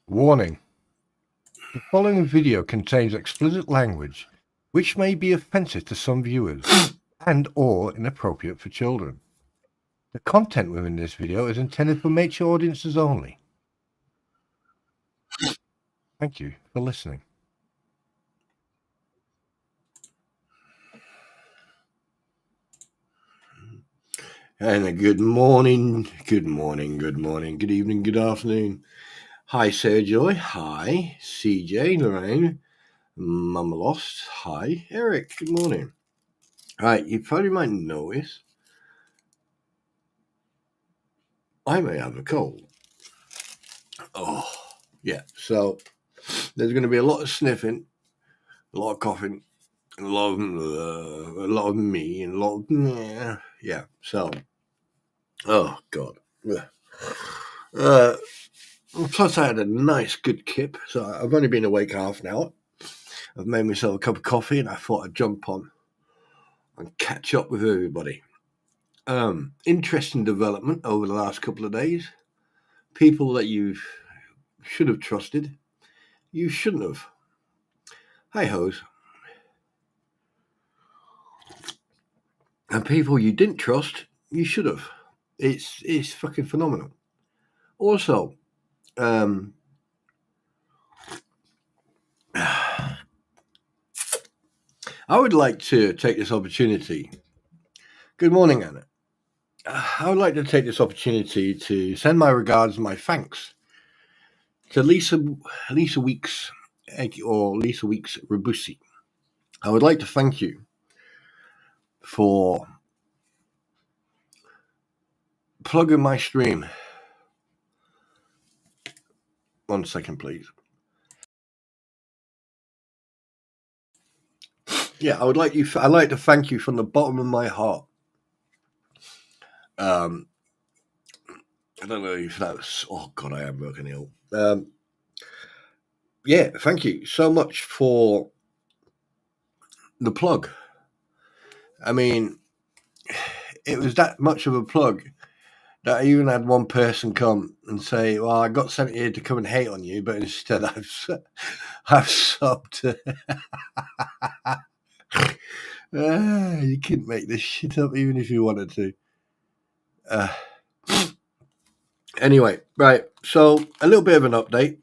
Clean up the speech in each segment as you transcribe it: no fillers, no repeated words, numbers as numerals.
Warning. The following video contains explicit language which may be offensive to some viewers and or inappropriate for children. The content within this video is intended for mature audiences only. Thank you for listening. And good morning, good evening, good afternoon. Hi, Sarah Joy. Hi, CJ, Lorraine, Mama Lost. Hi, Eric. Good morning. All right, you probably might notice I may have a cold. Oh, yeah. So there's going to be a lot of sniffing, a lot of coughing, a lot of me, and a lot of yeah. So, oh God. Plus, I had a nice, good kip. So I've only been awake half an hour. I've made myself a cup of coffee, and I thought I'd jump on and catch up with everybody. Interesting development over the last couple of days. People that you should have trusted, you shouldn't have. Hi hoes. And people you didn't trust, you should have. It's fucking phenomenal. Also, I would like to take this opportunity. Good morning, Anna. I would like to take this opportunity to send my regards and my thanks to Lisa Weeks or Lisa Weeks Rabusi. I would like to thank you for plugging my stream. 1 second, please. Yeah, I'd like to thank you from the bottom of my heart. I don't know if that's. Oh God, I am broken ill. Yeah, thank you so much for the plug. I mean, it was that much of a plug that I even had one person come and say, "Well, I got sent here to come and hate on you, but instead I've subbed." You couldn't make this shit up even if you wanted to. Anyway, right. So a little bit of an update.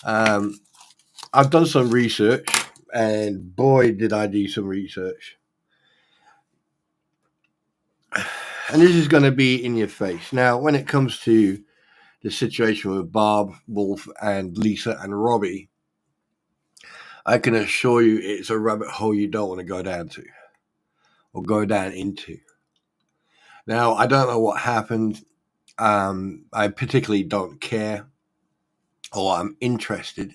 I've done some research, and boy, did I do some research. And this is going to be in your face. Now, when it comes to the situation with Bob, Wolf, and Lisa and Robbie, I can assure you it's a rabbit hole you don't want to go down to or go down into. Now, I don't know what happened. I particularly don't care or I'm interested.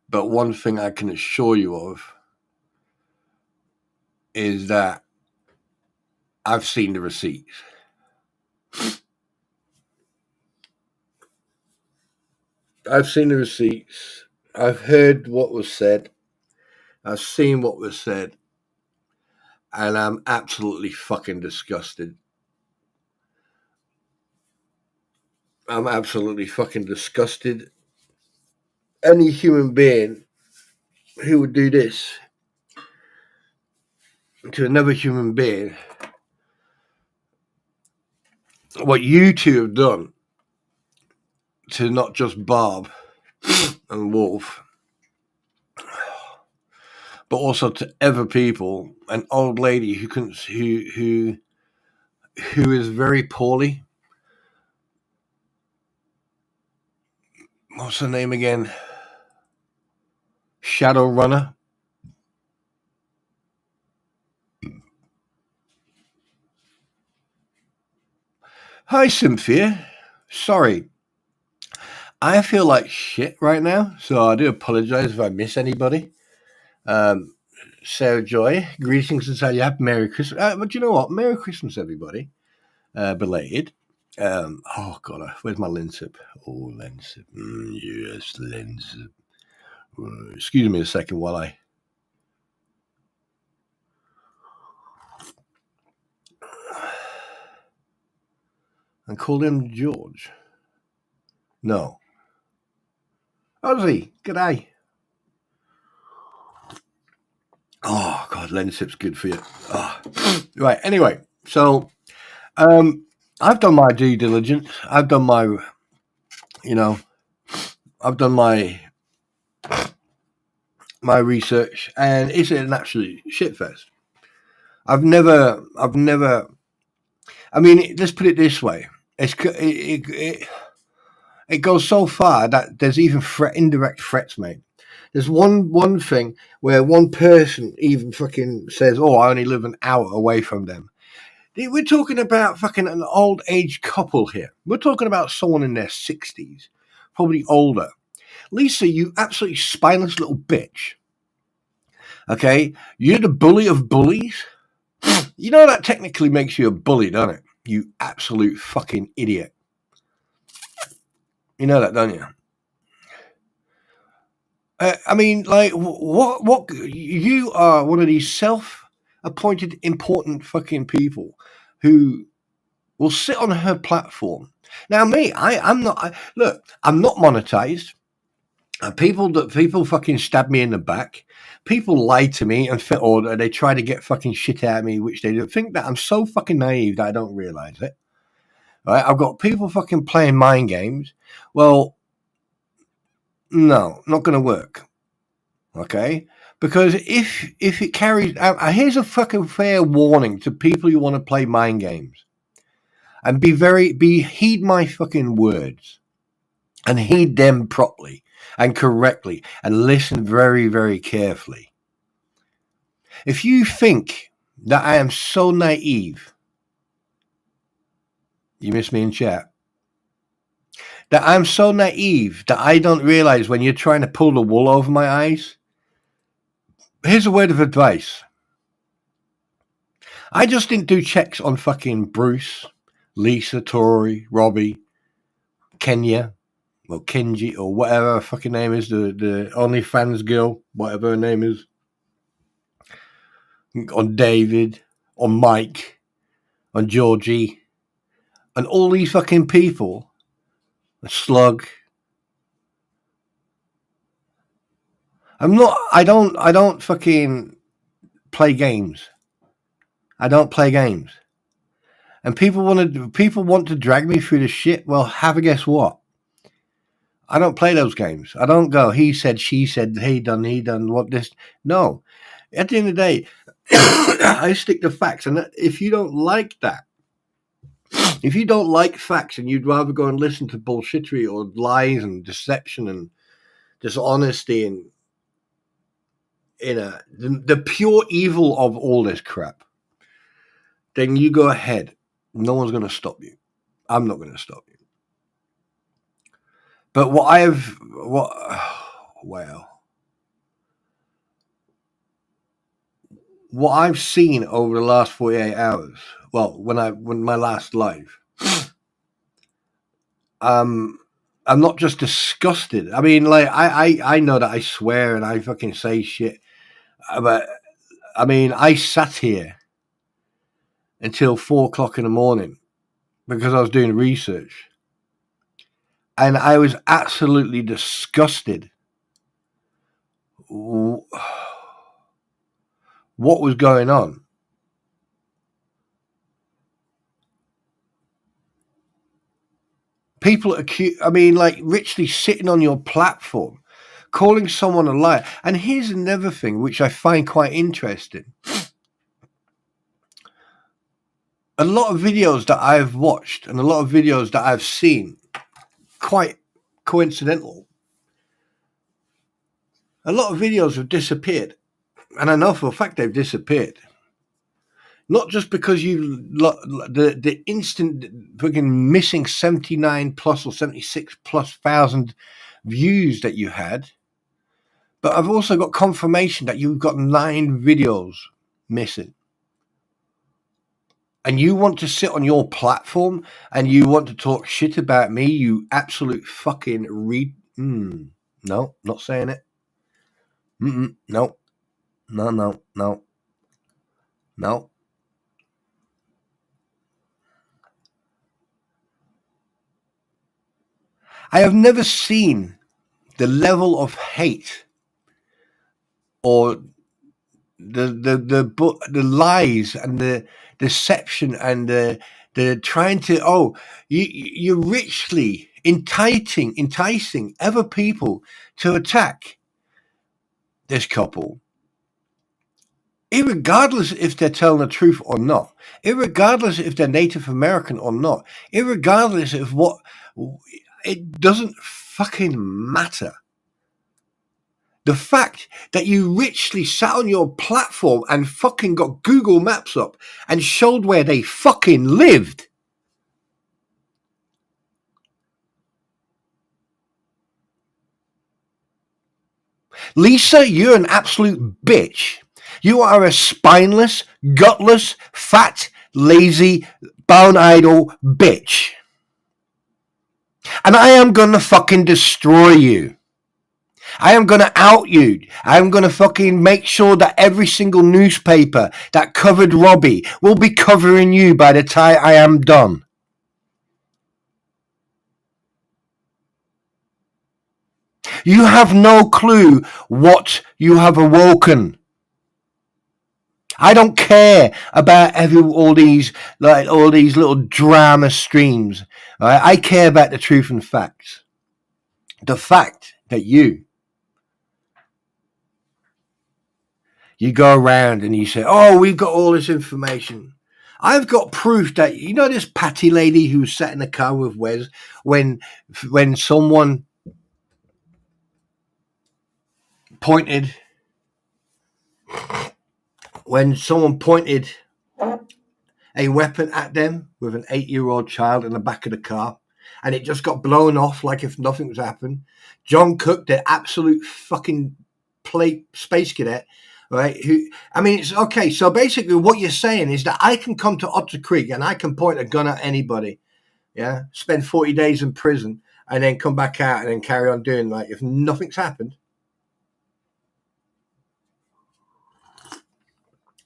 But one thing I can assure you of is that I've seen the receipts. I've seen the receipts. I've heard what was said. I've seen what was said. And I'm absolutely fucking disgusted. I'm absolutely fucking disgusted. Any human being who would do this to another human being, what you two have done to not just Bob and Wolf, but also to other people, an old lady who is very poorly. What's her name again? Shadowrunner. Hi, Cynthia. Sorry. I feel like shit right now, so I do apologize if I miss anybody. Sarah Joy, greetings and salutations. Merry Christmas. But you know what? Merry Christmas, everybody. Belated. Oh, God, where's my Linsip? Oh, Linsip. Yes, Linsip. Excuse me a second while I... And call him George. No. Ozzy, g'day. Oh God, Lensip's good for you. Oh. Right. Anyway, so I've done my due diligence. I've done my, I've done my research, and it's an absolute shitfest. I've never. I mean, let's put it this way: it goes so far that there's even indirect threats made. There's one thing where one person even fucking says, "Oh, I only live an hour away from them." We're talking about fucking an old age couple here. We're talking about someone in their 60s, probably older. Lisa, you absolutely spineless little bitch. Okay? You're the bully of bullies. You know that technically makes you a bully, doesn't it? You absolute fucking idiot. You know that, don't you? I mean, like, what? You are one of these self-appointed important fucking people who will sit on her platform. Now, me, I'm not. Look, I'm not monetized. People fucking stab me in the back. People lie to me or they try to get fucking shit out of me, which they don't think that I'm so fucking naive that I don't realize it. Right? I've got people fucking playing mind games. Well, no, not going to work. Okay, because if it carries out, here's a fucking fair warning to people who want to play mind games, and heed my fucking words, and heed them properly and correctly, and listen very, very carefully. If you think that I am so naive, you miss me in chat. That I'm so naive that I don't realize when you're trying to pull the wool over my eyes. Here's a word of advice. I just didn't do checks on fucking Bruce, Lisa, Tori, Robbie, Kenya, or Kenji, or whatever her fucking name is, the OnlyFans girl, whatever her name is, on David, on Mike, on Georgie, and all these fucking people, a Slug. I don't fucking play games. I don't play games. And people want to drag me through the shit. Well, have a guess what? I don't play those games. I don't go, he said, she said, he done, what this. No. At the end of the day, I stick to facts. And if you don't like that, if you don't like facts and you'd rather go and listen to bullshittery or lies and deception and dishonesty and the pure evil of all this crap, then you go ahead. No one's going to stop you. I'm not going to stop you. But what I've seen over the last 48 hours, well, when my last live, I'm not just disgusted. I mean, like, I know that I swear and I fucking say shit, but I mean, I sat here until 4:00 in the morning because I was doing research, and I was absolutely disgusted. What was going on? People literally sitting on your platform, calling someone a liar. And here's another thing which I find quite interesting. A lot of videos that I've watched and a lot of videos that I've seen, quite coincidental, a lot of videos have disappeared. And I know for a fact they've disappeared. Not just because the instant fucking missing 79 plus or 76 plus thousand views that you had, but I've also got confirmation that you've got 9 videos missing. And you want to sit on your platform and you want to talk shit about me, you absolute fucking no, not saying it. No. No. I have never seen the level of hate or the lies and the deception and the trying to you're richly enticing other people to attack this couple, irregardless if they're telling the truth or not, irregardless if they're Native American or not, irregardless of what, it doesn't fucking matter. The fact that you richly sat on your platform and fucking got Google Maps up and showed where they fucking lived. Lisa, you're an absolute bitch. You are a spineless, gutless, fat, lazy, bone idle bitch. And I am gonna fucking destroy you. I am going to out you. I am going to fucking make sure that every single newspaper that covered Robbie will be covering you by the time I am done. You have no clue what you have awoken. I don't care about all these little drama streams. Right? I care about the truth and facts. The fact that you go around and you say, oh, we've got all this information. I've got proof that, you know, this Patty lady who sat in the car with Wes when someone pointed a weapon at them with an 8-year-old child in the back of the car, and it just got blown off like if nothing was happened. John Cook, the absolute fucking space cadet, right? It's okay. So basically what you're saying is that I can come to Otter Creek and I can point a gun at anybody, yeah, spend 40 days in prison and then come back out and then carry on doing like if nothing's happened.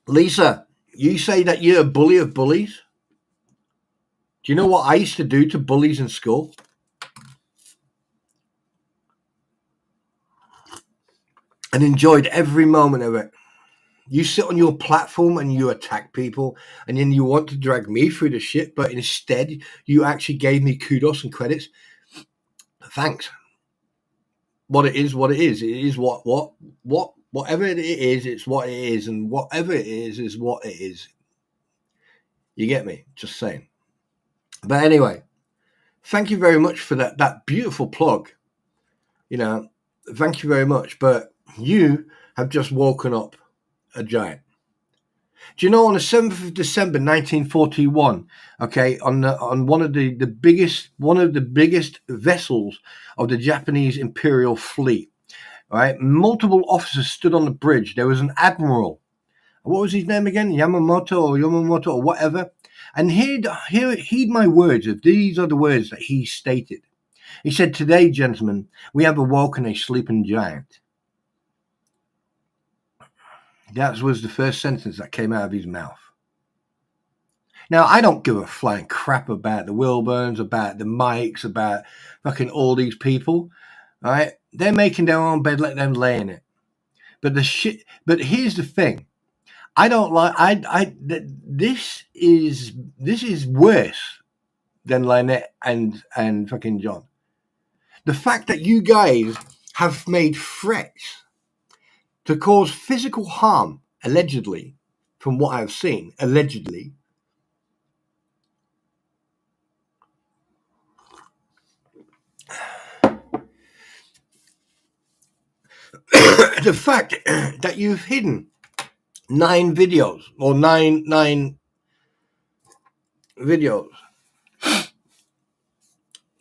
Lisa, you say that you're a bully of bullies? Do you know what I used to do to bullies in school? And enjoyed every moment of it. You sit on your platform and you attack people, and then you want to drag me through the shit, but instead you actually gave me kudos and credits. Thanks. What it is, it is whatever it is, it's what it is, and whatever it is what it is. You get me? Just saying. But anyway, thank you very much for that beautiful plug. You know, thank you very much. But you have just woken up a giant. Do you know on the 7th of December 1941, okay, on one of the biggest vessels of the Japanese Imperial Fleet, right? Multiple officers stood on the bridge. There was an admiral. What was his name again? Yamamoto or whatever. And heed my words. If these are the words that he stated. He said, "Today, gentlemen, we have awoken a sleeping giant." That was the first sentence that came out of his mouth. Now, I don't give a flying crap about the Wilburns, about the Mikes, about fucking all these people, right? They're making their own bed, let them lay in it. But here's the thing. I don't like, this is worse than Lynette and fucking John. The fact that you guys have made threats to cause physical harm, allegedly, from what I've seen, allegedly. The fact that you've hidden 9 videos or nine videos.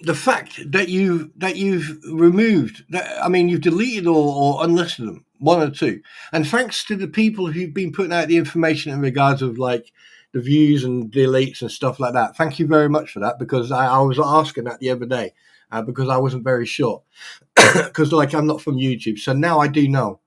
The fact that you've removed you've deleted or unlisted them, one or two. And thanks to the people who've been putting out the information in regards of like the views and deletes and stuff like that. Thank you very much for that, because I was asking that the other day because I wasn't very sure. Because I'm not from YouTube, so now I do know.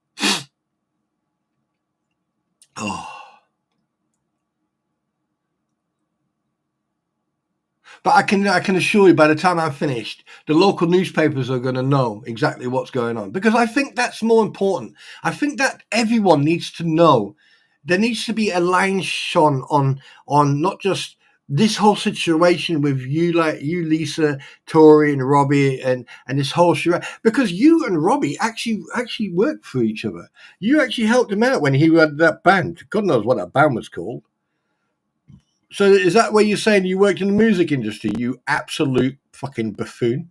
But I can assure you, by the time I'm finished, the local newspapers are going to know exactly what's going on, because I think that's more important. I think that everyone needs to know. There needs to be a line shone on not just this whole situation with you, like you, Lisa, Tori, and Robbie, and this whole charade, because you and Robbie actually worked for each other. You actually helped him out when he had that band. God knows what that band was called. So is that where you're saying you worked in the music industry? You absolute fucking buffoon!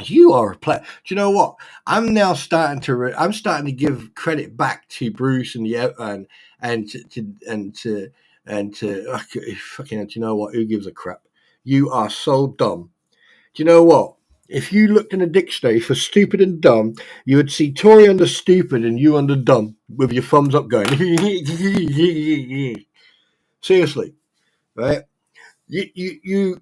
You are a player. Do you know what? I'm now starting to give credit back to Bruce and fucking. Do you know what? Who gives a crap? You are so dumb. Do you know what? If you looked in a dictionary for stupid and dumb, you would see Tori under stupid and you under dumb with your thumbs up going. Seriously, right? You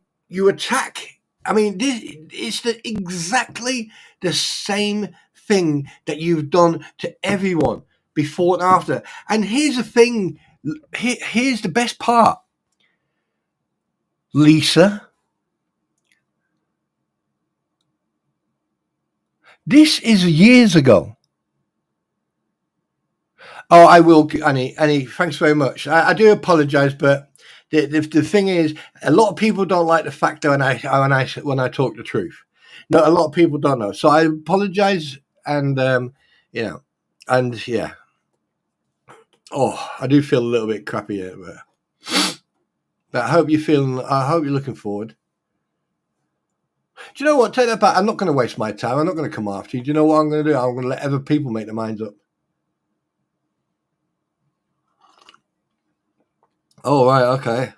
attack. I mean, it's exactly the same thing that you've done to everyone before and after. And here's the thing. Here's the best part. Lisa, this is years ago. Oh, I will, Annie. Thanks very much. I do apologise, but the thing is, a lot of people don't like the fact that when I talk the truth. No, a lot of people don't know. So I apologise, and and yeah. Oh, I do feel a little bit crappy here, but I hope you're looking forward. Do you know what? Take that back. I'm not going to waste my time. I'm not going to come after you. Do you know what I'm going to do? I'm going to let other people make their minds up. Oh, right, okay.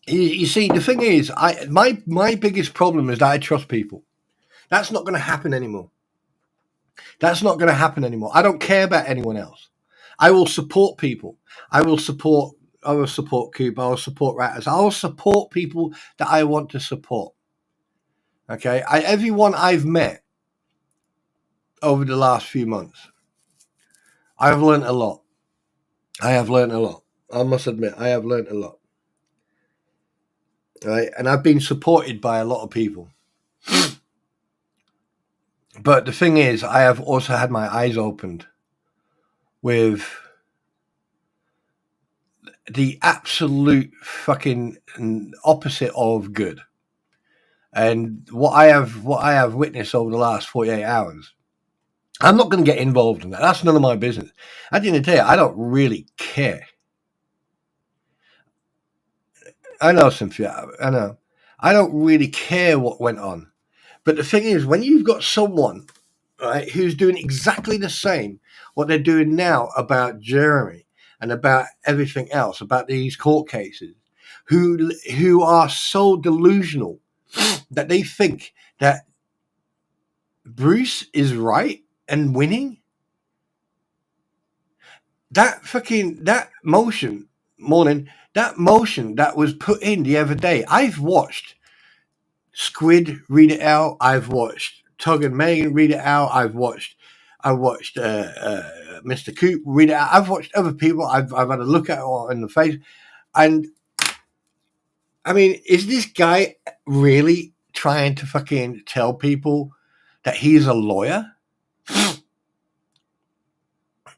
You see, the thing is, my biggest problem is that I trust people. That's not going to happen anymore. That's not going to happen anymore. I don't care about anyone else. I will support people. I will support Coop. I will support Ratters. I will support people that I want to support. Okay? Everyone I've met over the last few months, I've learned a lot. I have learned a lot. I must admit, I have learned a lot. Right? And I've been supported by a lot of people. But the thing is, I have also had my eyes opened with the absolute fucking opposite of good. And what I have witnessed over the last 48 hours, I'm not going to get involved in that. That's none of my business. At the end of the day, I don't really care. I know, Cynthia. I know. I don't really care what went on. But the thing is, when you've got someone, right, who's doing exactly the same, what they're doing now about Jeremy and about everything else, about these court cases, who are so delusional that they think that Bruce is right and winning. That motion that was put in the other day, I've watched Squid read it out. I've watched Tug and Megan read it out. I watched Mr. Coop read it out. I've watched other people. I've had a look at it in the face. And I mean, is this guy really trying to fucking tell people that he's a lawyer?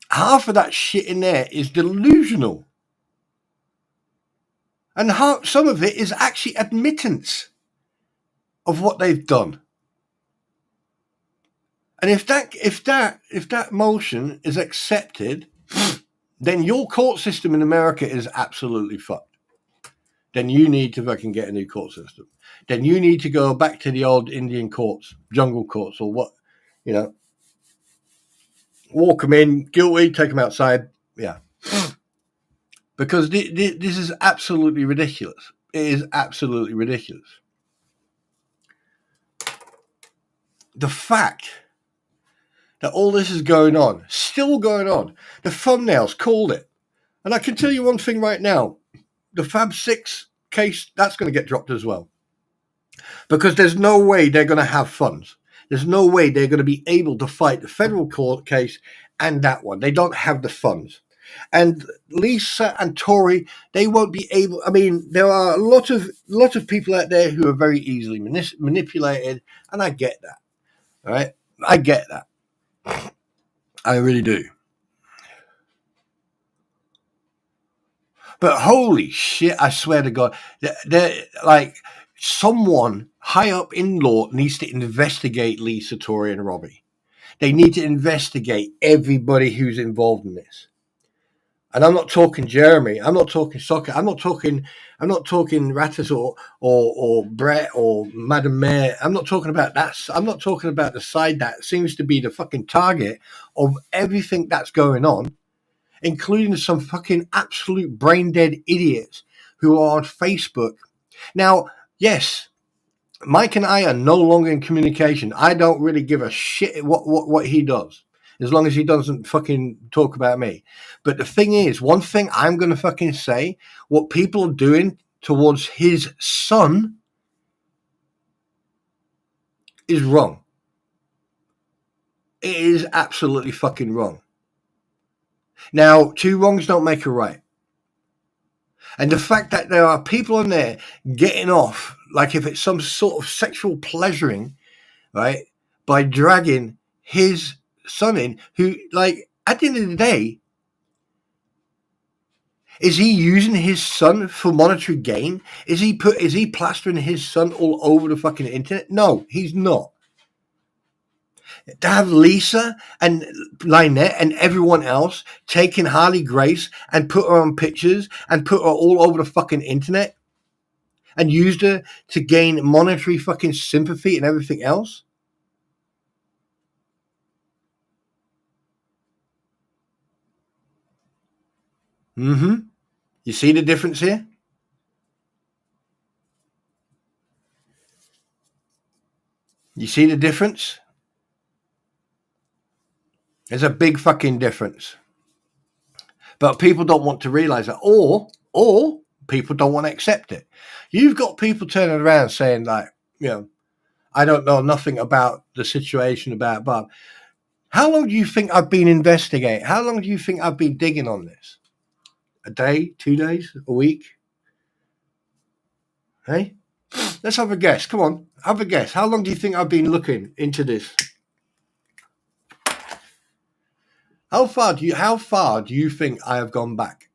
Half of that shit in there is delusional. And some of it is actually admittance of what they've done. And if that motion is accepted, then your court system in America is absolutely fucked. Then you need to fucking get a new court system. Then you need to go back to the old Indian courts, jungle courts, or what, walk them in, guilty, take them outside. Yeah. Because this is absolutely ridiculous. It is absolutely ridiculous. The fact that all this is going on, still going on, the thumbnails called it. And I can tell you one thing right now, the Fab 6 case, that's going to get dropped as well. Because there's no way they're going to have funds. There's no way they're going to be able to fight the federal court case and that one. They don't have the funds. And Lisa and Tori, they won't be able. I mean, there are a lot of people out there who are very easily manipulated, and I get that. All right, I get that. I really do. But holy shit, I swear to God, they're like someone high up in law needs to investigate Lisa, Tori, and Robbie. They need to investigate everybody who's involved in this. And I'm not talking Jeremy. I'm not talking soccer. I'm not talking Rattus or Brett or Madam Mayor. I'm not talking about that. I'm not talking about the side that seems to be the fucking target of everything that's going on, including some fucking absolute brain dead idiots who are on Facebook. Now, yes, Mike and I are no longer in communication. I don't really give a shit what he does, as long as he doesn't fucking talk about me. But the thing is, one thing I'm going to fucking say, what people are doing towards his son is wrong. It is absolutely fucking wrong. Now, two wrongs don't make a right. And the fact that there are people on there getting off, like if it's some sort of sexual pleasuring, right, by dragging his son in, who, like, at the end of the day, is he using his son for monetary gain? Is he plastering his son all over the fucking internet? No, he's not. To have Lisa and Lynette and everyone else taking Harley Grace and put her on pictures and put her all over the fucking internet and used her to gain monetary fucking sympathy and everything else. Mm-hmm. You see the difference here? You see the difference? There's a big fucking difference. But people don't want to realize that, or people don't want to accept it. You've got people turning around saying, like, you know, I don't know nothing about the situation about Bob. How long do you think I've been investigating? How long do you think I've been digging on this? A day, 2 days, a week? Hey, let's have a guess. Come on, have a guess. How long do you think I've been looking into this? How far do you think I have gone back?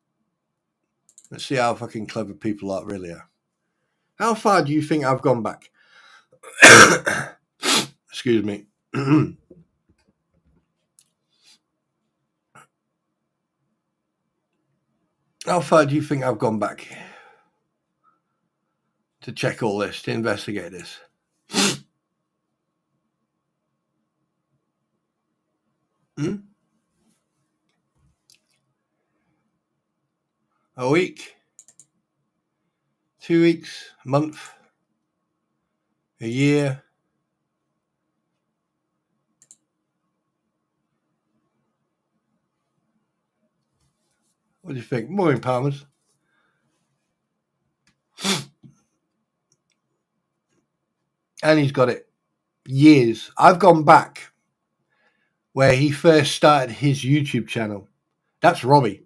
Let's see how fucking clever people are really are. How far do you think I've gone back? Excuse me. How far do you think I've gone back to check all this, to investigate this? A week? 2 weeks? A month? A year? What do you think? Morning, Palmers. And he's got it. Years. I've gone back where he first started his YouTube channel. That's Robbie.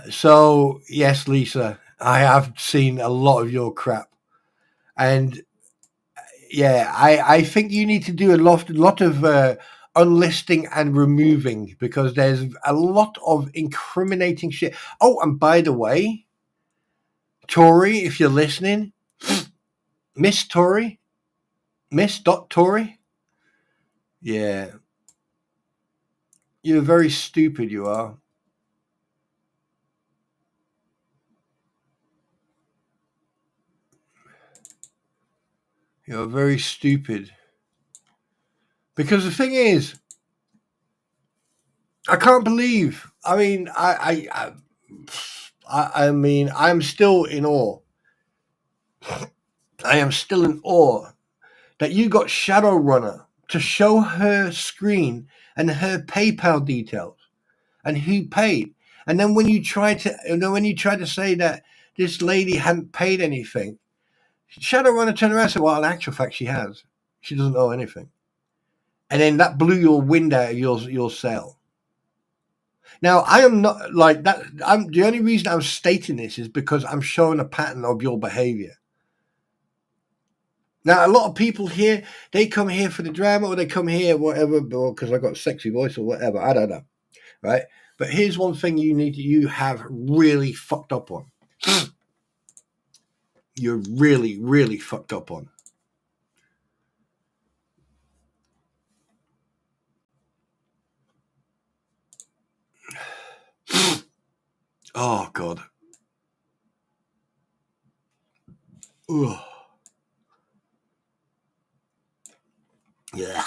So, yes, Lisa, I have seen a lot of your crap. And, yeah, I think you need to do a lot of unlisting and removing, because there's a lot of incriminating shit. Oh, and by the way, Tori, if you're listening, Miss Tori, Miss.Tori, yeah, you're very stupid, you are. You're very stupid. Because the thing is, I can't believe. I mean, I mean, I'm still in awe. I am still in awe that you got Shadowrunner to show her screen and her PayPal details and who paid. And then when you try to say that this lady hadn't paid anything, Shadowrunner turned around and said, "Well, in actual fact, she has. She doesn't owe anything." and then that blew your wind out of your sail. Now, I am not like that. The only reason I'm stating this is because I'm showing a pattern of your behavior. Now, a lot of people here, they come here for the drama, or they come here, whatever, because I got a sexy voice or whatever. I don't know, right? But here's one thing you have really fucked up on. You're really, really fucked up on. Oh, God. Ugh. Yeah.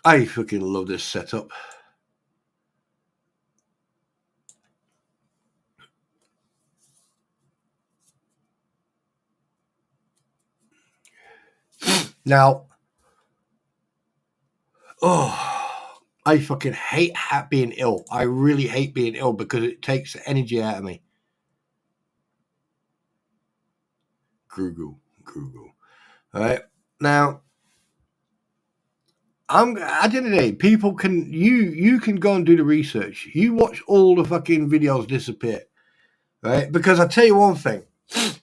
I fucking love this setup. Now, I fucking hate being ill. I really hate being ill because it takes the energy out of me. Google. All right. Now, at the end of the day, people can you can go and do the research. You watch all the fucking videos disappear, right? Because I tell you one thing,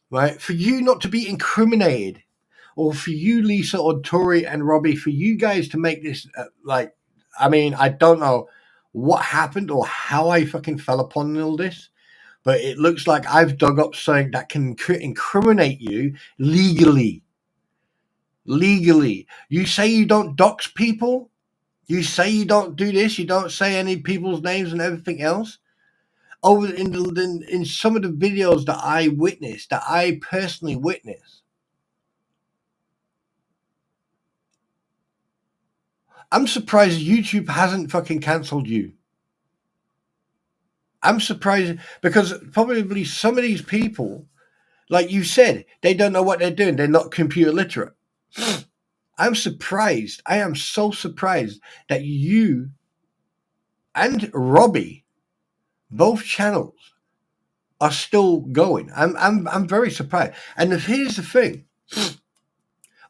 right? For you not to be incriminated, or for you, Lisa, or Tori and Robbie, for you guys to make this I mean, I don't know what happened or how I fucking fell upon all this, but it looks like I've dug up something that can incriminate you legally. Legally. You say you don't dox people? You say you don't do this? You don't say any people's names and everything else? Over in some of the videos that I witnessed, that I personally witnessed, I'm surprised YouTube hasn't fucking cancelled you. I'm surprised because probably some of these people, like you said, they don't know what they're doing. They're not computer literate. I'm surprised. I am so surprised that you and Robbie, both channels, are still going. I'm very surprised. And here's the thing.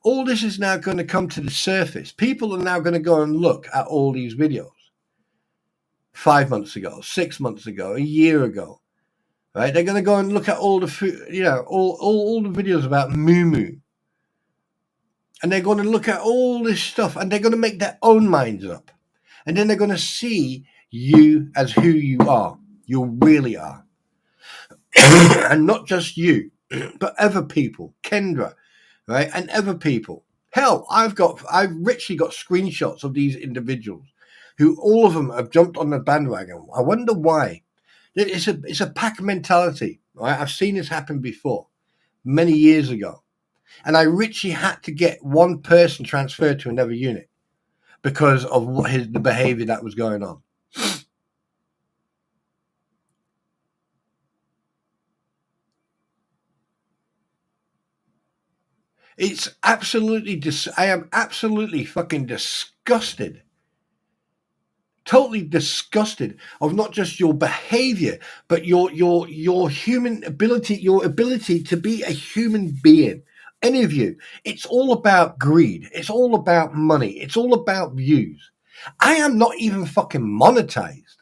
All this is now going to come to the surface. People are now going to go and look at all these videos. 5 months ago, 6 months ago, a year ago, right? They're going to go and look at all the, all the videos about Moo. And they're going to look at all this stuff and they're going to make their own minds up. And then they're going to see you as who you are. You really are. And not just you, but other people, Kendra, right? And other people. Hell, I've richly got screenshots of these individuals who all of them have jumped on the bandwagon. I wonder why. It's a pack mentality, right? I've seen this happen before, many years ago. And I richly had to get one person transferred to another unit because of the behavior that was going on. It's absolutely, I am absolutely fucking disgusted. Totally disgusted of not just your behavior, but your human ability, your ability to be a human being. Any of you, it's all about greed. It's all about money. It's all about views. I am not even fucking monetized.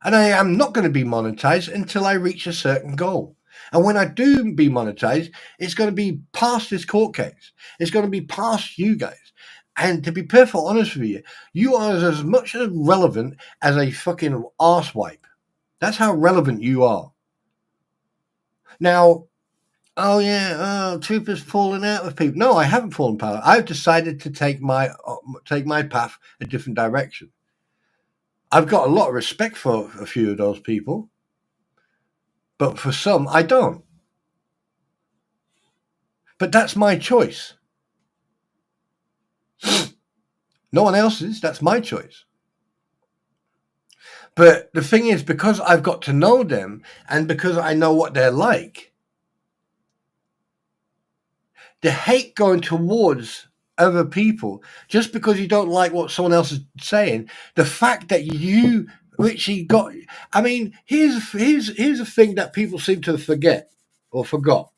And I am not going to be monetized until I reach a certain goal. And when I do be monetized, it's going to be past this court case. It's going to be past you guys. And to be perfectly honest with you, you are as much as relevant as a fucking arsewipe. That's how relevant you are. Now, Trooper's falling out with people. No, I haven't fallen apart. I've decided to take my path a different direction. I've got a lot of respect for a few of those people, but for some, I don't. But that's my choice. No one else's. That's my choice. But the thing is, because I've got to know them and because I know what they're like, the hate going towards other people just because you don't like what someone else is saying, the fact that you actually got, I mean, here's a thing that people seem to forget. or forgot.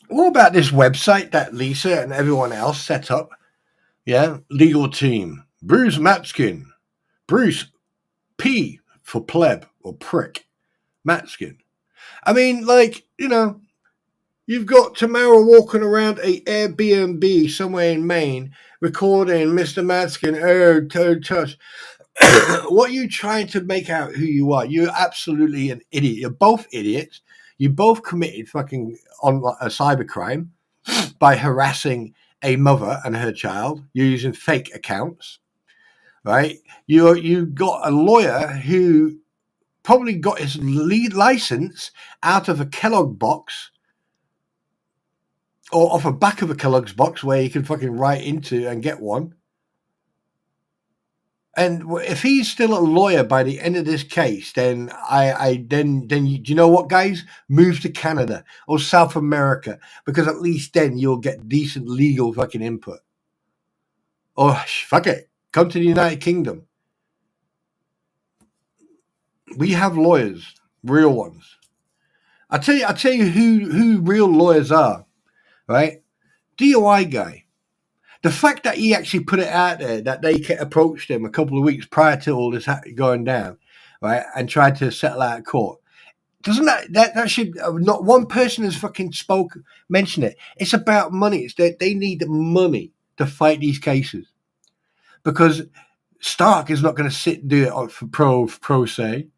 What about this website that Lisa and everyone else set up? Yeah, legal team. Bruce Matskin. Bruce P for pleb or prick. Matskin. I mean, like, you've got Tamara walking around a Airbnb somewhere in Maine recording Mr. Matskin. Oh, toe touch. What are you trying to make out who you are? You're absolutely an idiot. You're both idiots. You both committed fucking on a cybercrime by harassing a mother and her child. You're using fake accounts, right? You got a lawyer who probably got his lead license out of a Kellogg box or off the back of a Kellogg's box where you can fucking write into and get one. And if he's still a lawyer by the end of this case, then do you know what, guys? Move to Canada or South America, because at least then you'll get decent legal fucking input. Or fuck it, come to the United Kingdom. We have lawyers, real ones. I tell you who real lawyers are, right? DOI guy. The fact that he actually put it out there that they approached him a couple of weeks prior to all this going down, right, and tried to settle out of court, doesn't that should not one person has fucking mentioned it. It's about money. It's that they need money to fight these cases, because Stark is not going to sit and do it for pro se.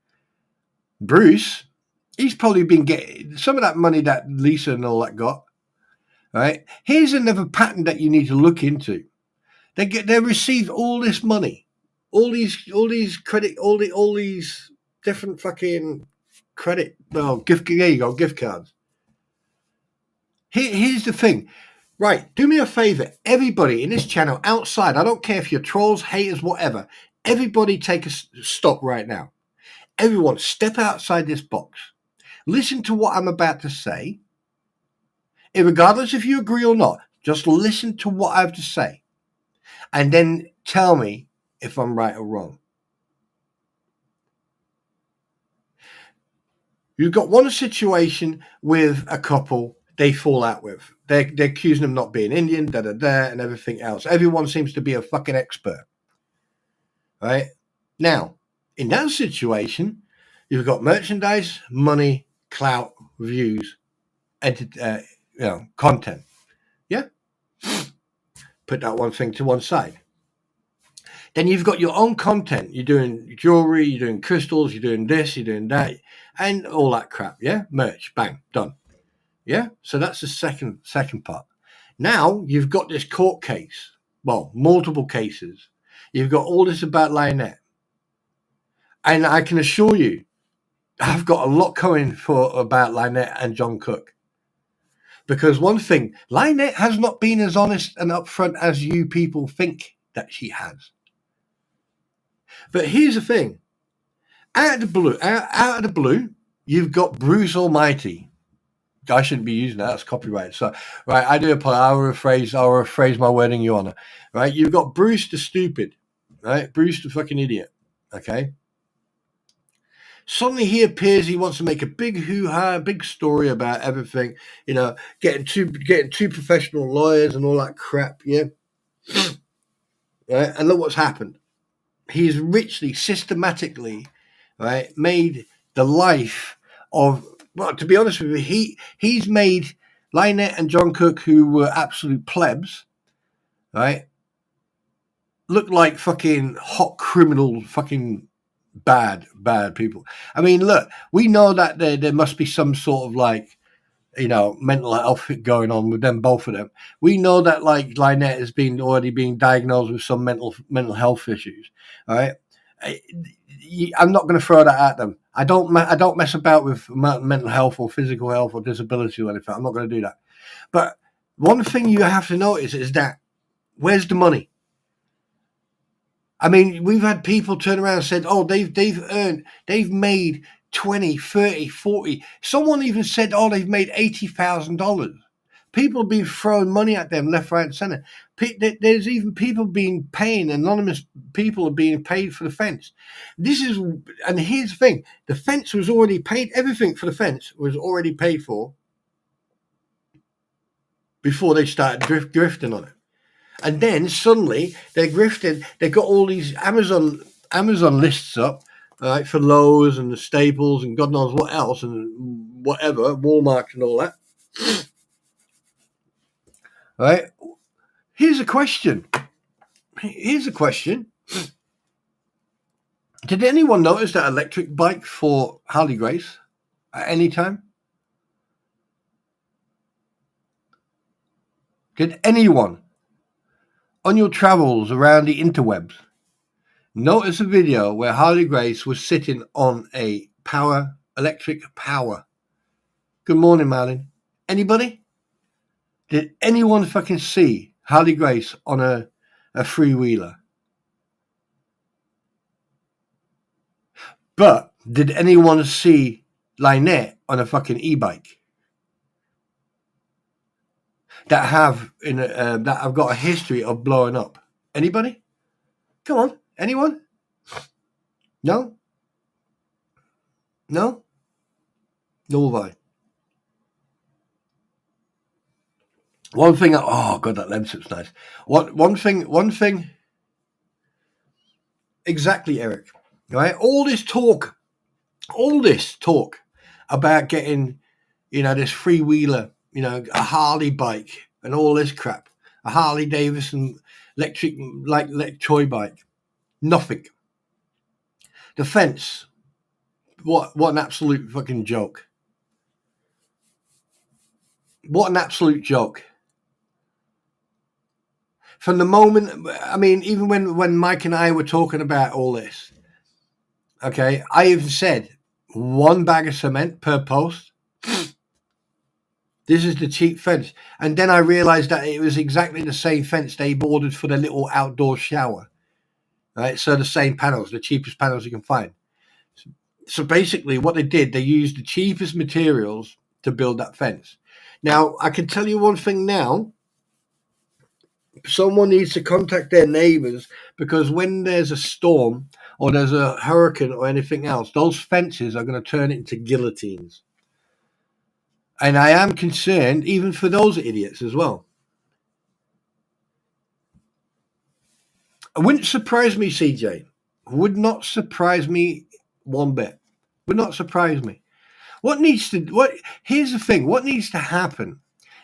Bruce, he's probably been getting some of that money that Lisa and all that got. Right? Here's another pattern that you need to look into. They receive all this money, all these credit, all these different fucking credit. Well, gift. There you go, gift cards. Here's the thing, right? Do me a favor, everybody in this channel outside. I don't care if you're trolls, haters, whatever. Everybody, take a stop right now. Everyone, step outside this box. Listen to what I'm about to say. Regardless if you agree or not, just listen to what I have to say and then tell me if I'm right or wrong. You've got one situation with a couple they fall out with. They're accusing them not being Indian, and everything else. Everyone seems to be a fucking expert. Right? Now, in that situation, you've got merchandise, money, clout, views, content. Yeah? Put that one thing to one side. Then you've got your own content. You're doing jewelry, you're doing crystals, you're doing this, you're doing that, and all that crap. Yeah? Merch. Bang. Done. Yeah? So that's the second part. Now you've got this court case. Well, multiple cases. You've got all this about Lynette. And I can assure you, I've got a lot coming about Lynette and John Cook. Because one thing, Lynette has not been as honest and upfront as you people think that she has. But here's the thing. Out of the blue, you've got Bruce Almighty. I shouldn't be using that. That's copyrighted. So, right, I do apologize. I'll rephrase my wording, Your Honor. Right, you've got Bruce the stupid. Right, Bruce the fucking idiot. Okay. Suddenly he appears, he wants to make a big hoo-ha, big story about everything, getting two professional lawyers and all that crap, yeah? Right? And look what's happened. He's richly, systematically, right, made the life of, well, to be honest with you, he's made Lynette and John Cook, who were absolute plebs, right, look like fucking hot criminal fucking bad people. I mean, look, we know that there must be some sort of like, mental health going on with them, both of them. We know that like Lynette has already been diagnosed with some mental health issues. All right, I'm not going to throw that at them. I don't mess about with mental health or physical health or disability or anything. I'm not going to do that. But one thing you have to notice is that where's the money? I mean, we've had people turn around and said, oh, they've made 20, 30, 40. Someone even said, oh, they've made $80,000. People being throwing money at them left, right, and centre. There's even people being paying, anonymous people are being paid for the fence. And here's the thing, the fence was already paid, everything for the fence was already paid for before they started grifting on it. And then suddenly they're grifting, they've got all these Amazon lists up, right, for Lowe's and the Staples and God knows what else and whatever, Walmart and all that. Right? Here's a question. Did anyone notice that electric bike for Harley Grace at any time? Did anyone on your travels around the interwebs notice a video where Harley Grace was sitting on a electric power? Good morning, Marlon. Anybody? Did anyone fucking see Harley Grace on a freewheeler? But did anyone see Lynette on a fucking e-bike that have got a history of blowing up? Anybody? Come on, anyone? No? No? No have I. One thing, oh god, that lemon sip's nice. One thing, exactly, Eric. Right? All this talk about getting, this freewheeler, a Harley bike and all this crap, a Harley Davidson electric toy bike, nothing. The fence, what an absolute fucking joke. What an absolute joke. From the moment, I mean, even when Mike and I were talking about all this, okay, I even said 1 bag of cement per post. This is the cheap fence. And then I realized that it was exactly the same fence they ordered for the little outdoor shower. Right? So the same panels, the cheapest panels you can find. So basically what they did, they used the cheapest materials to build that fence. Now, I can tell you one thing now. Someone needs to contact their neighbors, because when there's a storm or there's a hurricane or anything else, those fences are going to turn into guillotines. And I am concerned even for those idiots as well. It wouldn't surprise me, CJ. Would not surprise me one bit. Would not surprise me. Here's the thing. What needs to happen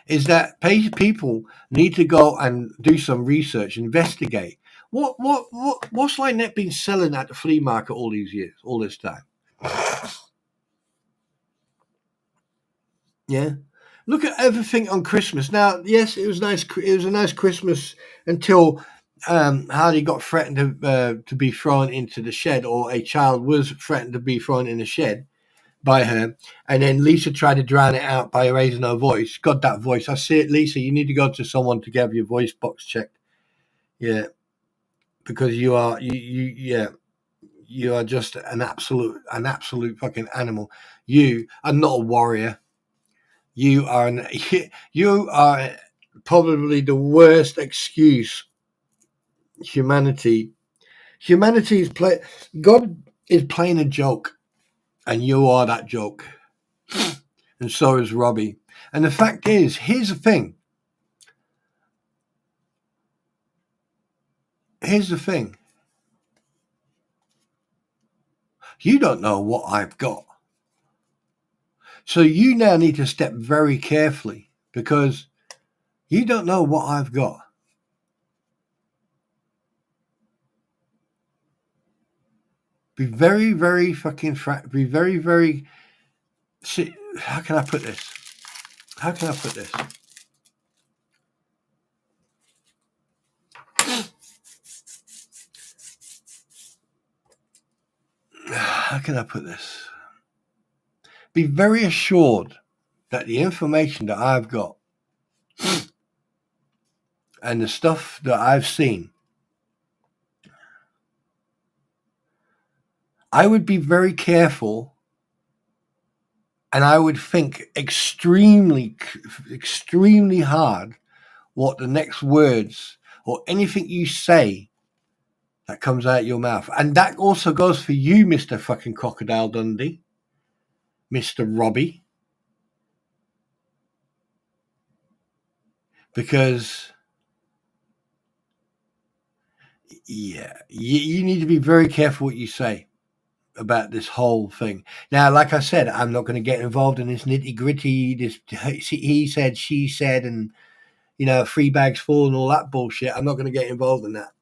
is that people need to go and do some research, investigate. What's Lynette been selling at the flea market all these years, all this time? Yeah. Look at everything on Christmas. Now, yes, it was nice. It was a nice Christmas until Harley got threatened to be thrown into the shed, or a child was threatened to be thrown in the shed by her, and then Lisa tried to drown it out by raising her voice. God, that voice! I see it, Lisa. You need to go to someone to get your voice box checked. Yeah, because you are just an absolute fucking animal. You are not a warrior. You are probably the worst excuse humanity is God is playing a joke, and you are that joke. And so is Robbie. And the fact is, here's the thing. You don't know what I've got. So you now need to step very carefully, because you don't know what I've got. Be very, very fucking be very, very. See, how can I put this? How can I put this? Be very assured that the information that I've got and the stuff that I've seen, I would be very careful And I would think extremely, extremely hard what the next words or anything you say that comes out your mouth. And that also goes for you, Mr. fucking Crocodile Dundee, Mr. Robbie. Because, yeah, you need to be very careful what you say about this whole thing. Now, like I said, I'm not going to get involved in this nitty gritty, this he said, she said, and, you know, 3 bags full and all that bullshit. I'm not going to get involved in that.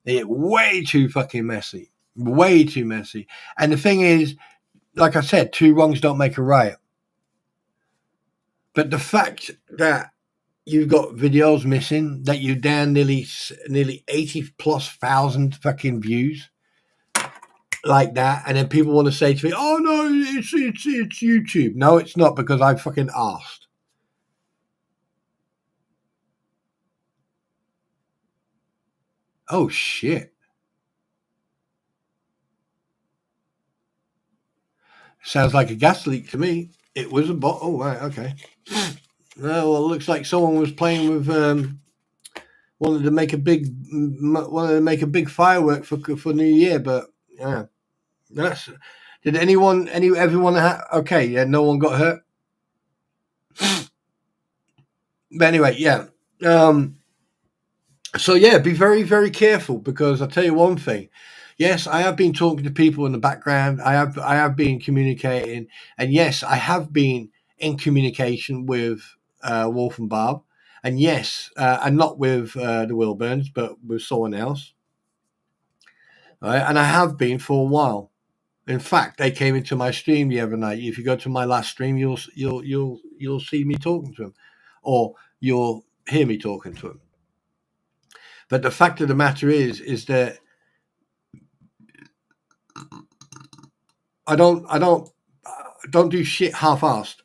They're way too fucking messy. Way too messy. And the thing is, like I said, 2 wrongs don't make a right. But the fact that you've got videos missing, that you're down nearly 80,000+ fucking views like that, and then people want to say to me, "Oh no, it's YouTube." No, it's not, because I fucking asked. Oh shit! Sounds like a gas leak to me. It was a bot. Oh right, okay. Well, it looks like someone was playing with wanted to make a big firework for New Year, but yeah, that's. Did everyone? Okay, yeah, no one got hurt. But anyway, yeah. So yeah, be very, very careful, because I'll tell you one thing. Yes, I have been talking to people in the background. I have been communicating, and yes, I have been in communication with Wolf and Barb, and yes, and not with the Wilburns, but with someone else. Right? And I have been for a while. In fact, they came into my stream the other night. If you go to my last stream, you'll see me talking to them, or you'll hear me talking to them. But the fact of the matter is that I don't do shit half-assed.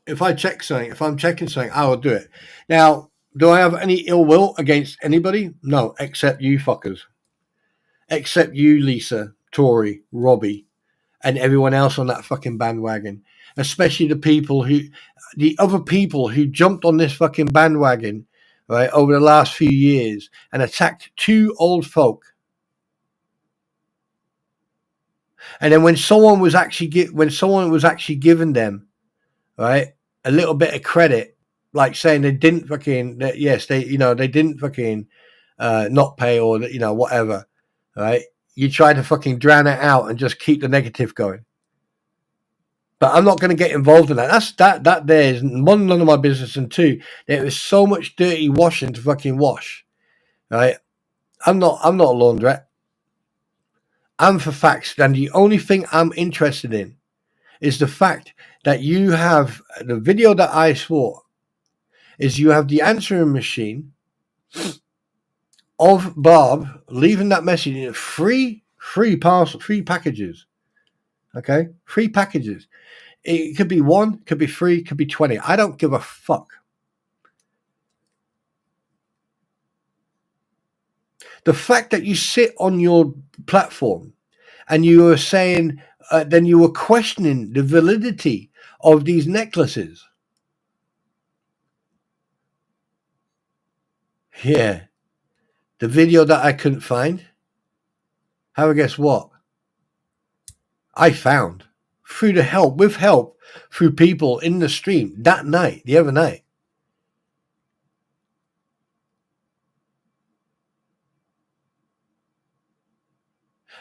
If I'm checking something, I will do it. Now, do I have any ill will against anybody? No, except you fuckers. Except you, Lisa, Tori, Robbie, and everyone else on that fucking bandwagon. Especially the other people who jumped on this fucking bandwagon, right, over the last few years and attacked 2 old folk. And then when someone was actually given them, right, a little bit of credit, like saying they didn't fucking, they didn't fucking not pay, or, whatever, right? You try to fucking drown it out and just keep the negative going. But I'm not going to get involved in that. That there is, one, none of my business, and 2, there is so much dirty washing to fucking wash, right? I'm not a laundrette. I'm for facts, and the only thing I'm interested in is the fact that you have the video that I saw is you have the answering machine of Bob leaving that message in 3 packages. Okay, 3 packages. It could be 1, could be 3, could be 20. I don't give a fuck. The fact that you sit on your platform and you are saying, then you were questioning the validity of these necklaces. Yeah. The video that I couldn't find. Have a guess what? I found with help through people in the stream the other night.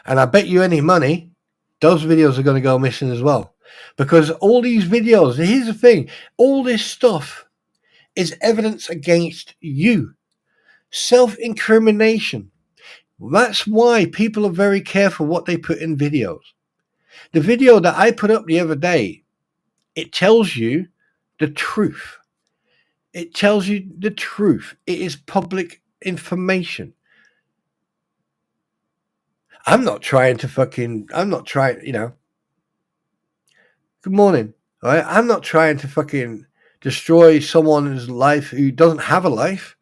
And I bet you any money, those videos are going to go missing as well. Because all these videos, here's the thing, all this stuff is evidence against you. Self-incrimination. That's why people are very careful what they put in videos. The video that I put up the other day, it tells you the truth. It tells you the truth. It is public information. I'm not trying, good morning. All right? I'm not trying to fucking destroy someone's life who doesn't have a life.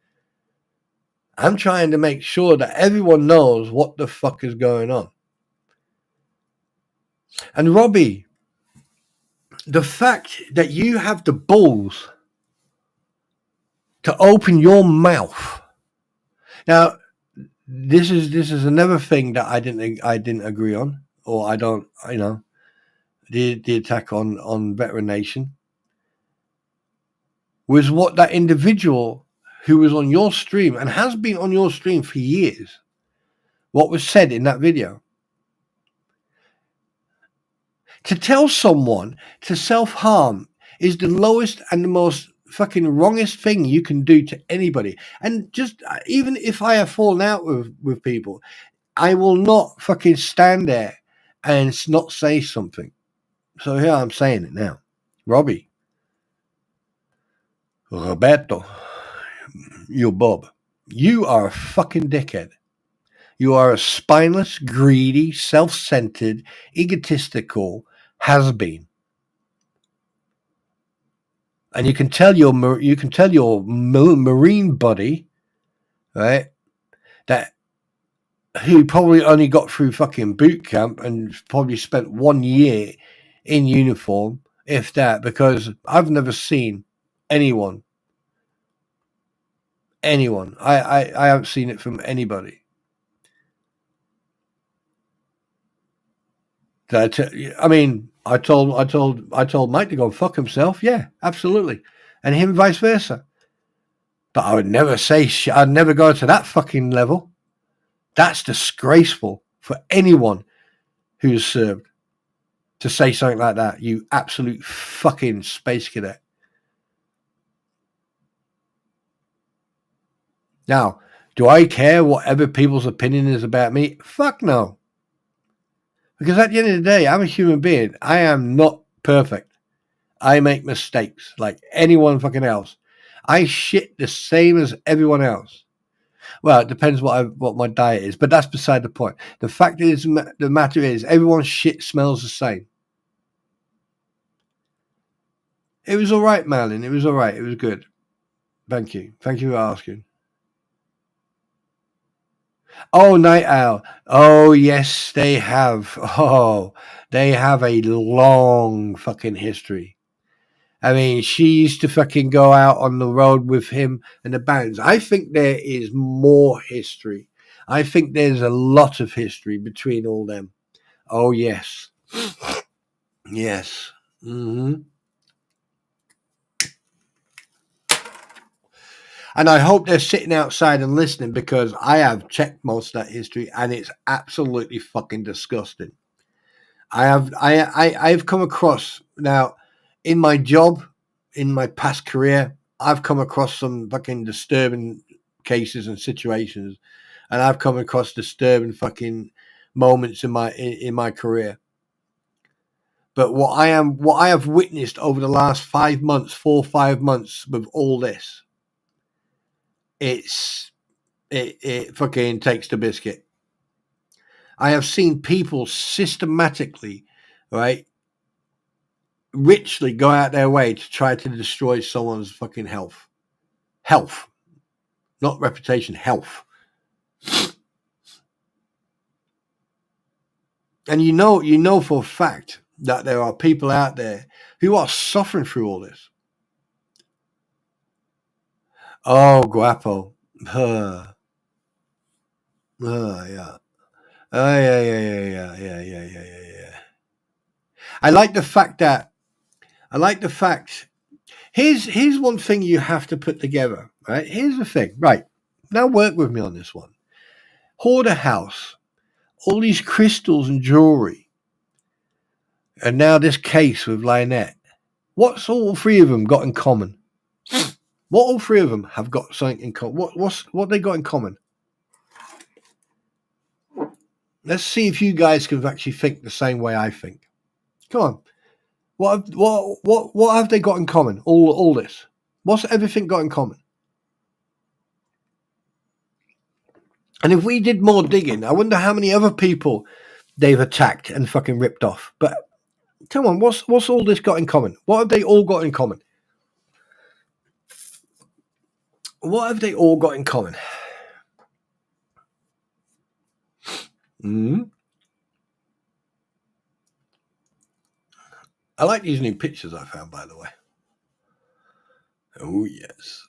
I'm trying to make sure that everyone knows what the fuck is going on. And Robbie, the fact that you have the balls to open your mouth. Now, this is another thing that I didn't agree on, or I don't, the attack on Veteran Nation was what that individual who was on your stream and has been on your stream for years, what was said in that video. To tell someone to self-harm is the lowest and the most fucking wrongest thing you can do to anybody. And just even if I have fallen out with people, I will not fucking stand there and not say something. So here I'm saying it now. Robbie, Roberto, you Bob, you are a fucking dickhead. You are a spineless, greedy, self-centered, egotistical has-been. And you can tell your Marine buddy, right, that who probably only got through fucking boot camp and probably spent 1 year in uniform, if that, because I've never seen anyone. I haven't seen it from anybody. I told Mike to go and fuck himself. Yeah, absolutely, and him vice versa. But I would never say I'd never go to that fucking level. That's disgraceful for anyone who's served to say something like that. You absolute fucking space cadet. Now, do I care what other people's opinion is about me? Fuck no. Because at the end of the day, I'm a human being. I am not perfect. I make mistakes like anyone fucking else. I shit the same as everyone else. Well, it depends what my diet is, but that's beside the point. The fact is, the matter is, everyone's shit smells the same. It was all right, Malin. It was all right. It was good. Thank you. Thank you for asking. Oh, Night Owl. Oh, yes, they have. Oh, they have a long fucking history. I mean, she used to fucking go out on the road with him and the bands. I think there is more history. I think there's a lot of history between all them. Oh, yes. Yes. Mm-hmm. And I hope they're sitting outside and listening, because I have checked most of that history and it's absolutely fucking disgusting. I've come across, now, in my job, in my past career, I've come across some fucking disturbing cases and situations, and I've come across disturbing fucking moments in my career. But what I have witnessed over the last 4 or 5 months with all this, it fucking takes the biscuit. I have seen people systematically, right, richly go out their way to try to destroy someone's fucking health, not reputation, health. And you know for a fact that there are people out there who are suffering through all this. Oh, guapo. Yeah. Yeah. I like the fact. Here's one thing you have to put together, right? Here's the thing, right? Now work with me on this one. Hoarder house, all these crystals and jewelry, and now this case with Lynette. What's all three of them got in common? What all three of them have got something in common? What they got in common? Let's see if you guys can actually think the same way I think. Come on. What have they got in common? All this. What's everything got in common? And if we did more digging, I wonder how many other people they've attacked and fucking ripped off. But come on, what's all this got in common? What have they all got in common? What have they all got in common? I like these new pictures I found, by the way. Oh, yes.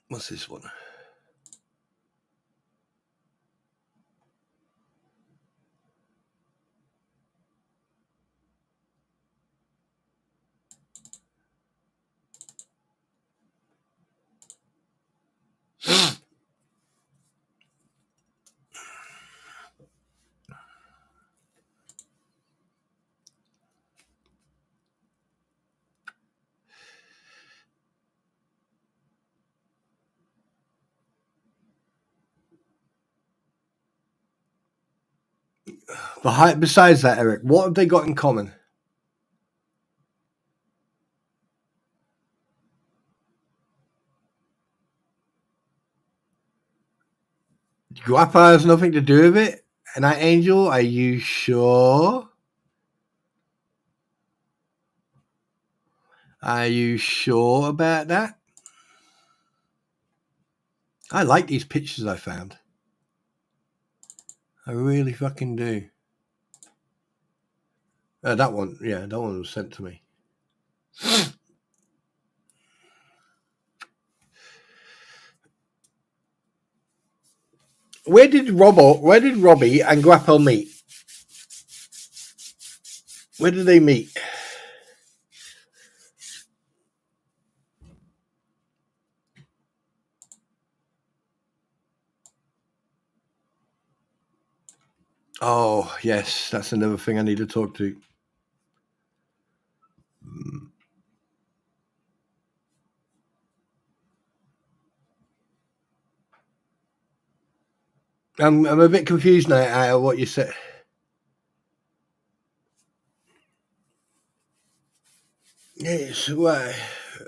What's this one? Besides that, Eric, what have they got in common? Guapa has nothing to do with it? And Night Angel, are you sure? Are you sure about that? I like these pictures I found. I really fucking do. That one, yeah, that one was sent to me. Where did Robbie and Guapo meet? Where did they meet? Oh, yes, that's another thing I need to talk to. I'm a bit confused now at what you said. Yes, right.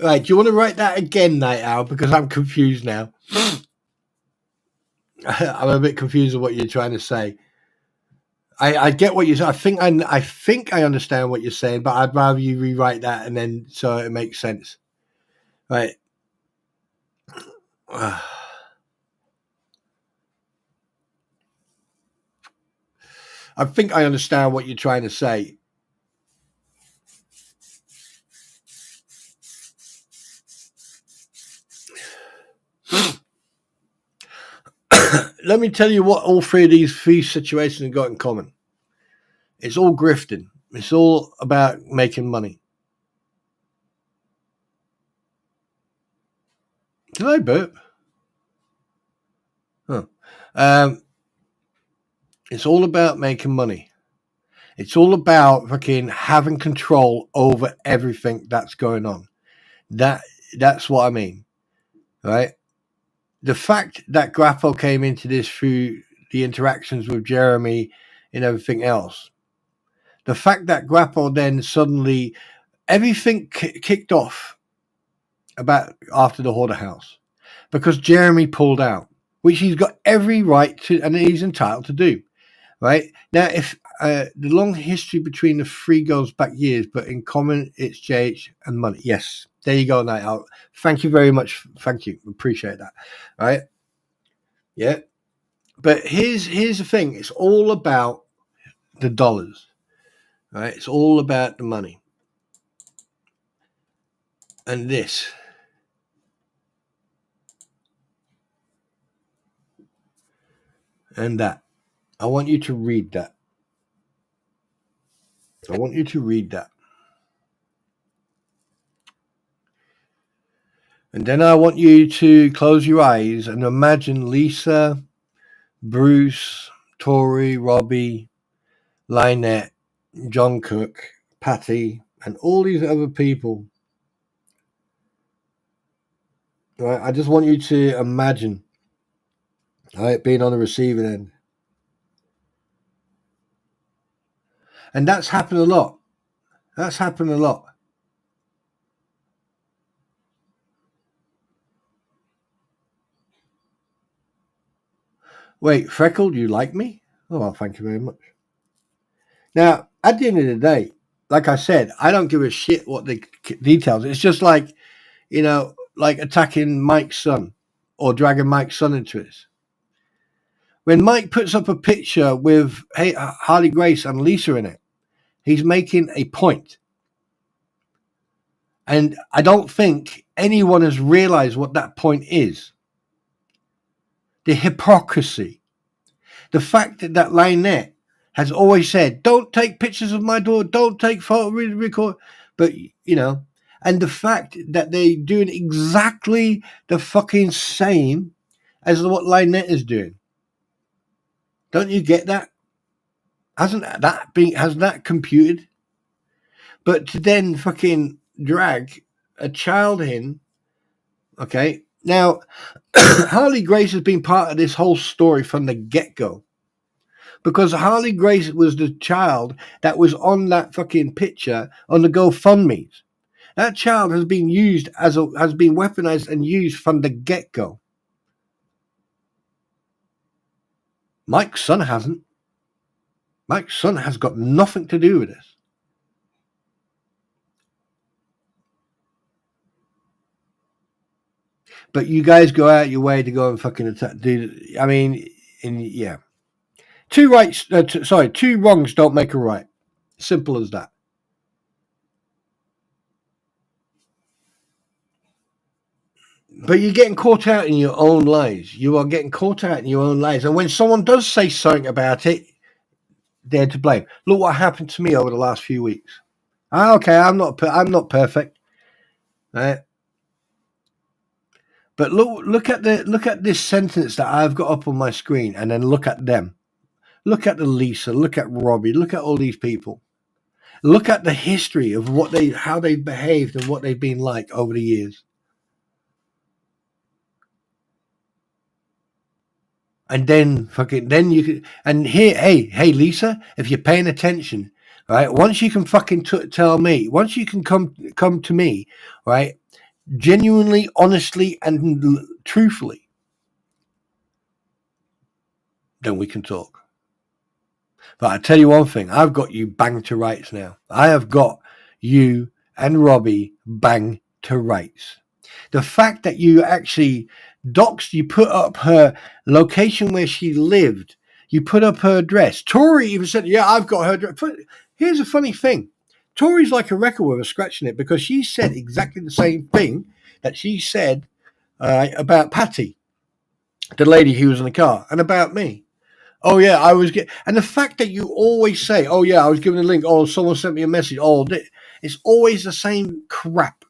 Right, do you want to write that again, Night Owl? Because I'm confused now. I'm a bit confused of what you're trying to say. I get what you say. I think I understand what you're saying, but I'd rather you rewrite that and then so it makes sense. Right. I think I understand what you're trying to say. Let me tell you what all three of these situations have got in common. It's all grifting. It's all about making money. Did I burp? Huh. It's all about making money. It's all about fucking having control over everything that's going on. That's what I mean, right? The fact that Grappo came into this through the interactions with Jeremy and everything else, the fact that Grappo then suddenly everything kicked off about after the Hoarder House because Jeremy pulled out, which he's got every right to and he's entitled to do. Right now, if the long history between the three goes back years, but in common it's JH and money. Yes, there you go, Night Out. Thank you very much. Thank you, appreciate that. Right, yeah. But here's the thing: it's all about the dollars, right? It's all about the money, and this. And that. I want you to read that. I want you to read that. And then I want you to close your eyes and imagine Lisa, Bruce, Tori, Robbie, Lynette, John Cook, Patty, and all these other people. Right? I just want you to imagine, right, being on the receiving end. And that's happened a lot. That's happened a lot. Wait, Freckle, do you like me? Oh, well, thank you very much. Now, at the end of the day, like I said, I don't give a shit what the details. It's just like, like attacking Mike's son or dragging Mike's son into this. When Mike puts up a picture with Harley Grace and Lisa in it, He's making a point. And I don't think anyone has realized what that point is. The hypocrisy. The fact that Lynette has always said, don't take pictures of my daughter, don't take photo record. But, you know, and the fact that they're doing exactly the fucking same as what Lynette is doing. Don't you get that? Hasn't that computed? But to then fucking drag a child in, okay? Now, Harley Grace has been part of this whole story from the get-go. Because Harley Grace was the child that was on that fucking picture on the GoFundMes. That child has been used has been weaponized and used from the get-go. Mike's son hasn't. Mike's son has got nothing to do with this. But you guys go out your way to go and fucking attack. I mean, yeah. Two wrongs don't make a right. Simple as that. But you're getting caught out in your own lies. You are getting caught out in your own lies. And when someone does say something about it, they're to blame. Look what happened to me over the last few weeks. Okay, I'm not perfect, right? But look at this sentence that I've got up on my screen, and then look at them. Look at the Lisa. Look at Robbie. Look at all these people. Look at the history of how they've behaved and what they've been like over the years. And then you can, and here, hey, Lisa, if you're paying attention, right? Once you can fucking tell me, once you can come to me, right? Genuinely, honestly, and truthfully, then we can talk. But I tell you one thing, I've got you banged to rights now. I have got you and Robbie banged to rights. The fact that you actually doxed, you put up her location where she lived, you put up her address. Tori even said, yeah, I've got her address. Here's a funny thing. Tori's like a record with her scratching it, because she said exactly the same thing that she said about Patty, the lady who was in the car, and about me. Oh, yeah, I was and the fact that you always say, oh, yeah, I was given a link. Oh, someone sent me a message. Oh, it's always the same crap.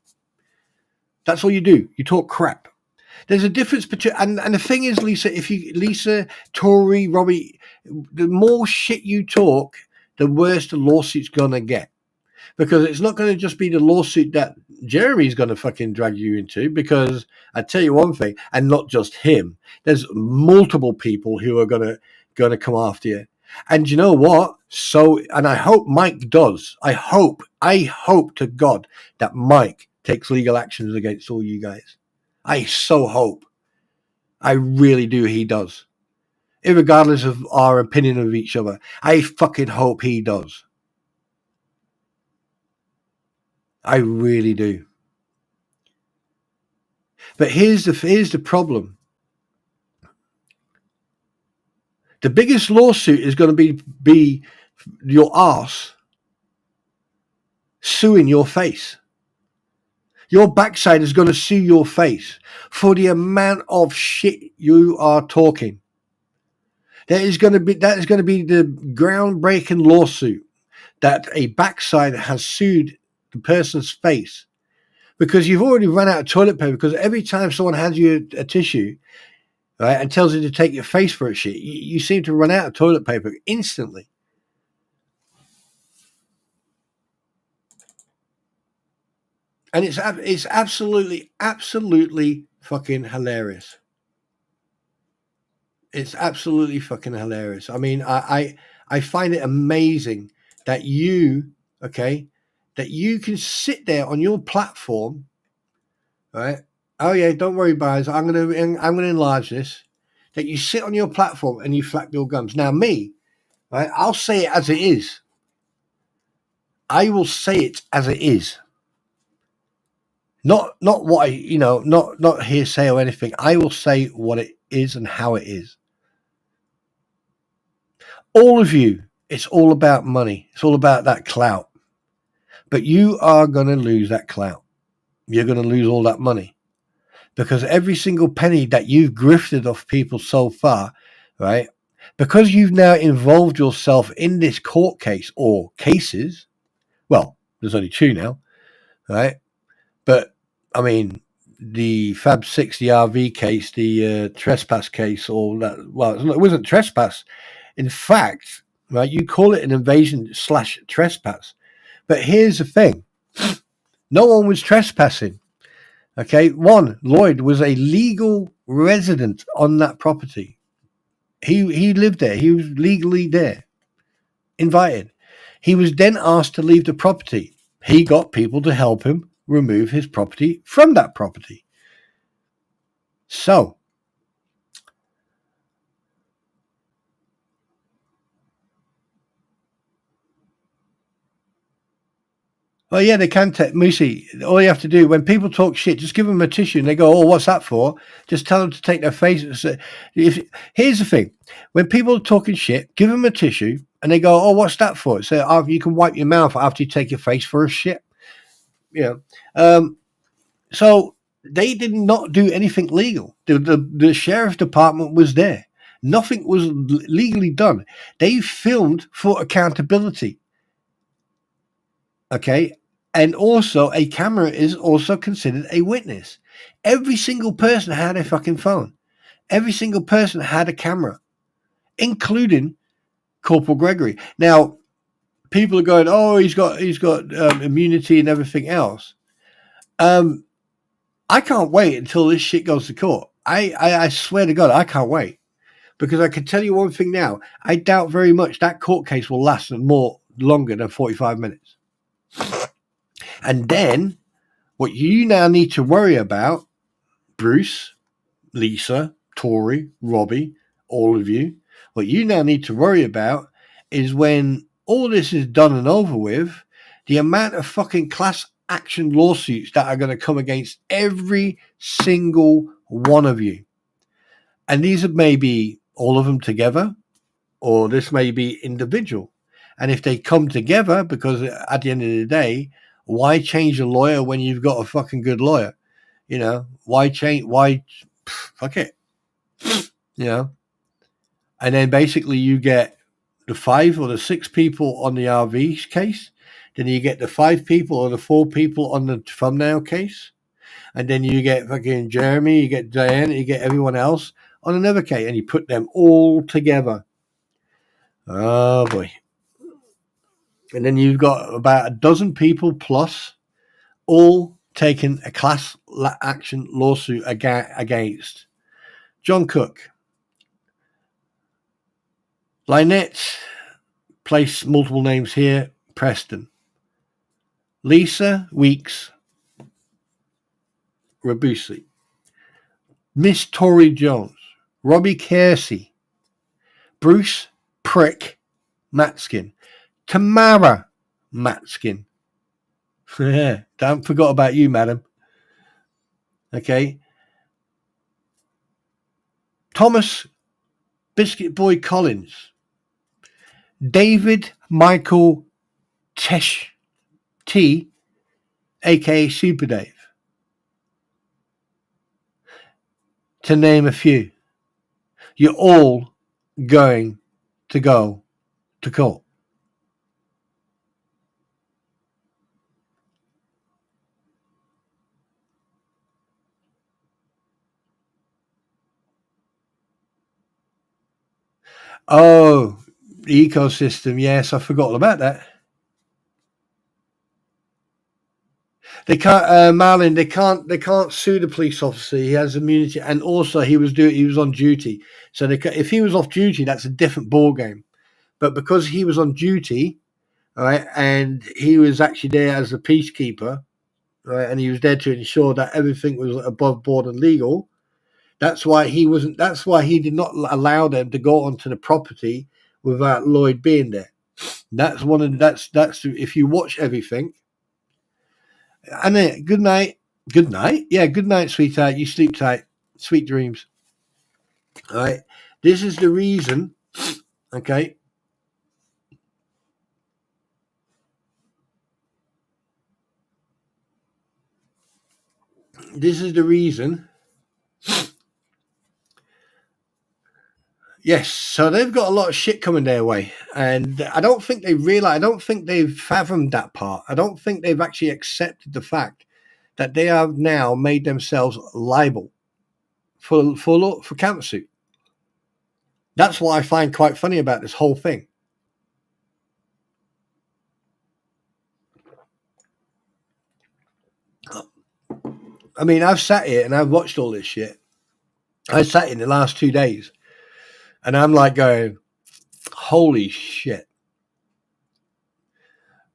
That's all you do. You talk crap. There's a difference between, and the thing is, Lisa, Tori, Robbie, the more shit you talk, the worse the lawsuit's going to get. Because it's not going to just be the lawsuit that Jeremy's going to fucking drag you into, because I tell you one thing, and not just him, there's multiple people who are going to come after you. And you know what? And I hope Mike does. I hope to God that Mike takes legal actions against all you guys. I so hope. I really do he does. Irregardless of our opinion of each other, I fucking hope he does. I really do. But here's the problem. The biggest lawsuit is going to be your arse suing your face. Your backside is going to sue your face for the amount of shit you are talking. That is going to be the groundbreaking lawsuit that a backside has sued the person's face, because you've already run out of toilet paper. Because every time someone hands you a tissue, right, and tells you to take your face for a shit, you seem to run out of toilet paper instantly. And it's absolutely fucking hilarious. It's absolutely fucking hilarious. I mean, I find it amazing that you can sit there on your platform, right? Oh yeah, don't worry, guys. I'm gonna enlarge this. That you sit on your platform and you flap your gums. Now me, right? I'll say it as it is. I will say it as it is. Not what not hearsay or anything. I will say what it is and how it is. All of you It's all about money. It's all about that clout. But you are going to lose that clout. You're going to lose all that money. Because every single penny that you've grifted off people so far, right? Because you've now involved yourself in this court case or cases, well, there's only 2 now, right? But, I mean, the Fab 6, the RV case, the trespass case, all that, well, it wasn't trespass. In fact, right, you call it an invasion/trespass. But here's the thing. No one was trespassing. Okay, one, Lloyd was a legal resident on that property. He lived there. He was legally there, invited. He was then asked to leave the property. He got people to help him remove his property from that property. So, well, yeah, they can take Moosey. All you have to do when people talk shit, just give them a tissue and they go, "Oh, what's that for?" Just tell them to take their face. Here's the thing: when people are talking shit, give them a tissue and they go, "Oh, what's that for?" So you can wipe your mouth after you take your face for a shit. So they did not do anything legal. The sheriff's department was there. Nothing was legally done. They filmed for accountability. Okay. And also, a camera is also considered a witness. Every single person had a fucking phone. Every single person had a camera, including Corporal Gregory. Now, people are going, "Oh, he's got immunity and everything else." I can't wait until this shit goes to court. I swear to God, I can't wait, because I can tell you one thing now. I doubt very much that court case will last longer than 45 minutes. And then what you now need to worry about, Bruce, Lisa, Tori, Robbie, all of you, what you now need to worry about is when all this is done and over with, the amount of fucking class action lawsuits that are going to come against every single one of you. And these may be all of them together, or this may be individual. And if they come together, because at the end of the day, why change a lawyer when you've got a fucking good lawyer? Why change? Why? Fuck it. And then basically you get the 5 or the 6 people on the RV case. Then you get the 5 people or the 4 people on the thumbnail case. And then you get fucking Jeremy, you get Diane, you get everyone else on another case. And you put them all together. Oh, boy. And then you've got about a dozen people plus all taking a class action lawsuit against John Cook. Lynette, place multiple names here, Preston. Lisa Weeks, Rabusi. Miss Tori Jones, Robbie Kersey, Bruce Prick Matskin, Tamara Matskin. Don't forget about you, madam. Okay. Thomas Biscuit Boy Collins, David Michael Tesh T, aka Super Dave, to name a few. You're all going to go to court. Oh, the ecosystem. Yes, I forgot about that. They can't, Marlon. They can't sue the police officer. He has immunity, and also he was on duty. So if he was off duty, that's a different ball game. But because he was on duty, all right, and he was actually there as a peacekeeper, right, and he was there to ensure that everything was above board and legal. That's why he wasn't. That's why he did not allow them to go onto the property without Lloyd being there. That's one of that's if you watch everything. And then, good night. Good night. Yeah, good night, sweetheart. You sleep tight. Sweet dreams. All right. This is the reason. Okay. this is the reason. Yes, so they've got a lot of shit coming their way, and I don't think they realize. I don't think they've fathomed that part. I don't think they've actually accepted the fact that they have now made themselves liable for countersuit. That's what I find quite funny about this whole thing. I mean, I've sat here and I've watched all this shit. I sat in the last 2 days, and I'm like going, holy shit.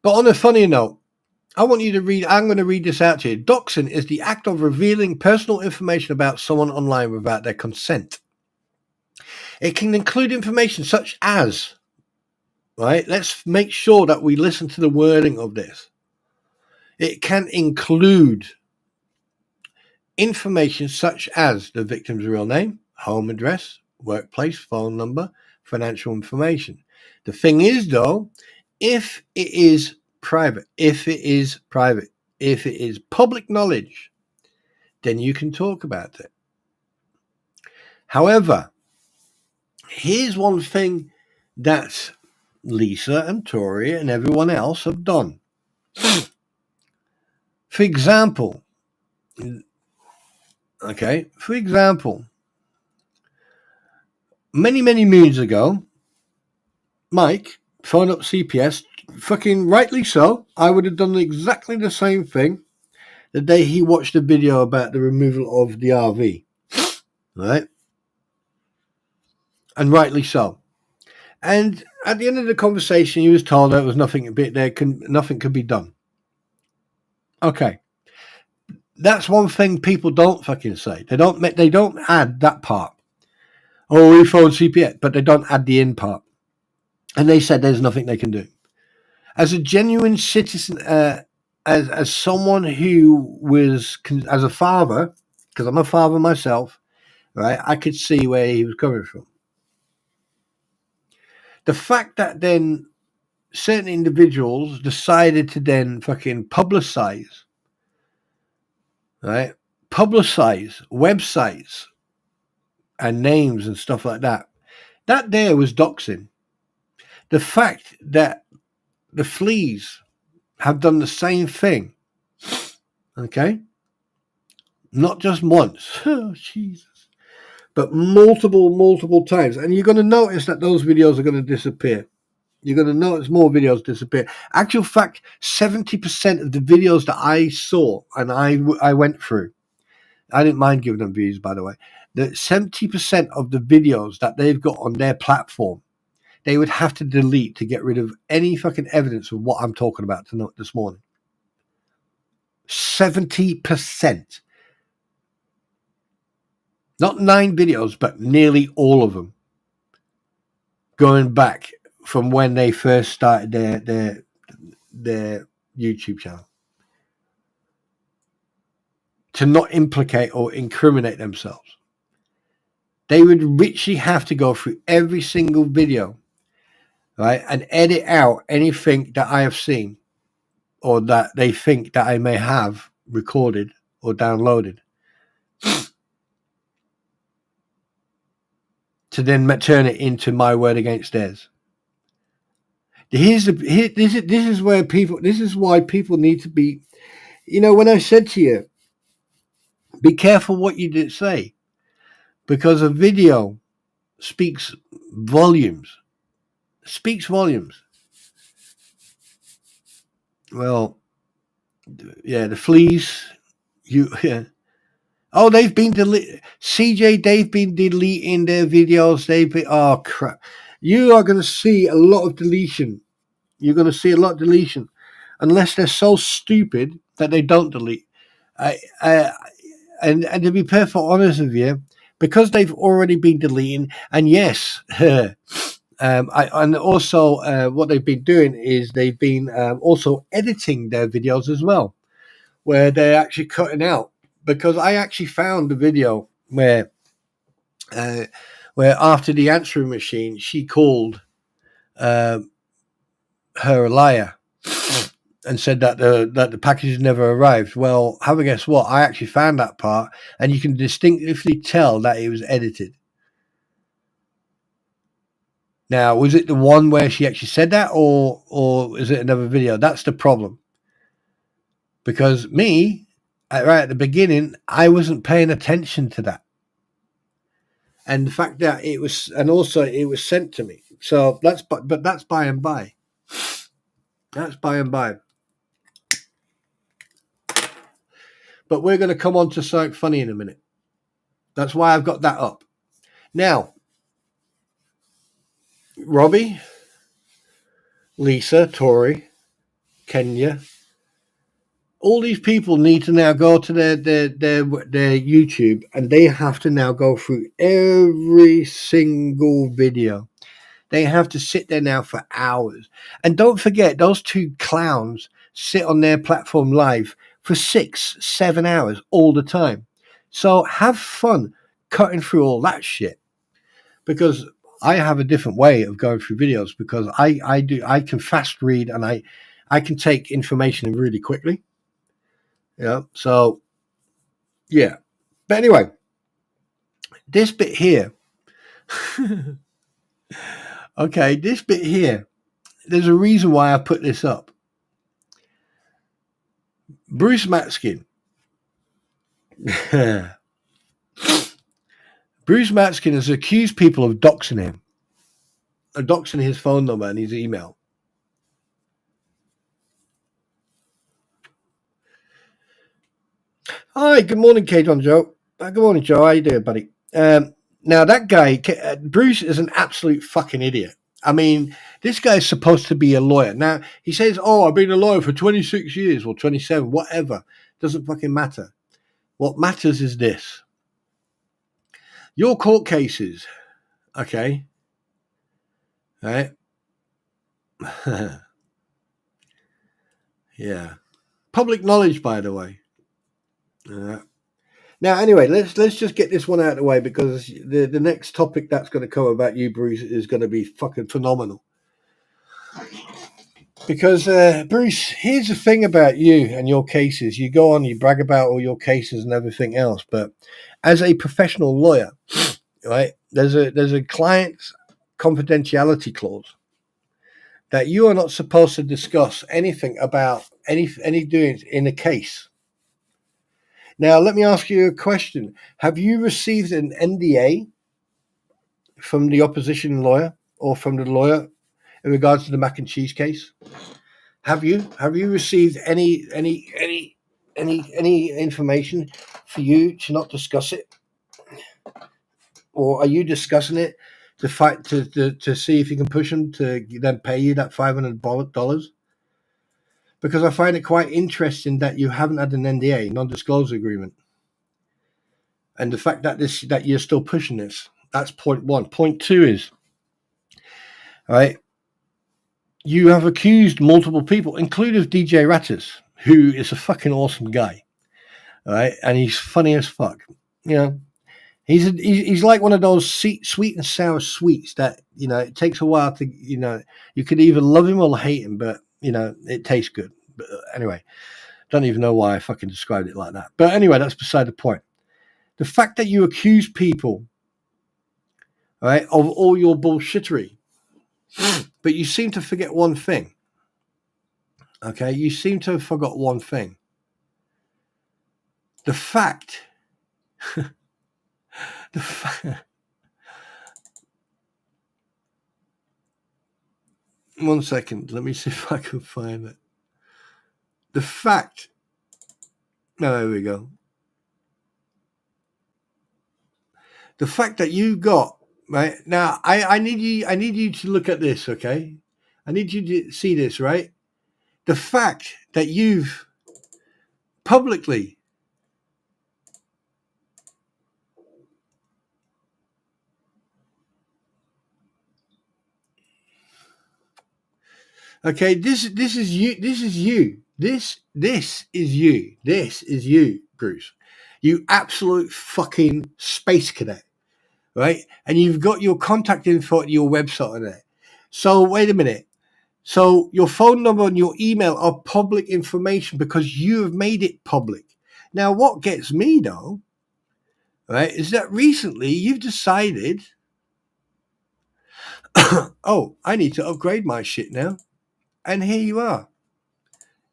But on a funny note, I want you to read, I'm going to read this out to you. Doxing is the act of revealing personal information about someone online without their consent. It can include information such as, right? Let's make sure that we listen to the wording of this. It can include information such as the victim's real name, home address, workplace, phone number, financial information. The thing is, though, if it is private, if it is public knowledge, then you can talk about it. However, here's one thing that Lisa and Tori and everyone else have done. For example, many moons ago, Mike phoned up CPS, fucking rightly so. I would have done exactly the same thing the day he watched a video about the removal of the RV, right? And rightly so. And at the end of the conversation, he was told there was nothing could be done. Okay. That's one thing people don't fucking say. They don't add that part. Oh, we phoned CPS, but they don't add the in part. And they said there's nothing they can do. As a genuine citizen, as someone who was, as a father, because I'm a father myself, right, I could see where he was coming from. The fact that then certain individuals decided to then fucking publicize websites and names and stuff like that, that there was doxing. The fact that the fleas have done the same thing, okay, not just once, oh Jesus, but multiple times, and you're going to notice that those videos are going to disappear. You're going to notice more videos disappear. Actual fact, 70% of the videos that I saw and I went through, I didn't mind giving them views, by the way, that 70% of the videos that they've got on their platform, they would have to delete to get rid of any fucking evidence of what I'm talking about this morning. 70%. Not 9 videos, but nearly all of them. Going back from when they first started their YouTube channel. To not implicate or incriminate themselves. They would literally have to go through every single video, right, and edit out anything that I have seen or that they think that I may have recorded or downloaded to then turn it into my word against theirs. This is why people need to be, when I said to you, be careful what you did say, because a video speaks volumes. Well, yeah, the fleas, oh, they've been deleted. CJ, they've been deleting their videos. Oh crap. You are going to see a lot of deletion. You're going to see a lot of deletion unless they're so stupid that they don't delete. And to be perfectly honest with you, because they've already been deleting, and yes, and also what they've been doing is they've been also editing their videos as well, where they're actually cutting out. Because I actually found the video where after the answering machine, she called her a liar, and said that the package never arrived. Well, have a guess what? I actually found that part, and you can distinctly tell that it was edited. Now, was it the one where she actually said that, or is it another video? That's the problem. Because me, right at the beginning, I wasn't paying attention to that. And the fact that it was, and also it was sent to me. So that's by and by. That's by and by. But we're going to come on to something funny in a minute. That's why I've got that up. Now, Robbie, Lisa, Tori, Kenya, all these people need to now go to their YouTube, and they have to now go through every single video. They have to sit there now for hours. And don't forget, those two clowns sit on their platform live for 6-7 hours all the time. So have fun cutting through all that shit. Because I have a different way of going through videos, because I can fast read, and I can take information in really quickly. Yeah. So yeah. But anyway, this bit here. Okay, this bit here. There's a reason why I put this up. Bruce Matskin. Bruce Matskin has accused people of doxing him. Doxing his phone number and his email. Hi, good morning, Kate on Joe. Good morning, Joe. How you doing, buddy? Now, that guy, Bruce, is an absolute fucking idiot. I mean, this guy is supposed to be a lawyer. Now, he says, oh, I've been a lawyer for 26 years or 27, whatever. Doesn't fucking matter. What matters is this. Your court cases, okay? Right? Yeah. Public knowledge, by the way. Now, anyway, let's just get this one out of the way, because the next topic that's going to come about you, Bruce, is going to be fucking phenomenal. Because, Bruce, here's the thing about you and your cases. You go on, you brag about all your cases and everything else, but as a professional lawyer, right, there's a client confidentiality clause that you are not supposed to discuss anything about any doings in a case. Now, let me ask you a question. Have you received an NDA from the opposition lawyer or from the lawyer in regards to the mac and cheese case? Have you received any information for you to not discuss it? Or are you discussing it to fight to see if you can push them to then pay you that $500? Because I find it quite interesting that you haven't had an NDA, non-disclosure agreement. And the fact that you're still pushing this, that's point one. Point two is, all right, you have accused multiple people, including DJ Rattus, who is a fucking awesome guy, all right, and he's funny as fuck. You know, he's like one of those sweet and sour sweets that, you know, it takes a while to, you know, you could either love him or hate him, but, you know, it tastes good. But anyway, don't even know why I fucking described it like that. But anyway, that's beside the point. The fact that you accuse people, all right, of all your bullshittery, but you seem to forget one thing. Okay, you seem to have forgot one thing. The fact, one second, let me see if I can find it. The fact, no, there we go. The fact that you got, right, now, I need you to look at this, okay? I need you to see this, right? The fact that you've publicly okay, this is you, Bruce. You absolute fucking space cadet, right? And you've got your contact info at your website on there. So wait a minute. So your phone number and your email are public information because you have made it public. Now, what gets me though, right, is that recently you've decided, oh, I need to upgrade my shit now. And here you are.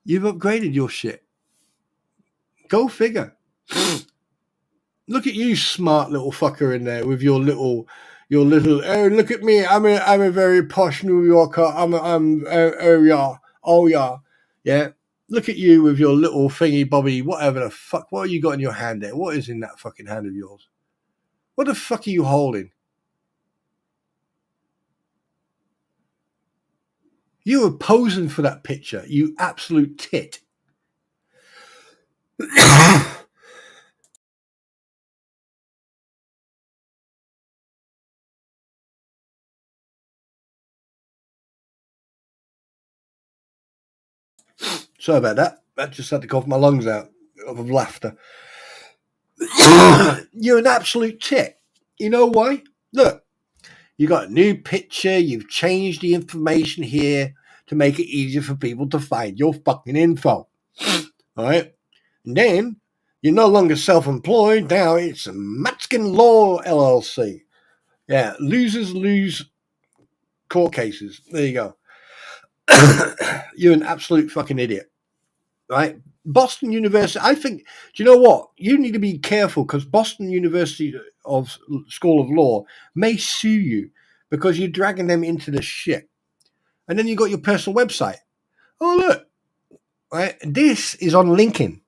You've upgraded your shit. Go figure. Look at you, smart little fucker in there with your little, oh, look at me. I'm a very posh New Yorker. Oh yeah. Yeah. Look at you with your little thingy bobby, whatever the fuck. What have you got in your hand there? What is in that fucking hand of yours? What the fuck are you holding? You were posing for that picture, you absolute tit. Sorry about that. I just had to cough my lungs out of laughter. You're an absolute tit. You know why? Look, you got a new picture. You've changed the information here to make it easier for people to find your fucking info. All right? And then you're no longer self-employed. Now it's Matskin Law LLC. Yeah, losers lose court cases. There you go. You're an absolute fucking idiot. Right? Boston University, I think, do you know what? You need to be careful because Boston University of School of Law may sue you because you're dragging them into the shit. And then you got your personal website. Oh, look. Right? This is on LinkedIn.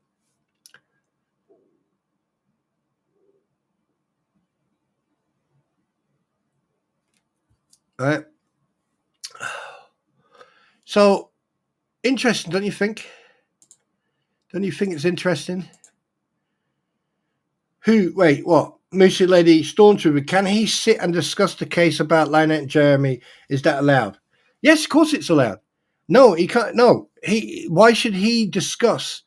Right? So, interesting, don't you think? Don't you think it's interesting? Wait, what? Moosey Lady Stormtrooper, can he sit and discuss the case about Lynette and Jeremy? Is that allowed? Yes, of course it's allowed. No, he can't. No, why should he discuss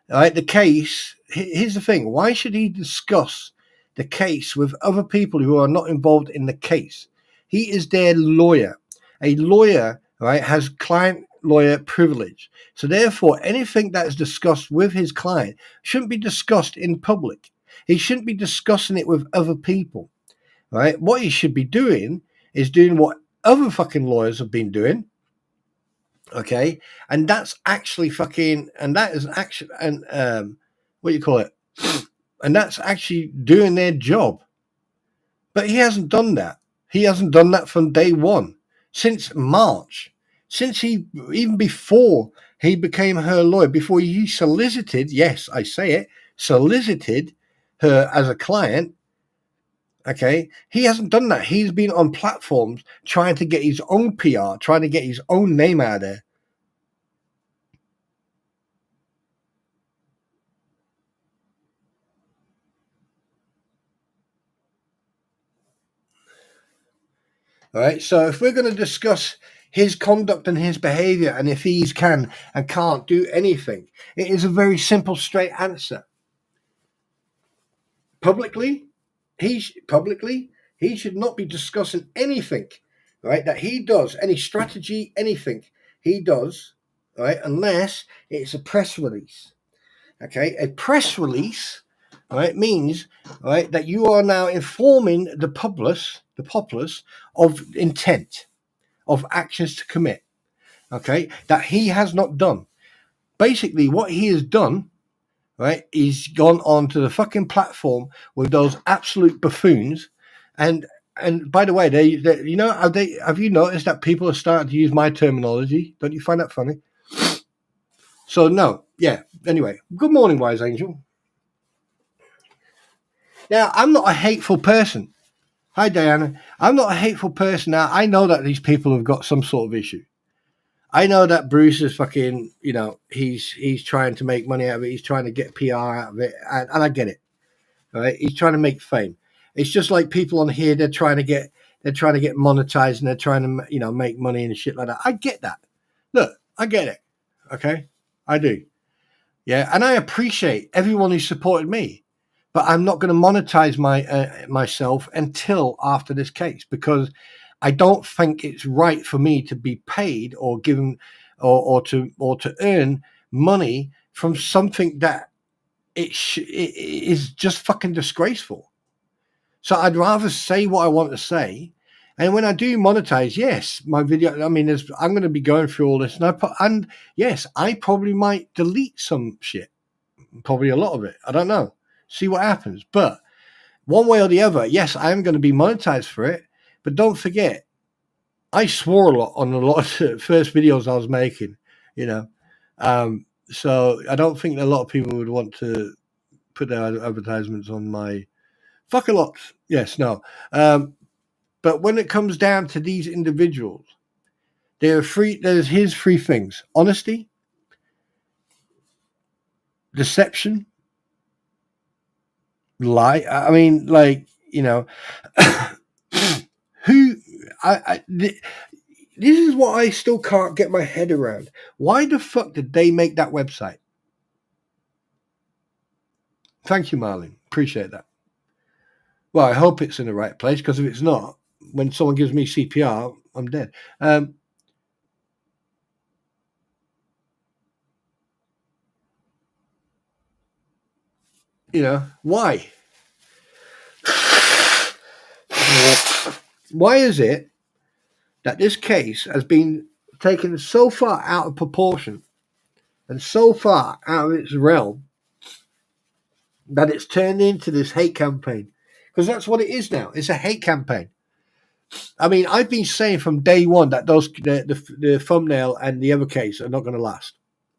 the case? Here's the thing. Why should he discuss the case with other people who are not involved in the case? He is their lawyer. A lawyer, right, has client lawyer privilege. So therefore, anything that is discussed with his client shouldn't be discussed in public. He shouldn't be discussing it with other people, right? What he should be doing is doing what other fucking lawyers have been doing, okay? And that's actually fucking, and that is actually, and what do you call it? And that's actually doing their job. But he hasn't done that. He hasn't done that from day one, since March, since even before he became her lawyer, before he solicited, yes, I say it, solicited her as a client. Okay, he hasn't done that. He's been on platforms trying to get his own PR, trying to get his own name out there. All right, so if we're going to discuss his conduct and his behavior and if he can and can't do anything, it is a very simple, straight answer. Publicly, he should not be discussing anything, right, that he does, any strategy, anything he does, right, unless it's a press release. Okay, a press release, right, means, right, that you are now informing the populace of intent, of actions to commit, okay, that he has not done. Basically, what he has done, right, he's gone on to the fucking platform with those absolute buffoons, and by the way, they you know, have you noticed that people are starting to use my terminology? Don't you find that funny? So no, yeah. Anyway, good morning, Wise Angel. Now, I'm not a hateful person. Hi, Diana. I'm not a hateful person. Now, I know that these people have got some sort of issue. I know that Bruce is fucking, you know, he's trying to make money out of it. He's trying to get PR out of it. And I get it. Right? He's trying to make fame. It's just like people on here, they're trying to get monetized and they're trying to, you know, make money and shit like that. I get that. Look, I get it. Okay? I do. Yeah. And I appreciate everyone who supported me. But I'm not going to monetize myself until after this case, because I don't think it's right for me to be paid or given or to earn money from something that it is just fucking disgraceful. So I'd rather say what I want to say. And when I do monetize, yes, my video, I mean, I'm going to be going through all this, and yes, I probably might delete some shit, probably a lot of it. I don't know. See what happens. But one way or the other, yes, I am going to be monetized for it. But don't forget, I swore a lot on a lot of the first videos I was making, you know. So I don't think a lot of people would want to put their advertisements on my fuck a lot. Yes, no. But when it comes down to these individuals, there's here's three things: honesty, deception, lie. I mean, like, you know, this is what I still can't get my head around. Why the fuck did they make that website? Thank you, Marlene. Appreciate that. Well, I hope it's in the right place, because if it's not, when someone gives me CPR, I'm dead. You know, why? Why is it that this case has been taken so far out of proportion and so far out of its realm that it's turned into this hate campaign? Because that's what it is now. It's a hate campaign. I mean, I've been saying from day one that the thumbnail and the other case are not going to last.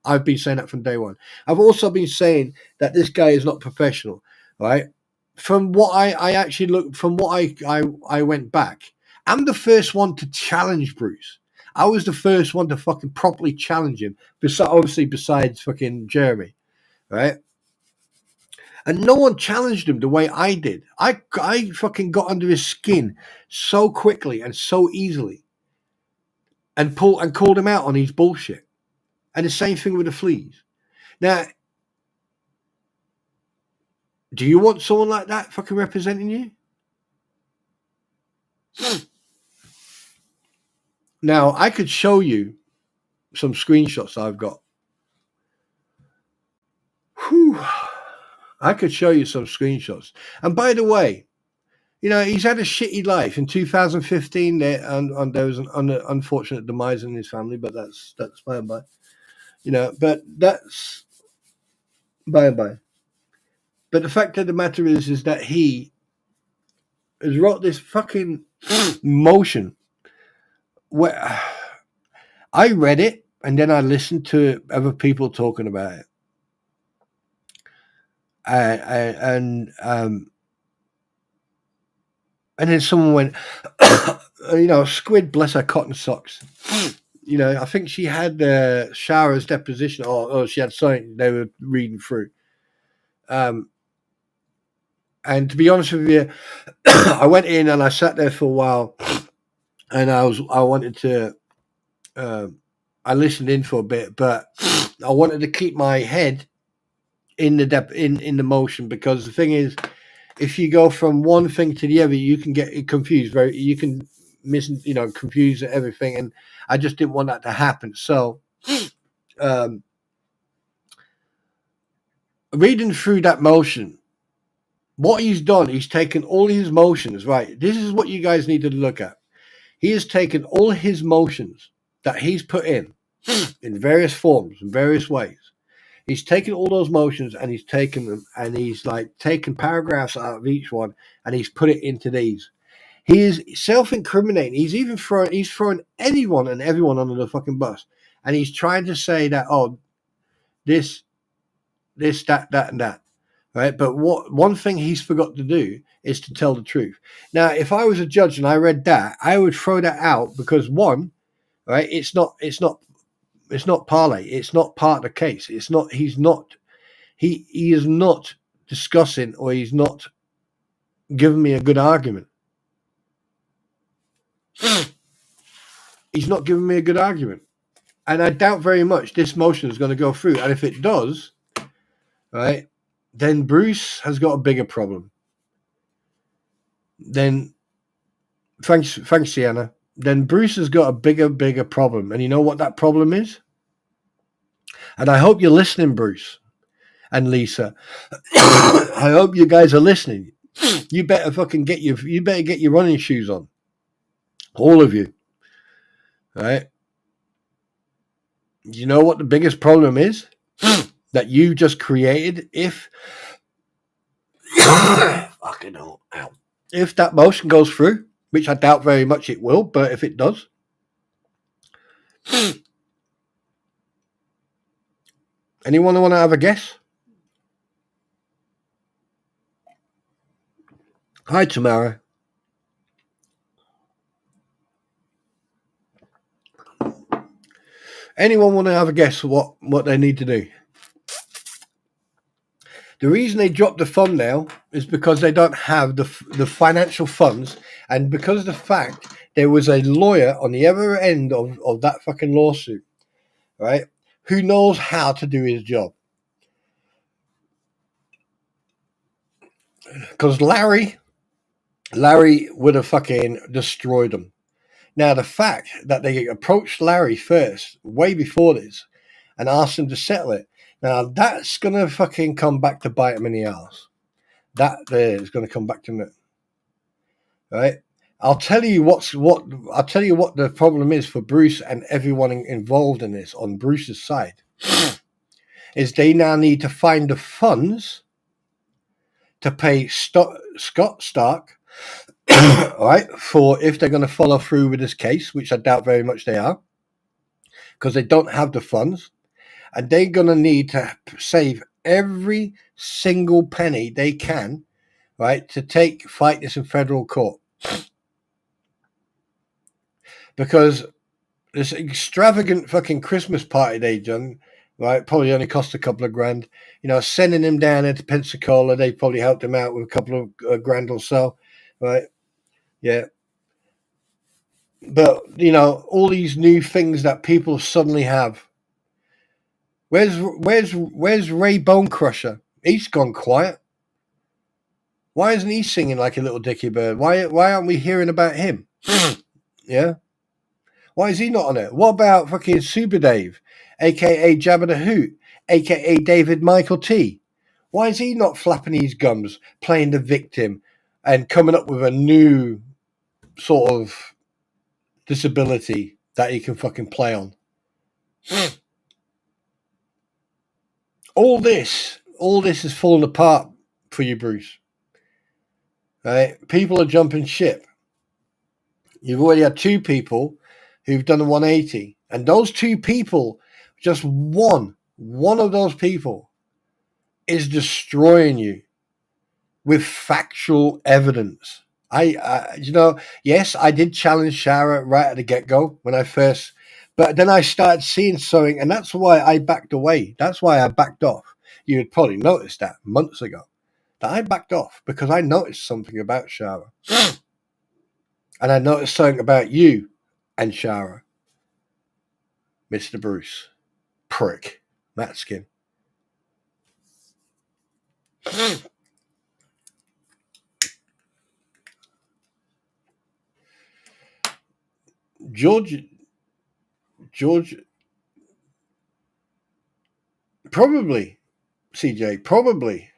I've been saying that from day one. I've also been saying that this guy is not professional, right? From what I actually looked, from what I went back, I'm the first one to challenge Bruce. I was the first one to fucking properly challenge him, besides fucking Jeremy, right? And no one challenged him the way I did. I fucking got under his skin so quickly and so easily, and called him out on his bullshit. And the same thing with the fleas. Now, do you want someone like that fucking representing you? Now, I could show you some screenshots I've got. Whew. I could show you some screenshots. And by the way, you know, he's had a shitty life. In 2015, there was an unfortunate demise in his family, but that's by and by. You know, but that's by and by. But the fact of the matter is that he has wrote this fucking motion where I read it and then I listened to other people talking about it. And then someone went, you know, Squid, bless her cotton socks. You know, I think she had Shara's deposition, or she had something they were reading through. And to be honest with you, I went in and I sat there for a while, and I wanted to, I listened in for a bit, but I wanted to keep my head in the motion, because the thing is, if you go from one thing to the other, you can get confused. You can confuse everything, and I just didn't want that to happen. So, reading through that motion, what he's done, he's taken all his motions. Right, this is what you guys need to look at. He has taken all his motions that he's put in various forms, in various ways. He's taken all those motions and he's taken them, and he's like taken paragraphs out of each one and he's put it into these. He is self-incriminating. He's throwing anyone and everyone under the fucking bus, and he's trying to say that, oh, this, that, and that, right? But one thing he's forgot to do is to tell the truth. Now, if I was a judge and I read that, I would throw that out, because one, right, it's not parlay. It's not part of the case. He is not discussing, or he's not giving me a good argument. He's not giving me a good argument. And I doubt very much this motion is going to go through. And if it does, right, then Bruce has got a bigger problem. Then Thanks, Sienna. Then Bruce has got a bigger problem. And you know what that problem is? And I hope you're listening, Bruce and Lisa. I hope you guys are listening. You better fucking get your running shoes on. All of you. Right? You know what the biggest problem is that you just created? If fucking hell, ow. If that motion goes through, which I doubt very much it will, but if it does, anyone want to have a guess? Hi, Tamara. Anyone want to have a guess what they need to do? The reason they dropped the thumbnail is because they don't have the financial funds, and because of the fact there was a lawyer on the other end of that fucking lawsuit, right, who knows how to do his job. Because Larry would have fucking destroyed them. Now, the fact that they approached Larry first, way before this, and asked him to settle it, now that's going to fucking come back to bite him in the ass. That there is going to come back to me. Right? I'll tell you what the problem is for Bruce and everyone involved in this on Bruce's side. Is they now need to find the funds to pay Scott Stark, right, for if they're going to follow through with this case, which I doubt very much they are, because they don't have the funds, and they're going to need to save every single penny they can, right, to fight this in federal court. Because this extravagant fucking Christmas party they done, right, probably only cost a couple of grand. You know, sending him down there to Pensacola, they probably helped him out with a couple of grand or so, right? Yeah. But, you know, all these new things that people suddenly have. Where's Ray Bonecrusher? He's gone quiet. Why isn't he singing like a little dicky bird? Why aren't we hearing about him? Yeah. Why is he not on it? What about fucking Super Dave, a.k.a. Jabba the Hoot, a.k.a. David Michael T? Why is he not flapping his gums, playing the victim, and coming up with a new sort of disability that he can fucking play on? All this is falling apart for you, Bruce. Right? People are jumping ship. You've already had two people who've done a 180, and those two people, just one of those people is destroying you with factual evidence. Yes, I did challenge Shara right at the get-go when I first, but then I started seeing something, and that's why I backed away. That's why I backed off. You had probably noticed that months ago, that I backed off because I noticed something about Shara. And I noticed something about you and Shara. Mr. Bruce. Prick. Matskin. George, probably, CJ, probably.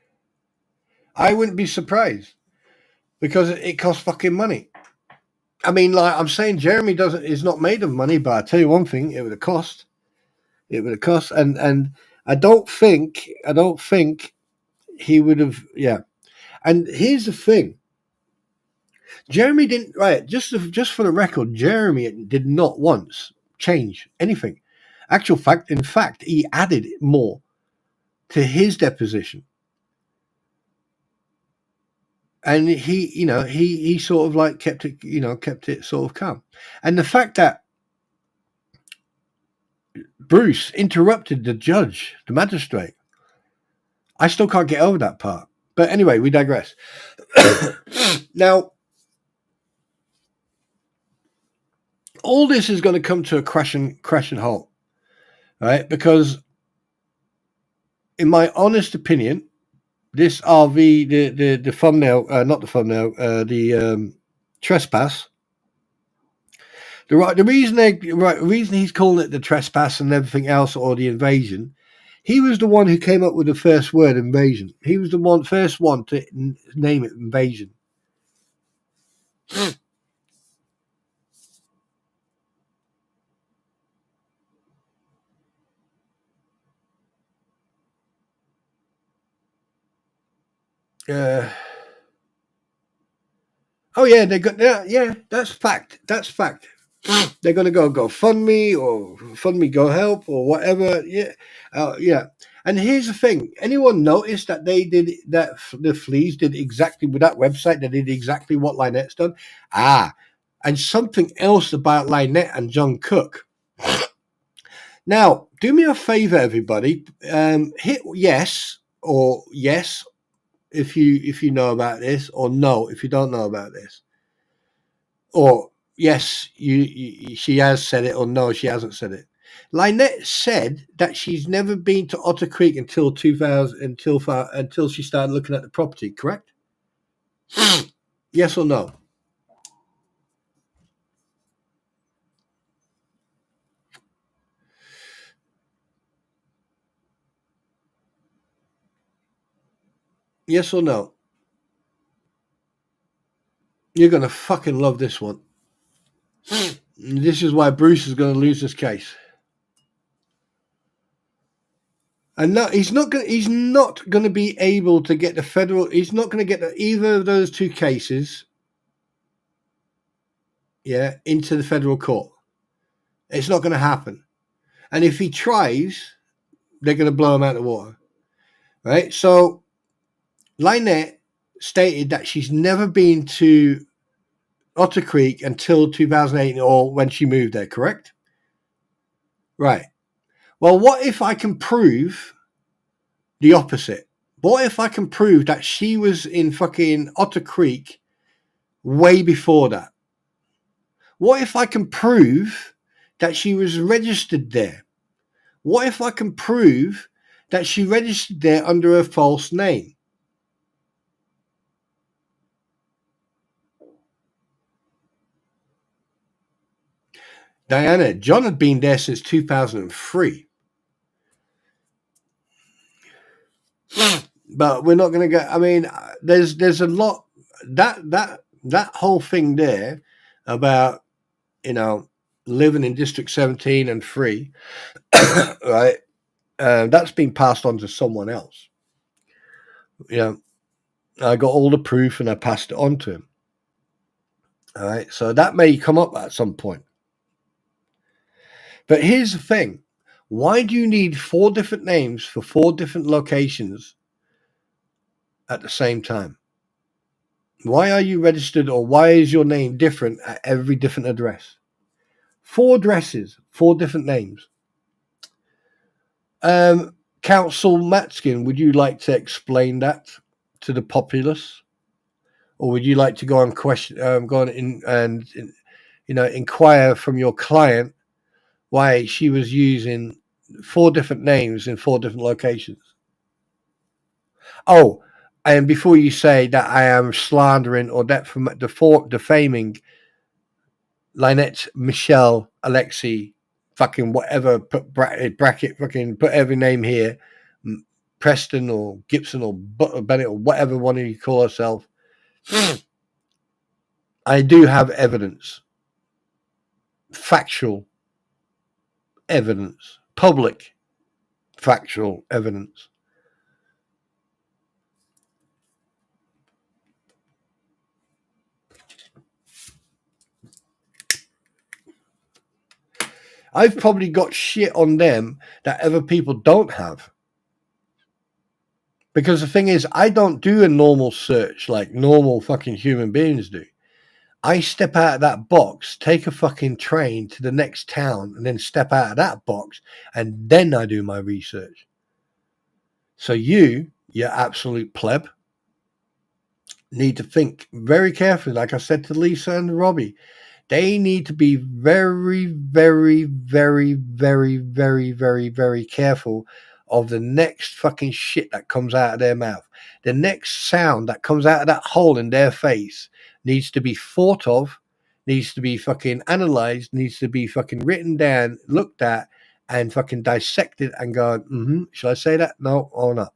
I wouldn't be surprised because it costs fucking money. I mean, like I'm saying, Jeremy is not made of money, but I tell you one thing, it would have cost. It would have cost, and I don't think he would have. Yeah, and here's the thing. Jeremy didn't, right, just for the record, Jeremy did not once change anything. In fact, he added more to his deposition. And he sort of like kept it sort of calm. And the fact that Bruce interrupted the judge, the magistrate, I still can't get over that part. But anyway, we digress. Now, all this is going to come to a crashing halt, right? Because, in my honest opinion, this RV, the thumbnail, not the thumbnail, the trespass, The reason he's calling it the trespass and everything else, or the invasion, he was the one who came up with the first word, invasion. He was the first one to name it invasion. Oh yeah, they got yeah. That's fact. That's fact. They're gonna go fund me or fund me go help or whatever. Yeah, yeah. And here's the thing: anyone noticed that they did that? The fleas did exactly with that website. They did exactly what Lynette's done. And something else about Lynette and John Cook. Now, do me a favor, everybody. Hit yes or yes if you know about this, or no if you don't know about this, or yes she has said it, or no she hasn't said it. Lynette said that she's never been to Otter Creek until 2000 until she started looking at the property. Correct? Yes or no? Yes or no? You're gonna fucking love this one. This is why Bruce is gonna lose this case. And no, he's not going to be able to get the federal. He's not going to get either of those two cases, into the federal court. It's not going to happen. And if he tries, they're going to blow him out of the water, right? So, Lynette stated that she's never been to Otter Creek until 2008, or when she moved there. Correct? Right. Well, what if I can prove the opposite? What if I can prove that she was in fucking Otter Creek way before that? What if I can prove that she was registered there? What if I can prove that she registered there under a false name? Diana, John had been there since 2003. But we're not going to get, I mean, there's a lot, that whole thing there about, living in District 17 and 3, right? That's been passed on to someone else. I got all the proof and I passed it on to him. All right, so that may come up at some point. But here's the thing. Why do you need 4 different names for 4 different locations at the same time? Why are you registered, or why is your name different at every different address? 4 addresses, 4 different names. Council Matskin, would you like to explain that to the populace? Or would you like to go on inquire from your client why she was using 4 different names in 4 different locations? Oh, and before you say that I am slandering or defaming Lynette, Michelle, Alexi, fucking whatever, put bracket, fucking put every name here, Preston or Gibson or Bennett or whatever one of you call herself, I do have evidence, factual evidence, public factual evidence. I've probably got shit on them that other people don't have. Because the thing is, I don't do a normal search like normal fucking human beings do. I step out of that box, take a fucking train to the next town, and then step out of that box, and then I do my research. So you absolute pleb, need to think very carefully. Like I said to Lisa and Robbie, they need to be very, very, very, very, very, very, very careful of the next fucking shit that comes out of their mouth. The next sound that comes out of that hole in their face needs to be thought of, needs to be fucking analyzed, needs to be fucking written down, looked at, and fucking dissected and go, should I say that? No or not?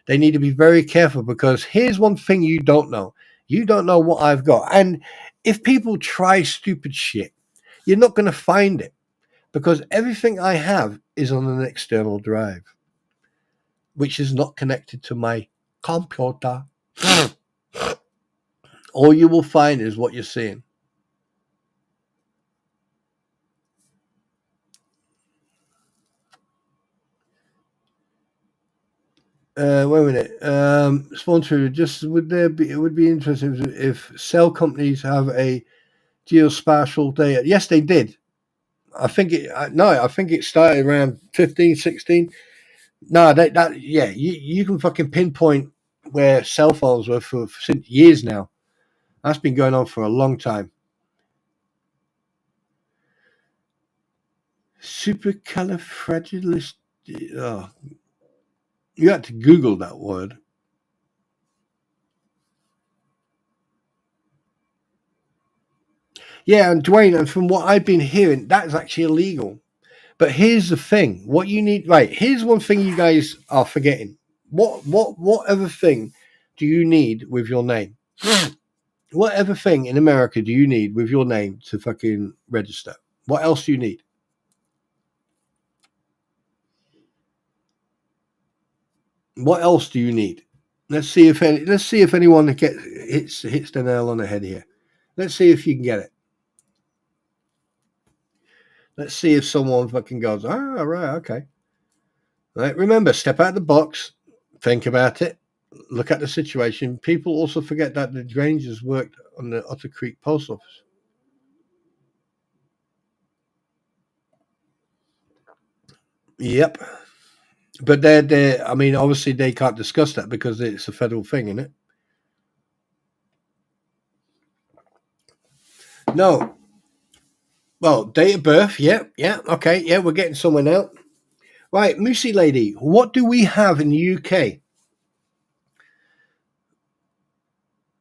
They need to be very careful, because here's one thing you don't know. You don't know what I've got. And if people try stupid shit, you're not going to find it, because everything I have is on an external drive, which is not connected to my computer. All you will find is what you're seeing. Wait a minute. Sponsor, just it would be interesting if cell companies have a geospatial data. Yes, they did. I think it started around 15, 16. No, you can fucking pinpoint where cell phones were for since years now. That's been going on for a long time. Supercalifragilistic. Oh, you had to Google that word. Yeah, and Dwayne, and from what I've been hearing, that is actually illegal. But here's the thing: what you need, right? Here's one thing you guys are forgetting. What other thing do you need with your name? Whatever thing in America do you need with your name to fucking register? What else do you need? What else do you need? Let's see if anyone hits the nail on the head here. Let's see if you can get it. Let's see if someone fucking goes, right, okay. Right, remember, step out of the box, think about it, look at the situation. People also forget that the Rangers worked on the Otter Creek post office. Yep. But I mean, obviously they can't discuss that because it's a federal thing, isn't it? No. Well, date of birth, yeah, okay, yeah, we're getting somewhere now. Right, Moosey Lady, what do we have in the UK?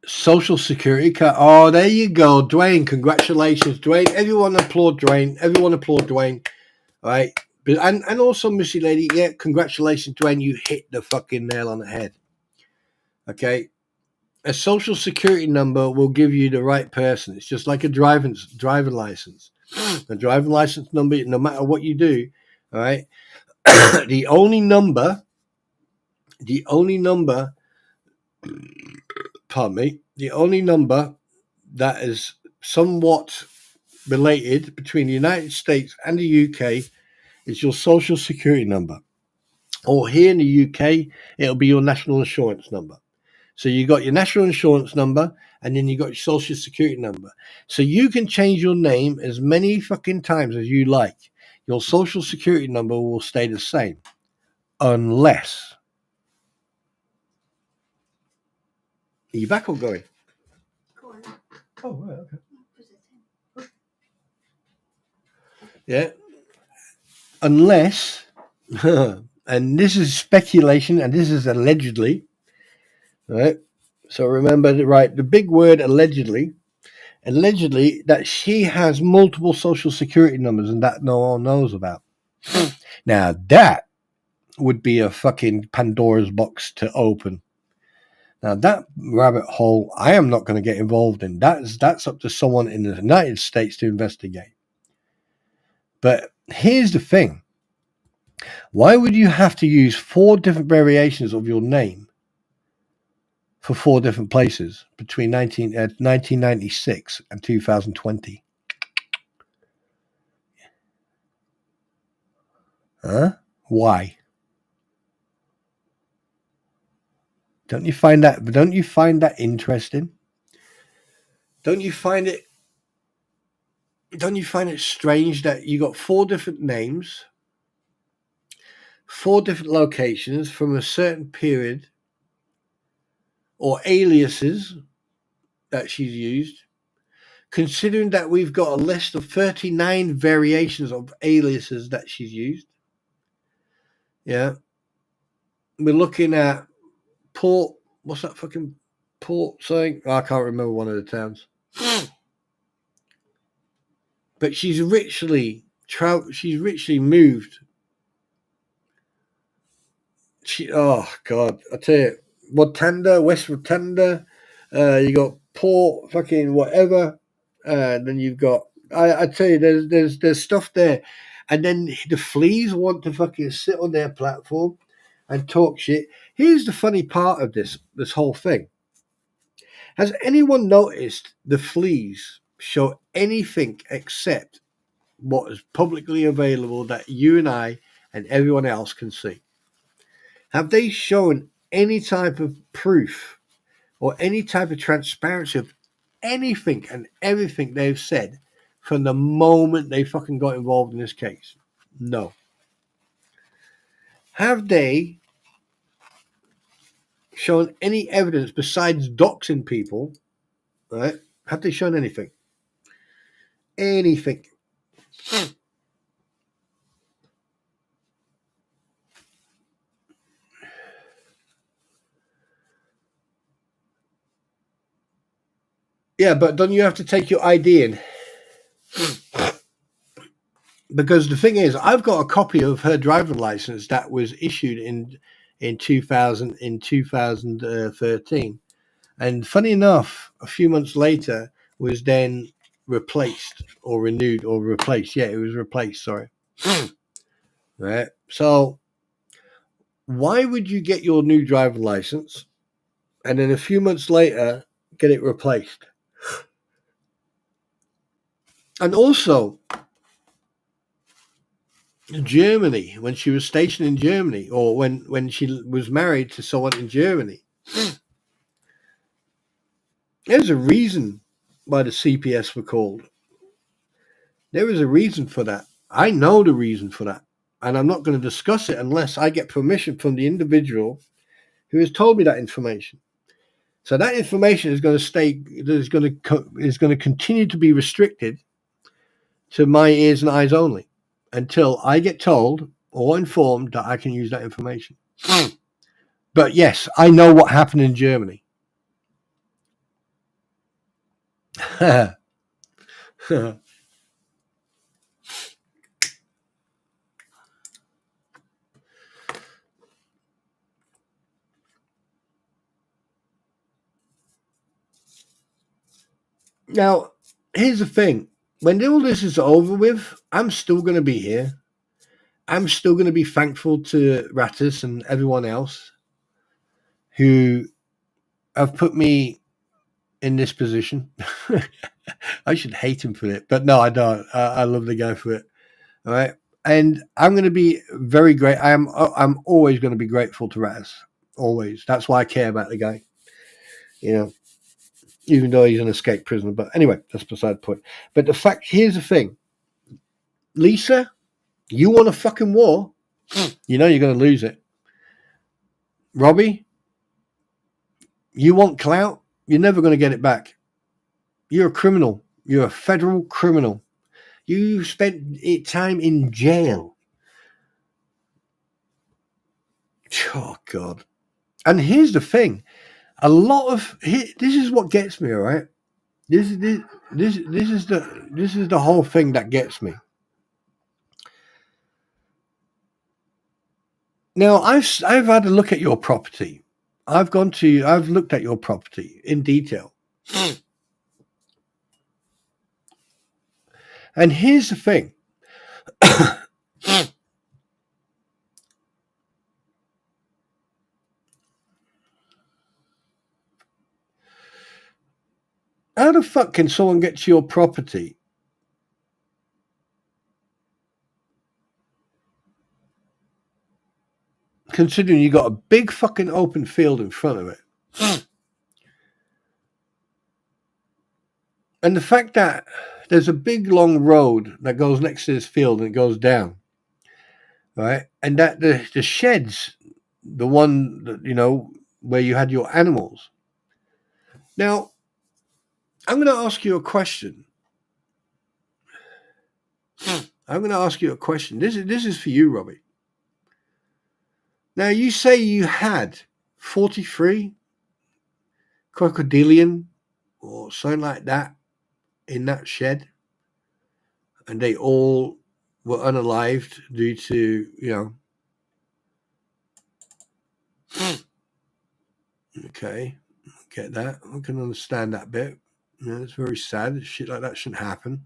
Social Security card. Oh, there you go, Dwayne. Congratulations, Dwayne. Everyone applaud Dwayne. All right. But, and also, Moosey Lady, yeah, congratulations, Dwayne. You hit the fucking nail on the head. Okay. A social security number will give you the right person. It's just like a driving license. A driving license number, no matter what you do, all right. the only number, pardon me, the only number that is somewhat related between the United States and the UK is your social security number. Or here in the UK, it'll be your national insurance number. So you got your national insurance number, and then you got your social security number. So you can change your name as many fucking times as you like. Your social security number will stay the same. Unless. Are you back or going? Go on. Oh, right, okay. Put it in. Yeah. Unless, and this is speculation, and this is allegedly, right? So remember, right, the big word allegedly that she has multiple social security numbers and that no one knows about. Now that would be a fucking Pandora's box to open. Now that rabbit hole, I am not going to get involved in. That's up to someone in the United States to investigate. But here's the thing. Why would you have to use 4 different variations of your name for 4 different places between 1996 and 2020? Huh? Why? Don't you find that interesting? Don't you find it strange that you got 4 different names, 4 different locations from a certain period, or aliases that she's used, considering that we've got a list of 39 variations of aliases that she's used? Yeah. We're looking at Port, what's that fucking Port saying? Oh, I can't remember one of the towns. but she's richly moved. Oh God, I tell you, West Rotunda, you got Port fucking whatever, then you've got I tell you, there's stuff there, and then the fleas want to fucking sit on their platform and talk shit. Here's the funny part of this whole thing. Has anyone noticed the fleas show anything except what is publicly available that you and I and everyone else can see? Have they shown any type of proof or any type of transparency of anything and everything they've said from the moment they fucking got involved in this case? No. Have they shown any evidence besides doxing people, right? Have they shown anything? Anything? Yeah, but don't you have to take your ID in? Because the thing is, I've got a copy of her driving license that was issued in 2013, and funny enough, a few months later was then replaced or renewed or replaced. Yeah, it was replaced. Sorry. Right. So why would you get your new driving license and then a few months later get it replaced? And also, Germany, when she was stationed in Germany, or when she was married to someone in Germany, there's a reason why the CPS were called. There is a reason for that. I know the reason for that, and I'm not going to discuss it unless I get permission from the individual who has told me that information. So that information is going to stay, is going to continue to be restricted to my ears and eyes only until I get told or informed that I can use that information. But yes, I know what happened in Germany. Now, here's the thing. When all this is over with, I'm still going to be here. I'm still going to be thankful to Rattus and everyone else who have put me in this position. I should hate him for it, but no, I don't. I love the guy for it. All right. And I'm going to be very great. I'm always going to be grateful to Rattus. Always. That's why I care about the guy. You know, even though he's an escaped prisoner. But anyway, that's beside the point. But here's the thing. Lisa, you want a fucking war, you know you're going to lose it. Robbie, you want clout, you're never going to get it back. You're a criminal. You're a federal criminal. You spent time in jail. Oh, God. And here's the thing. This is what gets me, all right? This is the whole thing that gets me. Now, I've had a look at your property. I've looked at your property in detail. And here's the thing. How the fuck can someone get to your property considering you got a big fucking open field in front of it? And the fact that there's a big long road that goes next to this field and it goes down, right? And that the sheds, the one that, you know, where you had your animals. Now, I'm going to ask you a question. This is for you, Robbie. Now, you say you had 43 crocodilian or something like that in that shed. and they all were unalived due to, okay, get that. I can understand that bit. It's very sad. Shit like that shouldn't happen.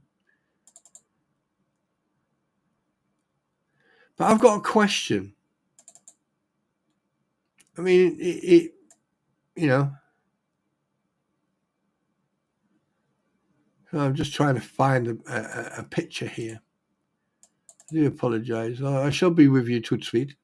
But I've got a question. I mean, I'm just trying to find a picture here. I do apologize. I shall be with you, Tootsweet.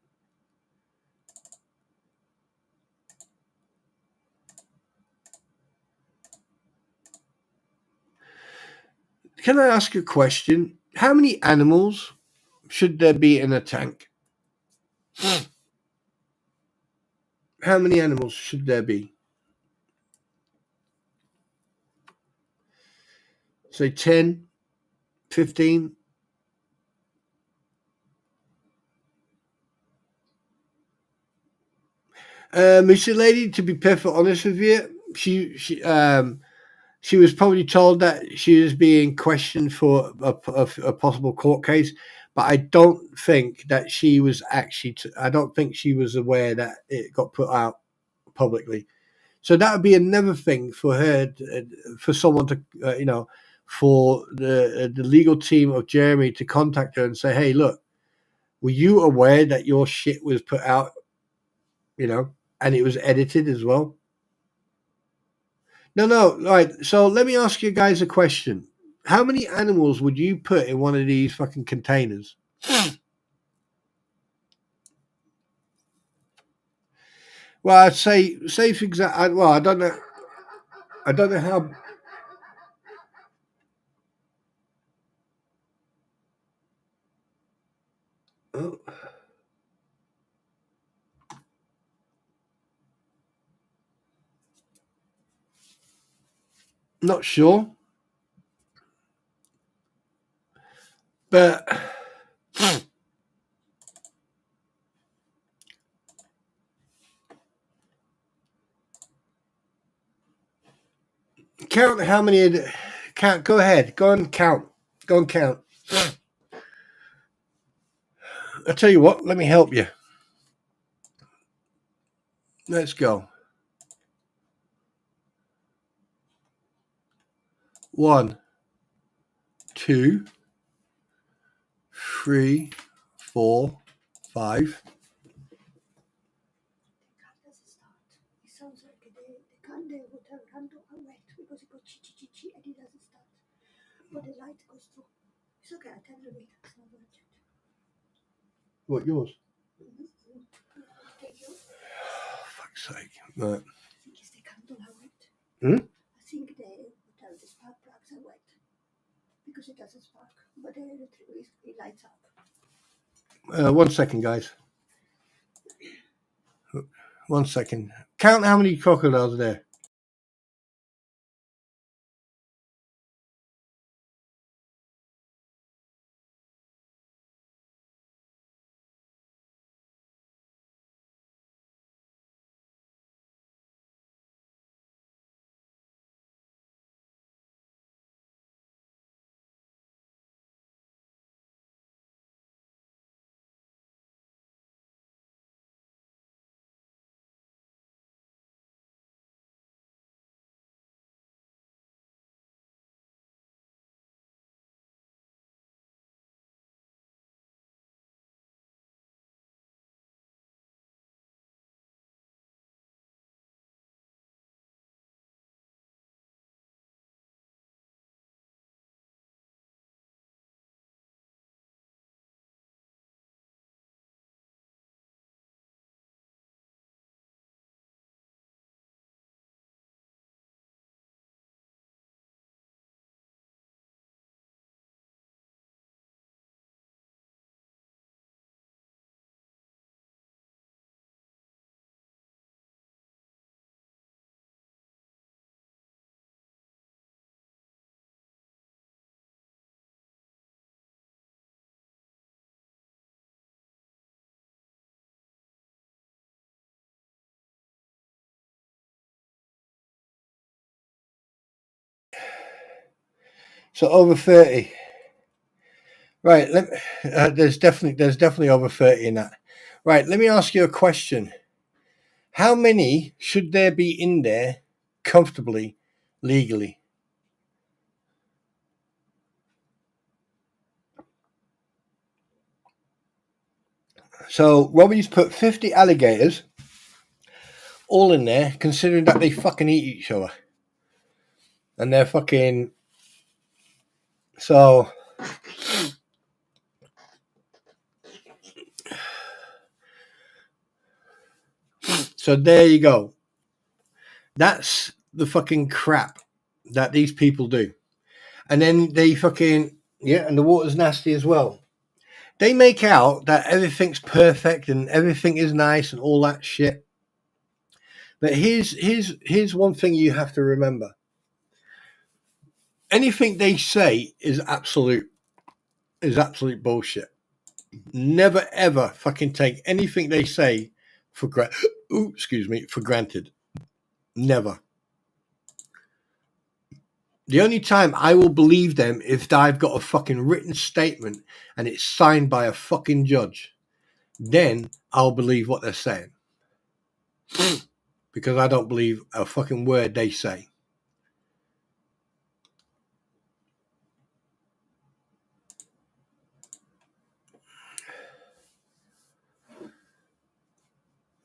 Can I ask a question? How many animals should there be in a tank? How many animals should there be? Say 10, 15? Mr. Lady, to be perfectly honest with you, she was probably told that she was being questioned for a possible court case, but I don't think that she was actually. I don't think she was aware that it got put out publicly. So that would be another thing for her, for someone to, for the legal team of Jeremy to contact her and say, "Hey, look, were you aware that your shit was put out, and it was edited as well?" No. All right. So let me ask you guys a question. How many animals would you put in one of these fucking containers? Well, I'd say for example. Well, I don't know. I don't know how. Oh, not sure, but count how many. Count. Go ahead. Go and count. Go and count. I'll tell you what. Let me help you. Let's go. 1, 2, 3, 4, 5. It sounds like the candle would have run wet because it got chi and it doesn't start. But the light goes through. It's okay, I can read it. It's not urgent. What, yours? Take yours. Fuck's sake. Right. I think it's the candle are wet. Hmm? I think the spark plugs are wet because it doesn't spark, but it lights up. 1 second, guys. 1 second. Count how many crocodiles are there. So over 30. Right. There's definitely over 30 in that. Right. Let me ask you a question. How many should there be in there comfortably, legally? So Robbie's put 50 alligators all in there, considering that they fucking eat each other. And they're fucking... So... So there you go. That's the fucking crap that these people do. And then they fucking... Yeah, and the water's nasty as well. They make out that everything's perfect and everything is nice and all that shit. But here's one thing you have to remember. Anything they say is absolute bullshit. Never ever fucking take anything they say for granted. Never. The only time I will believe them if I've got a fucking written statement and it's signed by a fucking judge. Then I'll believe what they're saying. Because I don't believe a fucking word they say.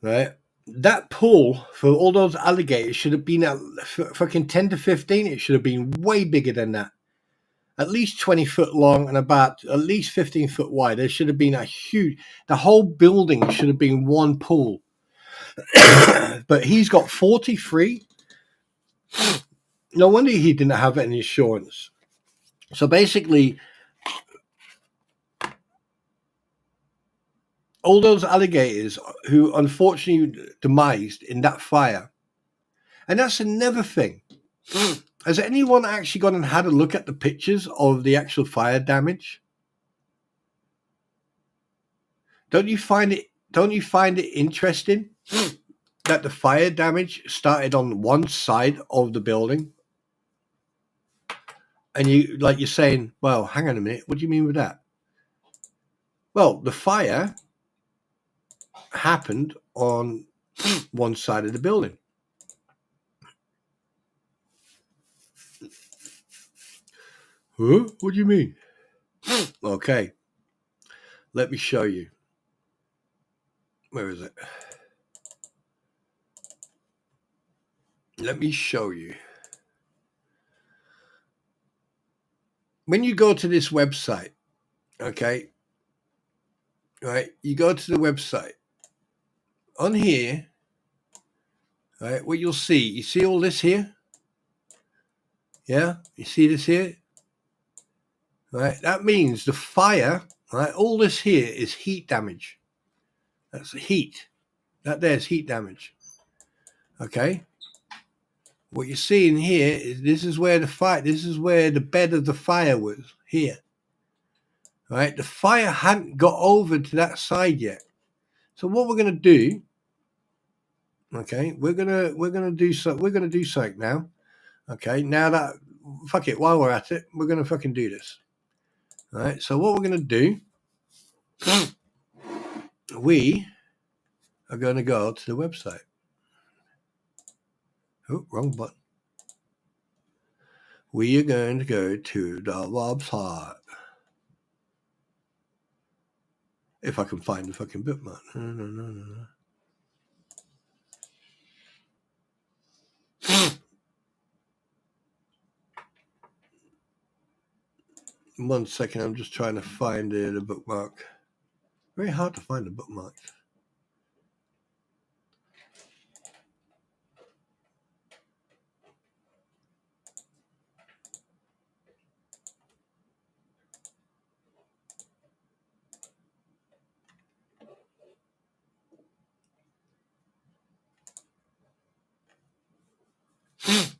Right? That pool for all those alligators should have been at fucking 10 to 15. It should have been way bigger than that. At least 20 foot long and about at least 15 foot wide. There should have been the whole building should have been one pool. But he's got 43. No wonder he didn't have any insurance. So basically, all those alligators who unfortunately demised in that fire. And that's another thing. Has anyone actually gone and had a look at the pictures of the actual fire damage? Don't you find it interesting that the fire damage started on one side of the building? And you're saying, well, hang on a minute, what do you mean with that? Well, the fire happened on one side of the building. Huh? What do you mean? Okay. Let me show you. Where is it? Let me show you. When you go to this website, okay, right, you go to the website. On here, right, what you see all this here? Yeah, you see this here? Right, that means the fire, right, all this here is heat damage. That's the heat. That there's heat damage. Okay? What you're seeing here is this is where the bed of the fire was, here. Right? The fire hadn't got over to that side yet. So what we're gonna do, okay, we're gonna do something now. Okay, now that fuck it, while we're at it, we're gonna fucking do this. All right, so what we're gonna do, we are gonna go to the website. Oh, wrong button. We are going to go to the website. If I can find the fucking bookmark. No. 1 second, I'm just trying to find the bookmark. Very hard to find the bookmarks.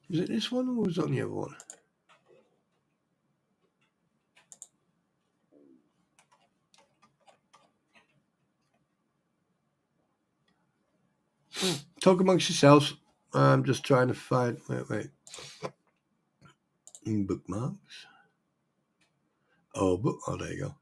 Is it this one or was it on the other one? Talk amongst yourselves. I'm just trying to find. Wait. Bookmarks. Oh, there you go.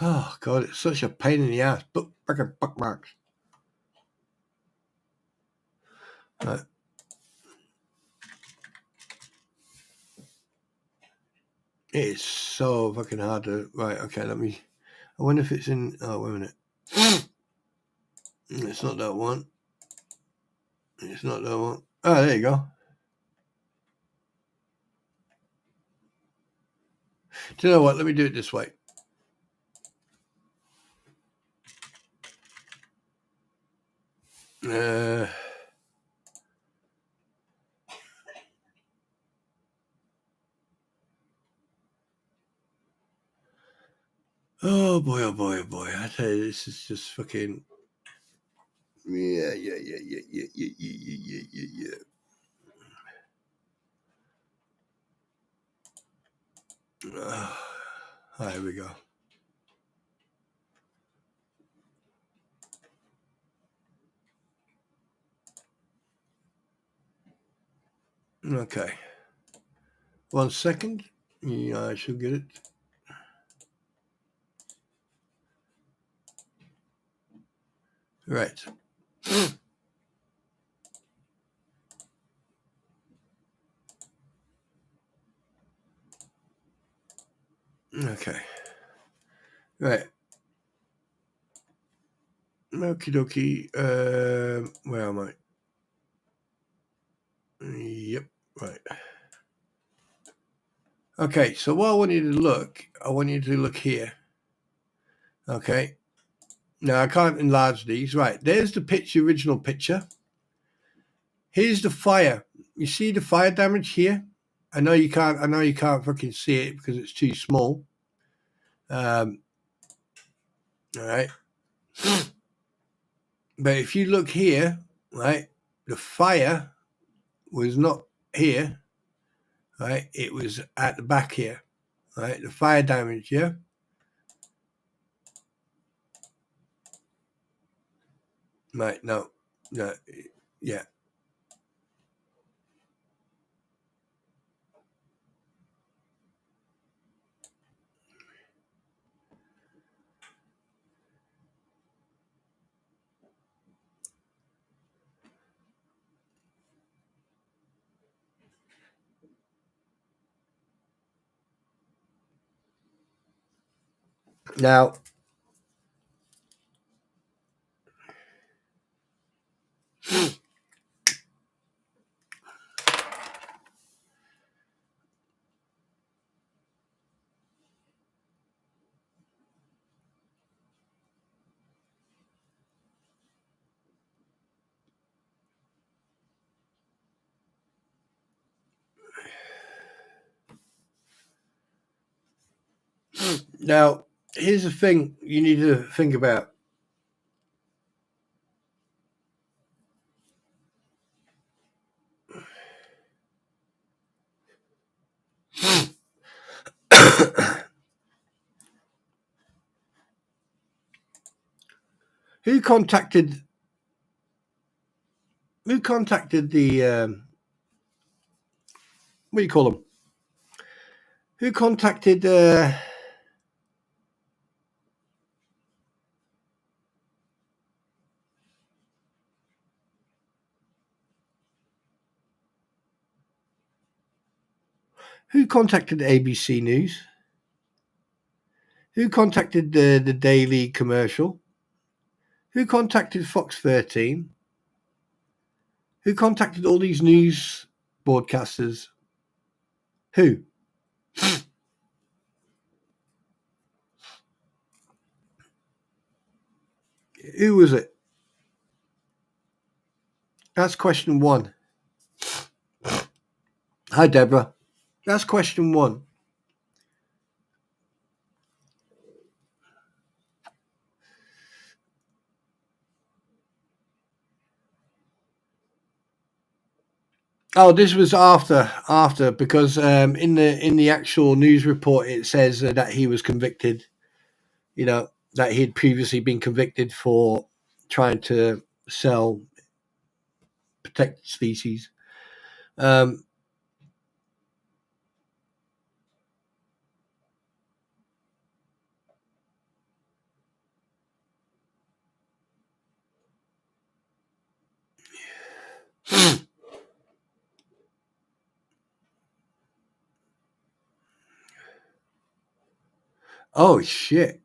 Oh God, it's such a pain in the ass. Bookmarks. Right. It is so fucking hard to. Right. Okay. Let me. I wonder if it's in. Oh, wait a minute. It's not that one. It's not that one. Oh, there you go. Do you know what? Let me do it this way. Oh boy, oh boy, oh boy. I tell you, this is just fucking. Yeah. Here we go. Okay. 1 second. Yeah, I should get it. Right. Okay. Right. Okie dokie. Where am I? Yep. Right. Okay. So what I want you to look here. Okay. Now I can't enlarge these. Right. There's the original picture. Here's the fire. You see the fire damage here? I know you can't fucking see it because it's too small. All right. But if you look here, right, the fire was not here, right? It was at the back here, right? The fire damage, yeah? Right, no, yeah. Now, here's the thing you need to think about. Who contacted the what do you call them? Who contacted ABC News? Who contacted the Daily Commercial? Who contacted Fox 13? Who contacted all these news broadcasters? Who? Who was it? That's question one. Hi, Deborah. That's question one. Oh, this was after because in the actual news report it says that he was convicted. You know, that he had previously been convicted for trying to sell protected species. Oh shit!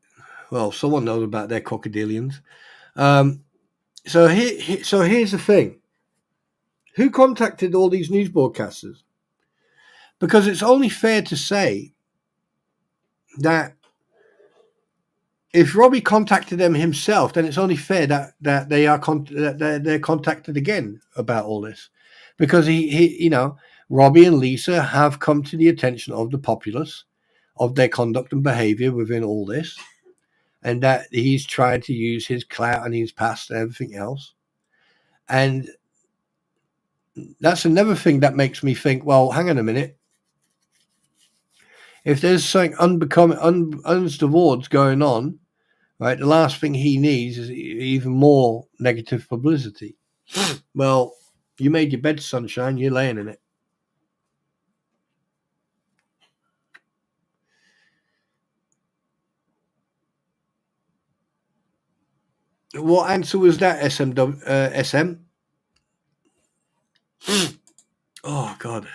Well, someone knows about their crocodilians. So here's the thing: who contacted all these news broadcasters? Because it's only fair to say that if Robbie contacted them himself, then it's only fair that they're contacted again about all this, because he Robbie and Lisa have come to the attention of the populace of their conduct and behavior within all this, and that he's trying to use his clout and his past and everything else. And that's another thing that makes me think, well, hang on a minute. If there's something untoward going on, right, the last thing he needs is even more negative publicity. Well, you made your bed, sunshine, you're laying in it. What answer was that, SM? Oh, God.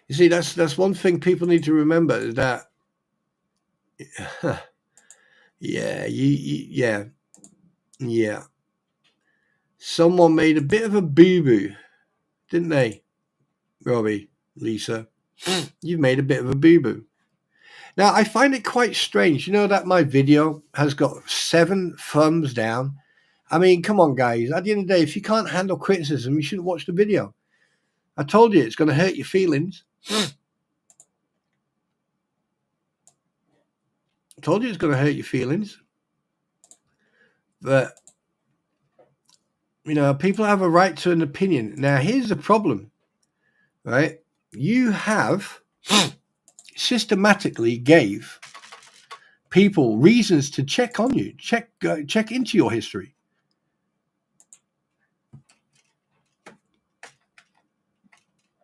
You see, that's one thing people need to remember, is that yeah. Someone made a bit of a boo-boo, didn't they, Robbie, Lisa? You've made a bit of a boo-boo. Now, I find it quite strange, that my video has got 7 thumbs down. I mean, come on, guys. At the end of the day, if you can't handle criticism, you shouldn't watch the video. I told you it's going to hurt your feelings. I told you it's going to hurt your feelings. But, people have a right to an opinion. Now, here's the problem, right? You have systematically gave people reasons to check on you, check into your history.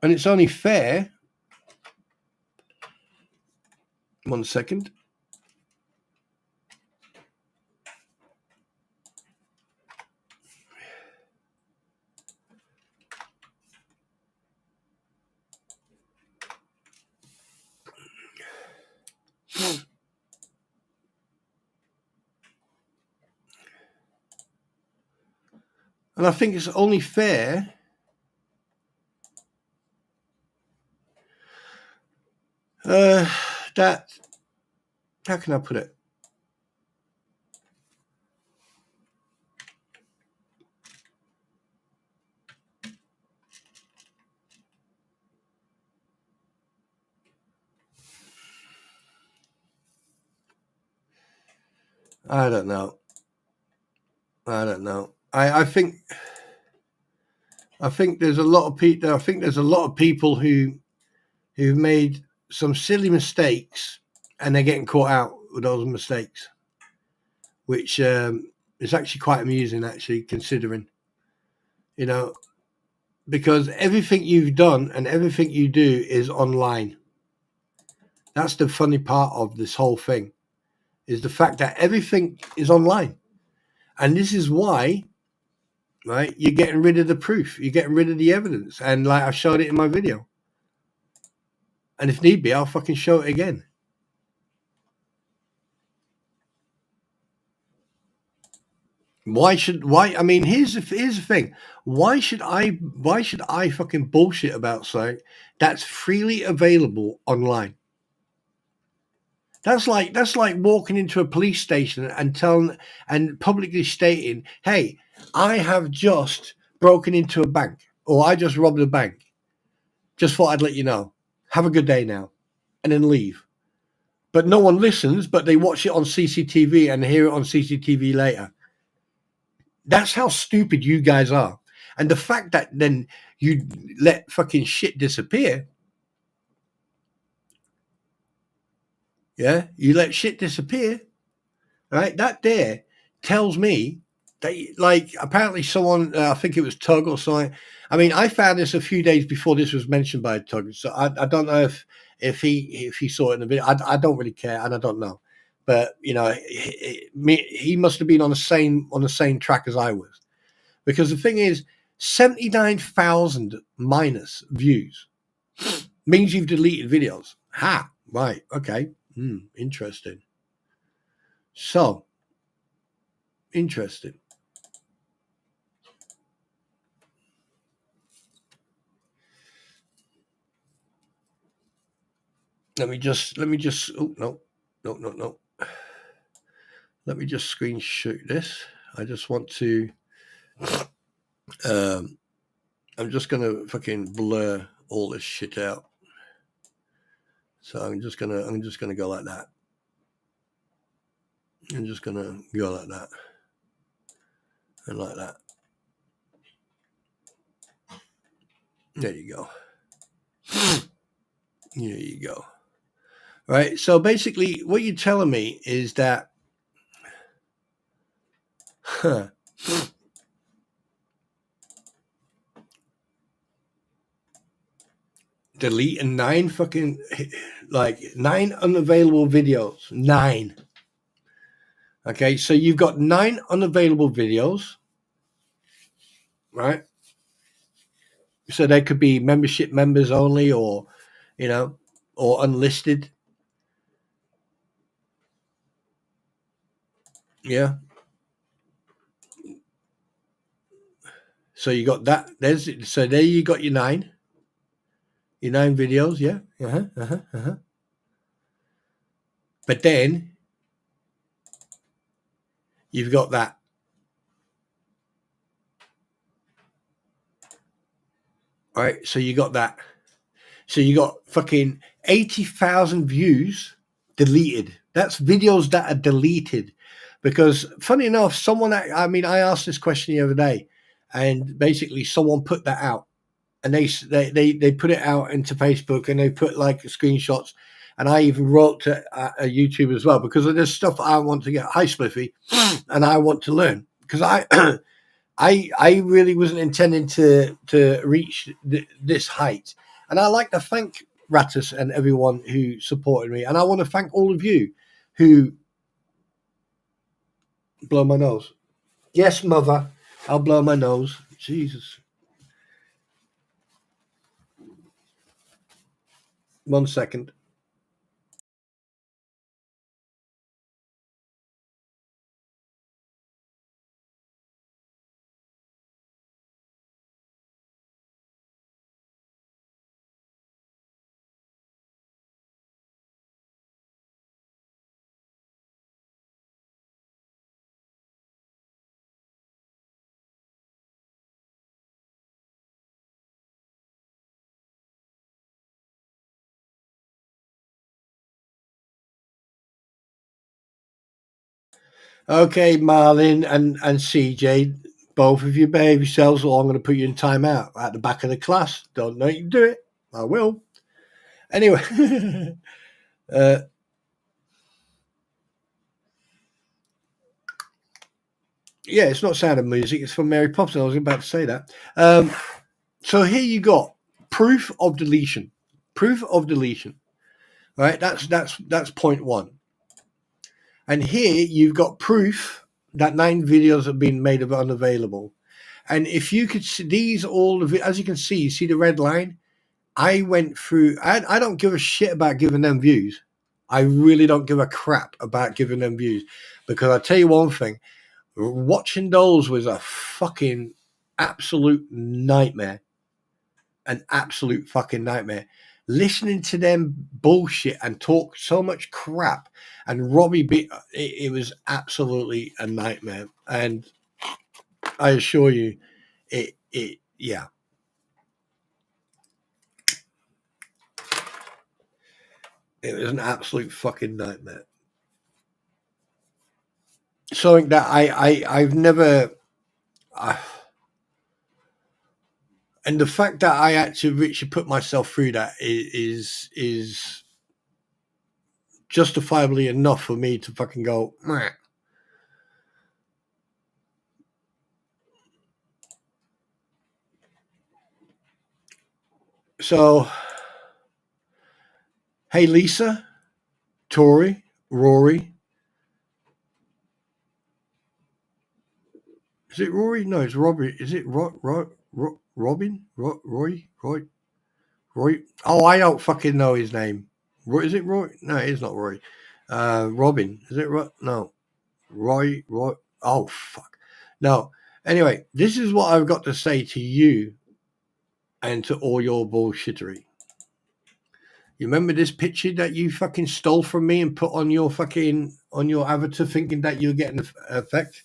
And it's only fair. One second. And I think it's only fair that, how can I put it? I don't know. I think there's a lot of people. I think there's a lot of people who've made some silly mistakes, and they're getting caught out with those mistakes, which is actually quite amusing, actually, considering, because everything you've done and everything you do is online. That's the funny part of this whole thing, is the fact that everything is online. And this is why, right, you're getting rid of the proof. You're getting rid of the evidence. And like I showed it in my video. And if need be, I'll fucking show it again. I mean, here's the thing. Why should I fucking bullshit about something that's freely available online? That's like walking into a police station and telling and publicly stating, "Hey, I have just broken into a bank, or I just robbed a bank. Just thought I'd let you know. Have a good day now," and then leave. But no one listens, but they watch it on CCTV and hear it on CCTV later. That's how stupid you guys are. And the fact that then you let fucking shit disappear. Yeah, you let shit disappear, right? That there tells me They like apparently someone, I think it was Tug or something. I mean, I found this a few days before this was mentioned by Tug, so I don't know if he saw it in the video. I don't really care, and I don't know, but you know, he must have been on the same track as I was, because the thing is, 79,000 minus views means you've deleted videos. Ha, right, okay, interesting. So interesting. Let me just, oh, no. Let me just screenshot this. I just want to, I'm just going to fucking blur all this shit out. So I'm just going to go like that. I'm just going to go like that. And like that. There you go. There you go. Right. So basically what you're telling me is that, delete 9 fucking, like 9 unavailable videos. 9. Okay. So you've got 9 unavailable videos, right? So they could be membership members only, or, you know, or unlisted. Yeah. So you got that. So there you got your 9 videos. Yeah. But then you've got that. All right. So you got that. So you got fucking 80,000 views deleted. That's videos that are deleted. Because funny enough, I asked this question the other day, and basically someone put that out, and they put it out into Facebook, and they put like screenshots, and I even wrote to YouTube as well, because there's stuff I want to get. Hi, Spliffy, and I want to learn, because I really wasn't intending to reach this height. And I like to thank Rattus and everyone who supported me. And I want to thank all of you who blow my nose. Yes, mother, I'll blow my nose. Jesus. 1 second. Okay, Marlin and CJ, both of you behave yourselves, or I'm going to put you in timeout at the back of the class. Don't know you can do it. I will. Anyway, yeah, it's not Sound of Music. It's from Mary Poppins. I was about to say that. So here you got proof of deletion. Proof of deletion. Right? That's point 1. And here you've got proof that 9 videos have been made unavailable. And if you could see these as you can see, you see the red line? I went through, I don't give a shit about giving them views. I really don't give a crap about giving them views, because I'll tell you one thing, watching those was a fucking absolute nightmare. An absolute fucking nightmare. Listening to them bullshit and talk so much crap, and Robbie it was absolutely a nightmare. And I assure you, yeah. It was an absolute fucking nightmare. Something that I've never, and the fact that I actually put myself through that is justifiably enough for me to fucking go, meh. So, hey, Lisa, Tori, Rory. Is it Rory? No, it's Robbie. Is it Robin? Roy? Oh, I don't fucking know his name. Is it Roy? No, it is not Roy. Robin. Is it Roy? No. Roy. Oh, fuck. No. Anyway, this is what I've got to say to you and to all your bullshittery. You remember this picture that you fucking stole from me and put on your avatar thinking that you're getting an effect?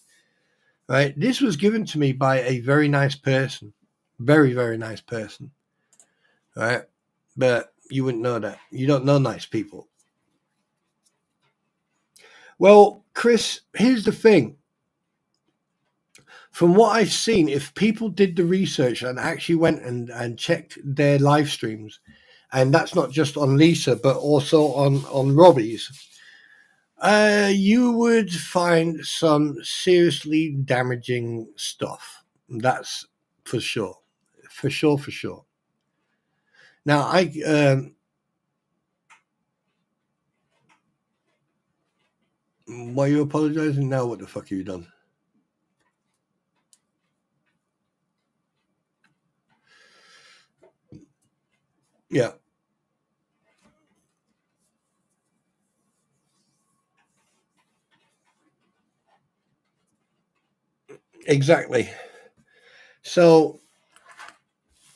Right? This was given to me by a very nice person. Very, very nice person. Right? But you wouldn't know that. You don't know nice people. Well, Chris, here's the thing. From what I've seen, if people did the research and actually went and checked their live streams, and that's not just on Lisa, but also on Robbie's, you would find some seriously damaging stuff. That's for sure. For sure. Now, why are you apologizing now? What the fuck have you done? Yeah. Exactly. So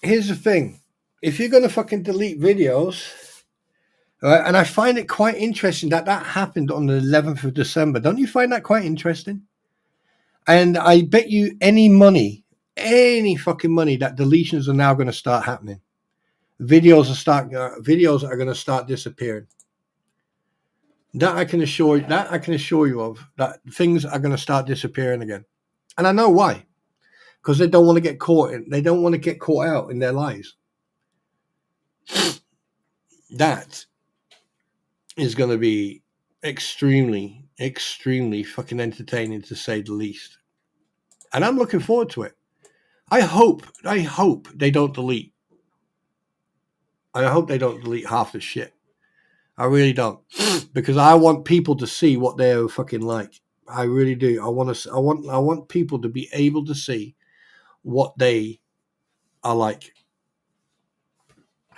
here's the thing. If you're going to fucking delete videos, right, and I find it quite interesting that happened on the 11th of December. Don't you find that quite interesting? And I bet you any fucking money that deletions are now going to start happening. Videos are going to start disappearing. That I can assure you of, that things are going to start disappearing again. And I know why. Because they don't want to get caught out in their lies. That is going to be extremely, extremely fucking entertaining, to say the least. And I'm looking forward to it. I hope they don't delete. I hope they don't delete half the shit. I really don't, because I want people to see what they're fucking like. I really do. I want people to be able to see what they are like,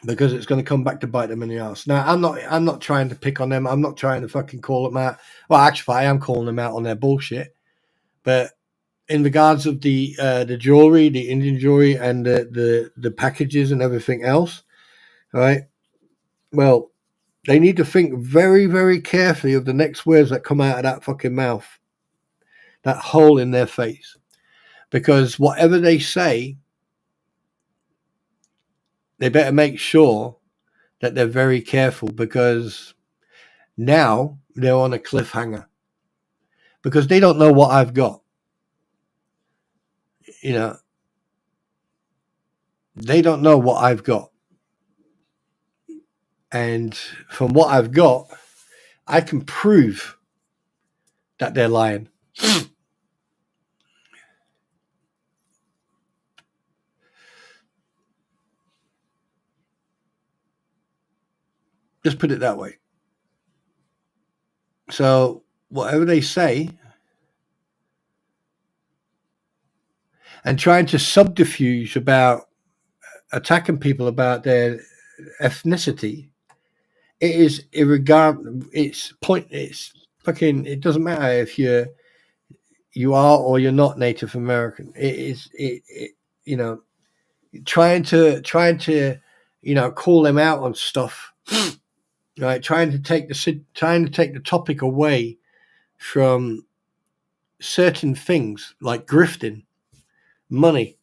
because it's going to come back to bite them in the ass. Now, I'm not trying to pick on them. I'm not trying to fucking call them out. Well, actually, I am calling them out on their bullshit. But in regards of the jewelry, the Indian jewelry, and the packages and everything else, all right? Well, they need to think very, very carefully of the next words that come out of that fucking mouth, that hole in their face. Because whatever they say, they better make sure that they're very careful, because now they're on a cliffhanger. Because they don't know what I've got. You know, they don't know what I've got. And from what I've got, I can prove that they're lying. Just put it that way. So whatever they say, and trying to subterfuge about attacking people about their ethnicity, it is irregardless. It's fucking. It doesn't matter if you are or you're not Native American. You know, trying to call them out on stuff, right? Trying to take the topic away from certain things like grifting, money,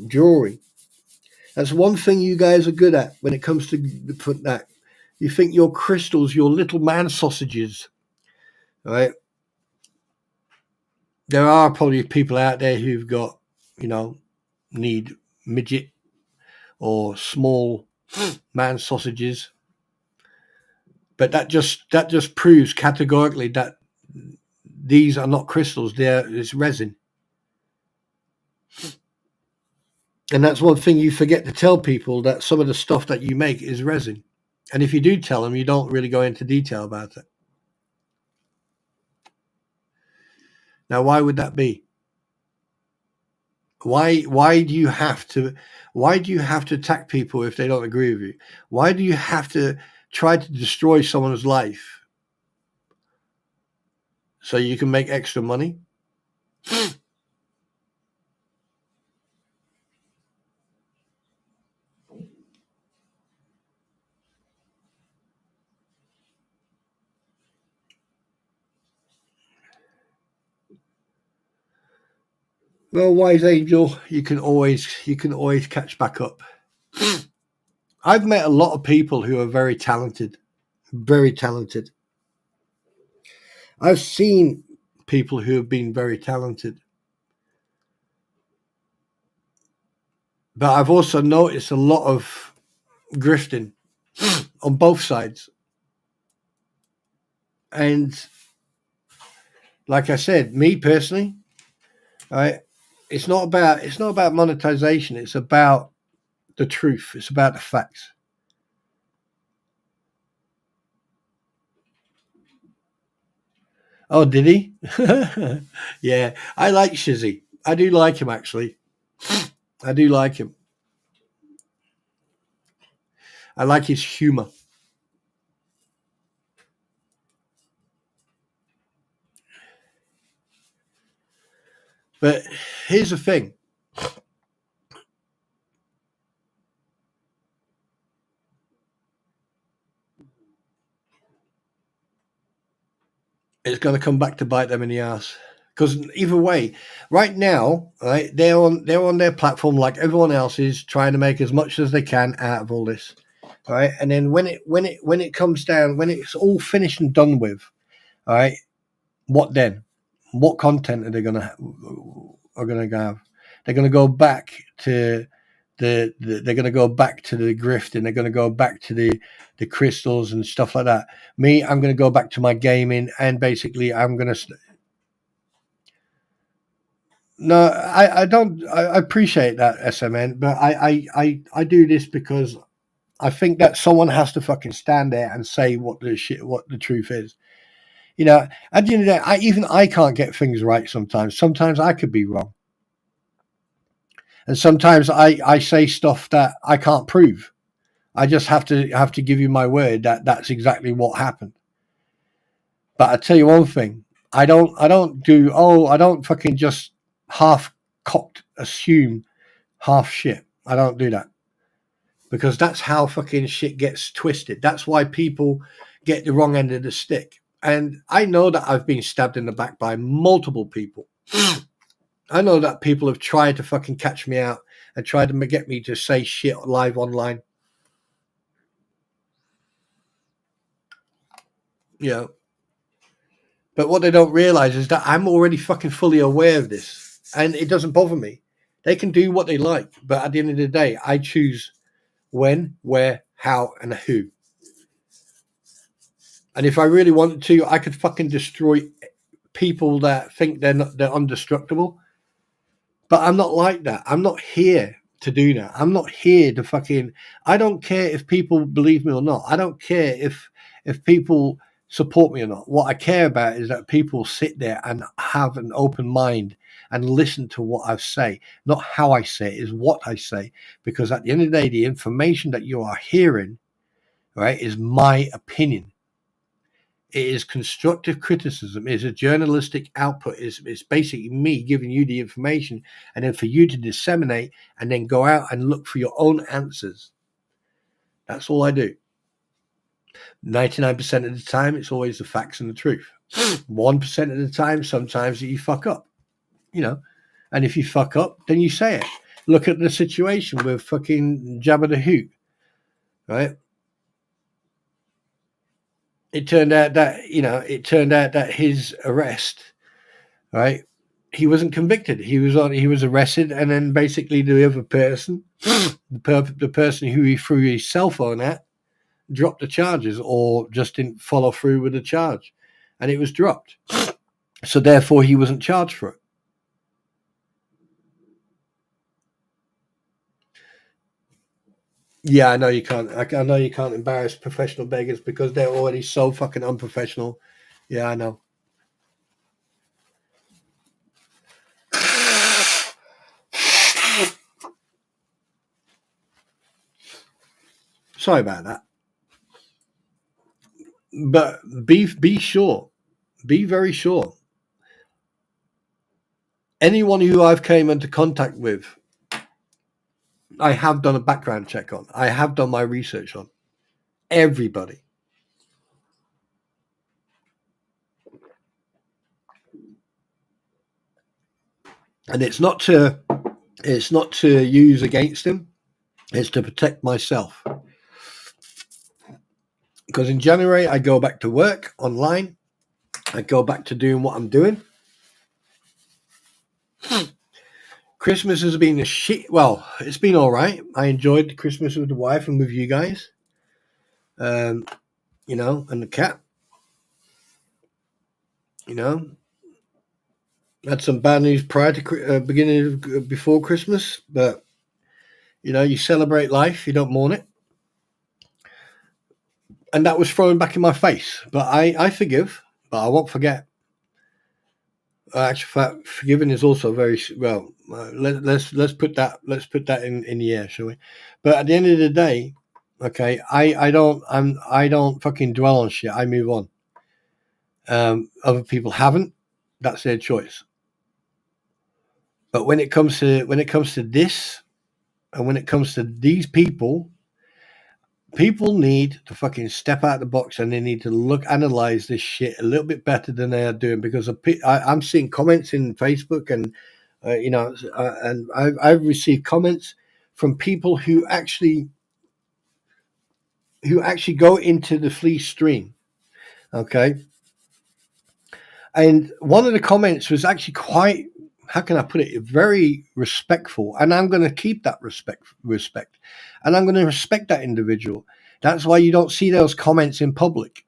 jewelry. That's one thing you guys are good at when it comes to that. You think your crystals, your little man sausages, right? There are probably people out there who've got, need midget or small man sausages. But that just proves categorically that these are not crystals. It's resin. And that's one thing you forget to tell people, that some of the stuff that you make is resin. And if you do tell them, you don't really go into detail about it. Now, why would that be? Why do you have to attack people if they don't agree with you? Why do you have to try to destroy someone's life so you can make extra money? Well, wise angel, you can always catch back up. I've met a lot of people who are very talented, very talented. I've seen people who have been very talented. But I've also noticed a lot of grifting on both sides. And like I said, me personally, right, it's not about monetization. It's about the truth. It's about the facts. Oh, did he? Yeah, I like Shizzy. I do like him, actually. I do like him. I like his humor. But here's the thing. It's going to come back to bite them in the ass. Because either way, right now, right, they're on their platform like everyone else is, trying to make as much as they can out of all this, right? And then when it comes down, when it's all finished and done with, all right, what then? What content are they gonna have? They're gonna go back to they're gonna go back to the grift, and they're gonna go back to the crystals and stuff like that. Me, I'm gonna go back to my gaming, and basically I'm gonna. No, I don't. I appreciate that, SMN, but I do this because I think that someone has to fucking stand there and say what the truth is. You know, at the end of the day, I can't get things right sometimes. Sometimes I could be wrong, and sometimes I say stuff that I can't prove. I just have to give you my word that that's exactly what happened. But I tell you one thing, I don't fucking just half cocked assume half shit. I don't do that, because that's how fucking shit gets twisted. That's why people get the wrong end of the stick. And I know that I've been stabbed in the back by multiple people. I know that people have tried to fucking catch me out and tried to get me to say shit live online. You know. But what they don't realize is that I'm already fucking fully aware of this, and it doesn't bother me. They can do what they like, but at the end of the day, I choose when, where, how, and who. And if I really wanted to, I could fucking destroy people that think they're undestructible. But I'm not like that. I'm not here to do that. I'm not here to fucking. I don't care if people believe me or not. I don't care if people support me or not. What I care about is that people sit there and have an open mind and listen to what I say, not how I say it, is what I say. Because at the end of the day, the information that you are hearing, right, is my opinion. It is constructive criticism. It is a journalistic output. It's basically me giving you the information, and then for you to disseminate and then go out and look for your own answers. That's all I do. 99% of the time, it's always the facts and the truth. 1% of the time, sometimes you fuck up, you know. And if you fuck up, then you say it. Look at the situation with fucking Jabba the Hutt, right? It turned out that his arrest, right? He wasn't convicted. He was arrested, and then basically the other person, the person who he threw his cell phone at, dropped the charges or just didn't follow through with the charge, and it was dropped. So therefore, he wasn't charged for it. Yeah, I know you can't. I know you can't embarrass professional beggars because they're already so fucking unprofessional. Yeah, I know. Sorry about that. But be sure, be very sure. Anyone who I've came into contact with, I have done a background check on. I have done my research on. Everybody. And it's not to use against him. It's to protect myself. Because in January I go back to work online. I go back to doing what I'm doing. Christmas has been a shit. Well, it's been all right. I enjoyed Christmas with the wife and with you guys. You know, and the cat. You know, had some bad news prior to before Christmas, but you know, you celebrate life, you don't mourn it, and that was thrown back in my face. But I forgive, but I won't forget. Actually, forgiving is also very well. Let's put that in the air, shall we? But at the end of the day, okay, I don't fucking dwell on shit. I move on. Other people haven't. That's their choice. But when it comes to this, and when it comes to these people need to fucking step out of the box and they need to analyze this shit a little bit better than they are doing, because I'm seeing comments in Facebook and you know, and I've received comments from people who actually go into the fleece stream, okay? And one of the comments was actually quite, how can I put it, very respectful, and I'm going to keep that respect, and I'm going to respect that individual. That's why you don't see those comments in public,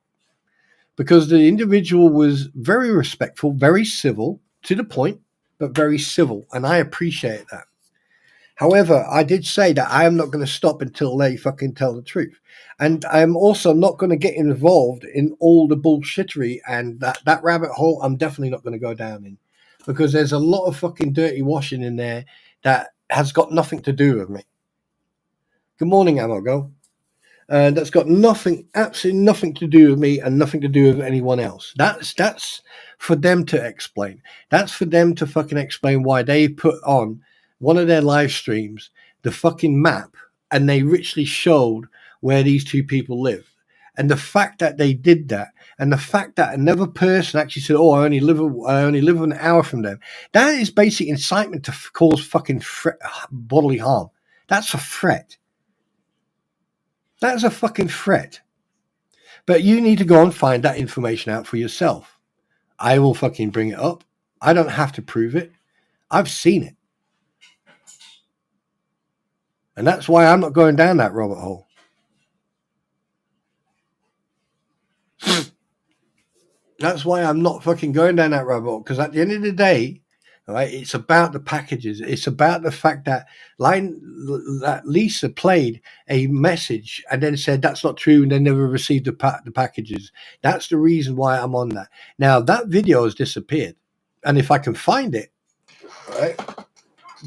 because the individual was very respectful, very civil, to the point, but very civil, and I appreciate that. However, I did say that I am not going to stop until they fucking tell the truth. And I'm also not going to get involved in all the bullshittery, and that rabbit hole I'm definitely not going to go down in, because there's a lot of fucking dirty washing in there that has got nothing to do with me. Good morning, Amogo. That's got absolutely nothing to do with me and nothing to do with anyone else. That's for them to explain. That's for them to fucking explain why they put on one of their live streams the fucking map, and they richly showed where these two people live. And the fact that they did that, and the fact that another person actually said, "Oh, I only live an hour from them," that is basic incitement to cause fucking bodily harm. That's a threat. That's a fucking threat. But you need to go and find that information out for yourself. I will fucking bring it up. I don't have to prove it. I've seen it. And that's why I'm not going down that rabbit hole. That's why I'm not fucking going down that rabbit hole. Because at the end of the day, all right, it's about the packages. It's about the fact that Lisa played a message and then said that's not true, and they never received the packages. That's the reason why I'm on that. Now, that video has disappeared. And if I can find it, all right,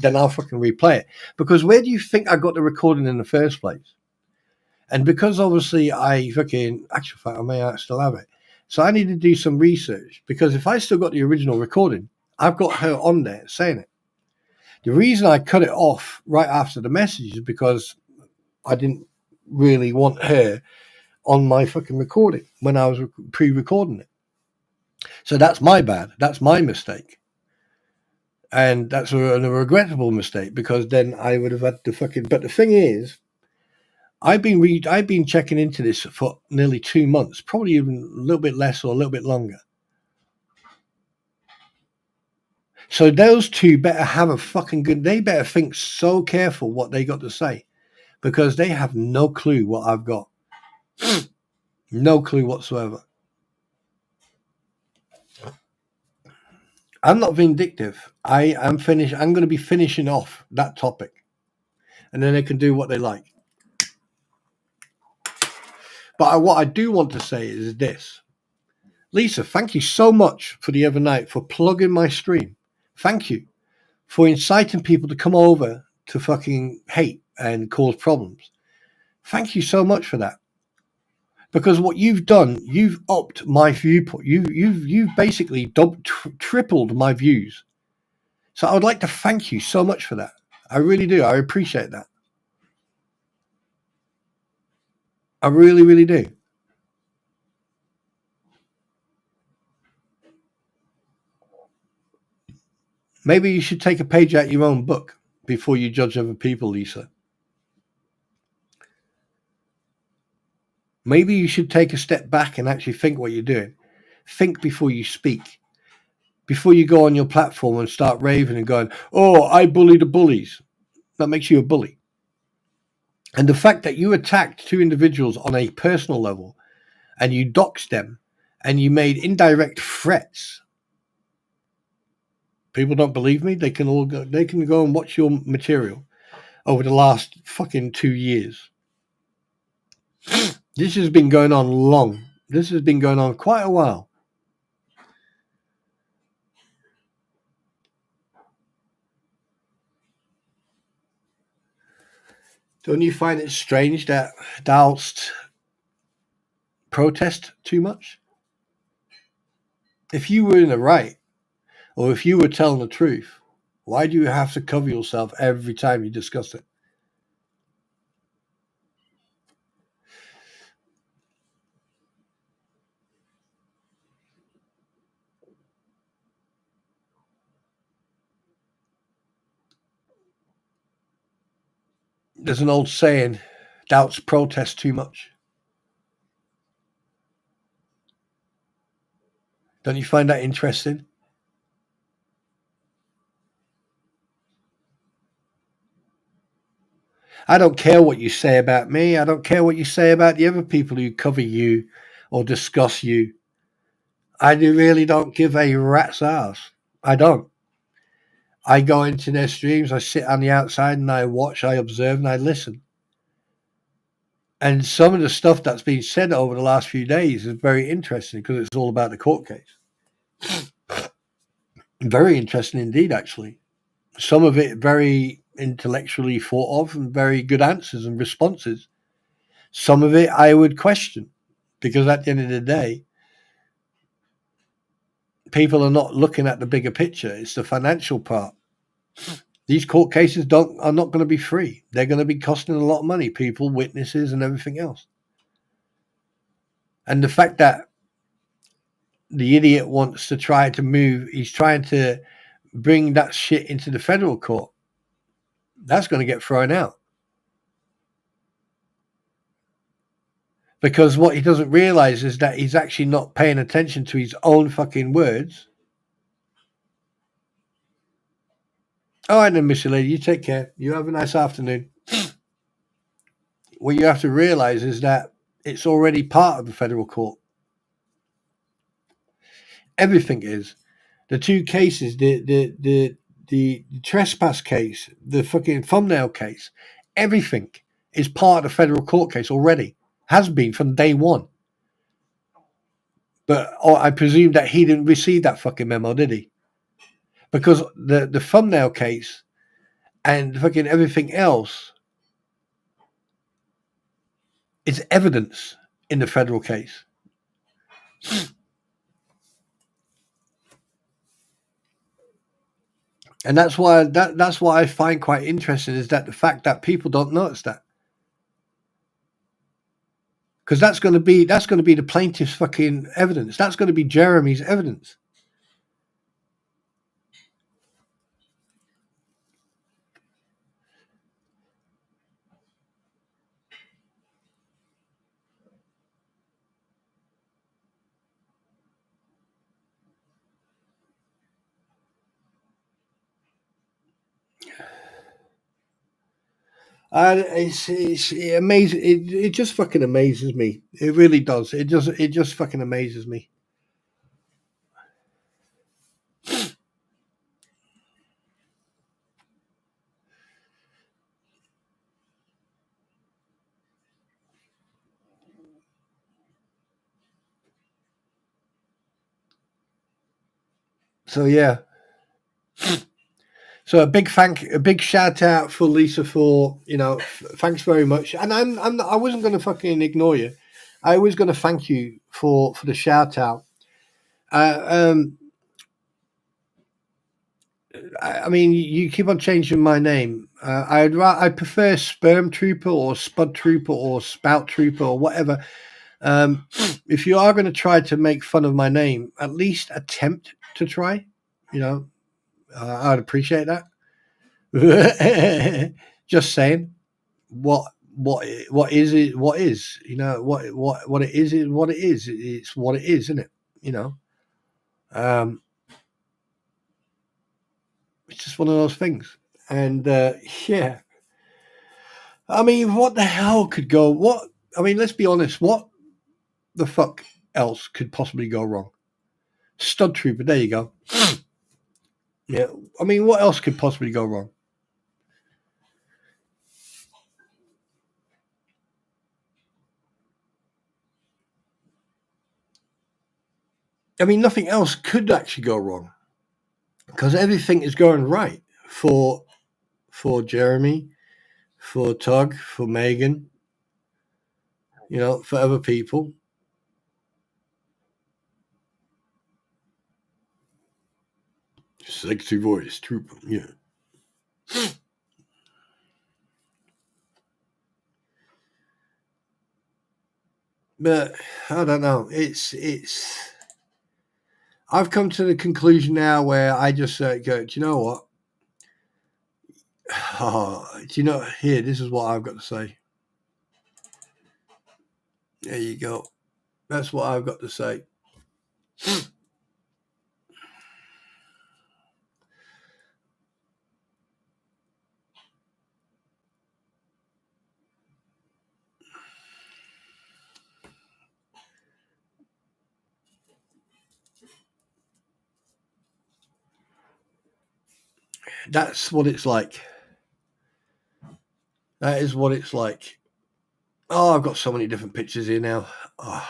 then I'll fucking replay it. Because where do you think I got the recording in the first place? And because obviously actually, I may still have it. So I need to do some research, because if I still got the original recording, I've got her on there saying it. The reason I cut it off right after the message is because I didn't really want her on my fucking recording when I was pre-recording it. So that's my bad. That's my mistake. And that's a regrettable mistake, because then I would have had to fucking... But the thing is, I've been checking into this for nearly 2 months, probably even a little bit less or a little bit longer. So those two better have a fucking good... They better think so careful what they got to say, because they have no clue what I've got. No clue whatsoever. I'm not vindictive. I'm finished. I'm going to be finishing off that topic, and then they can do what they like. But what I do want to say is this. Lisa, thank you so much for the other night for plugging my stream. Thank you for inciting people to come over to fucking hate and cause problems. Thank you so much for that. Because what you've done, you've upped my viewpoint. You've basically tripled my views. So I would like to thank you so much for that. I really do. I appreciate that. I really, really do. Maybe you should take a page out of your own book before you judge other people, Lisa. Maybe you should take a step back and actually think what you're doing. Think before you speak. Before you go on your platform and start raving and going, oh, I bully the bullies. That makes you a bully. And the fact that you attacked two individuals on a personal level and you doxed them and you made indirect threats. People don't believe me. They can go and watch your material over the last fucking 2 years. This has been going on long. This has been going on quite a while. Don't you find it strange that doused protest too much? If you were in the right, or if you were telling the truth, why do you have to cover yourself every time you discuss it? There's an old saying, doubts protest too much. Don't you find that interesting? I don't care what you say about me. I don't care what you say about the other people who cover you or discuss you. I really don't give a rat's ass. I don't. I go into their streams, I sit on the outside and I watch, I observe and I listen. And some of the stuff that's been said over the last few days is very interesting because it's all about the court case. Very interesting indeed, actually. Some of it very intellectually thought of and very good answers and responses. Some of it I would question because at the end of the day, people are not looking at the bigger picture. It's the financial part. These court cases are not going to be free. They're going to be costing a lot of money, people, witnesses, and everything else. And the fact that the idiot wants to try to move, he's trying to bring that shit into the federal court. That's going to get thrown out. Because what he doesn't realize is that he's actually not paying attention to his own fucking words. All right then, Mr. Lady, you take care. You have a nice afternoon. What you have to realize is that it's already part of the federal court. Everything is. The two cases, the trespass case, the fucking thumbnail case, everything is part of the federal court case already. Has been from day one. But I presume that he didn't receive that fucking memo, did he? Because the thumbnail case and fucking everything else is evidence in the federal case. And that's why that's what I find quite interesting is that the fact that people don't notice that. Because that's going to be the plaintiff's fucking evidence. That's going to be Jeremy's evidence. And it's amazing. It just fucking amazes me. It really does. It just fucking amazes me. So yeah. So a big shout out for Lisa for, thanks very much. And I wasn't going to fucking ignore you. I was going to thank you for the shout out. I mean, you keep on changing my name. I prefer Sperm Trooper or Spud Trooper or Spout Trooper or whatever. If you are going to try to make fun of my name, at least attempt to try. I'd appreciate that. Just saying. What is it? What is? What it is what it is. It's what it is, isn't it? It's just one of those things. And yeah. I mean, what the hell could go? Let's be honest. What the fuck else could possibly go wrong? Stud Trooper. There you go. Yeah. I mean, what else could possibly go wrong? I mean, nothing else could actually go wrong because everything is going right for Jeremy, for Tug, for Megan, for other people. Sexy voice, Trooper, yeah. But I don't know. It's. I've come to the conclusion now where I just go, do you know what? Here, this is what I've got to say. There you go. That's what I've got to say. That's what it's like. That is what it's like. Oh, I've got so many different pictures here now. Oh.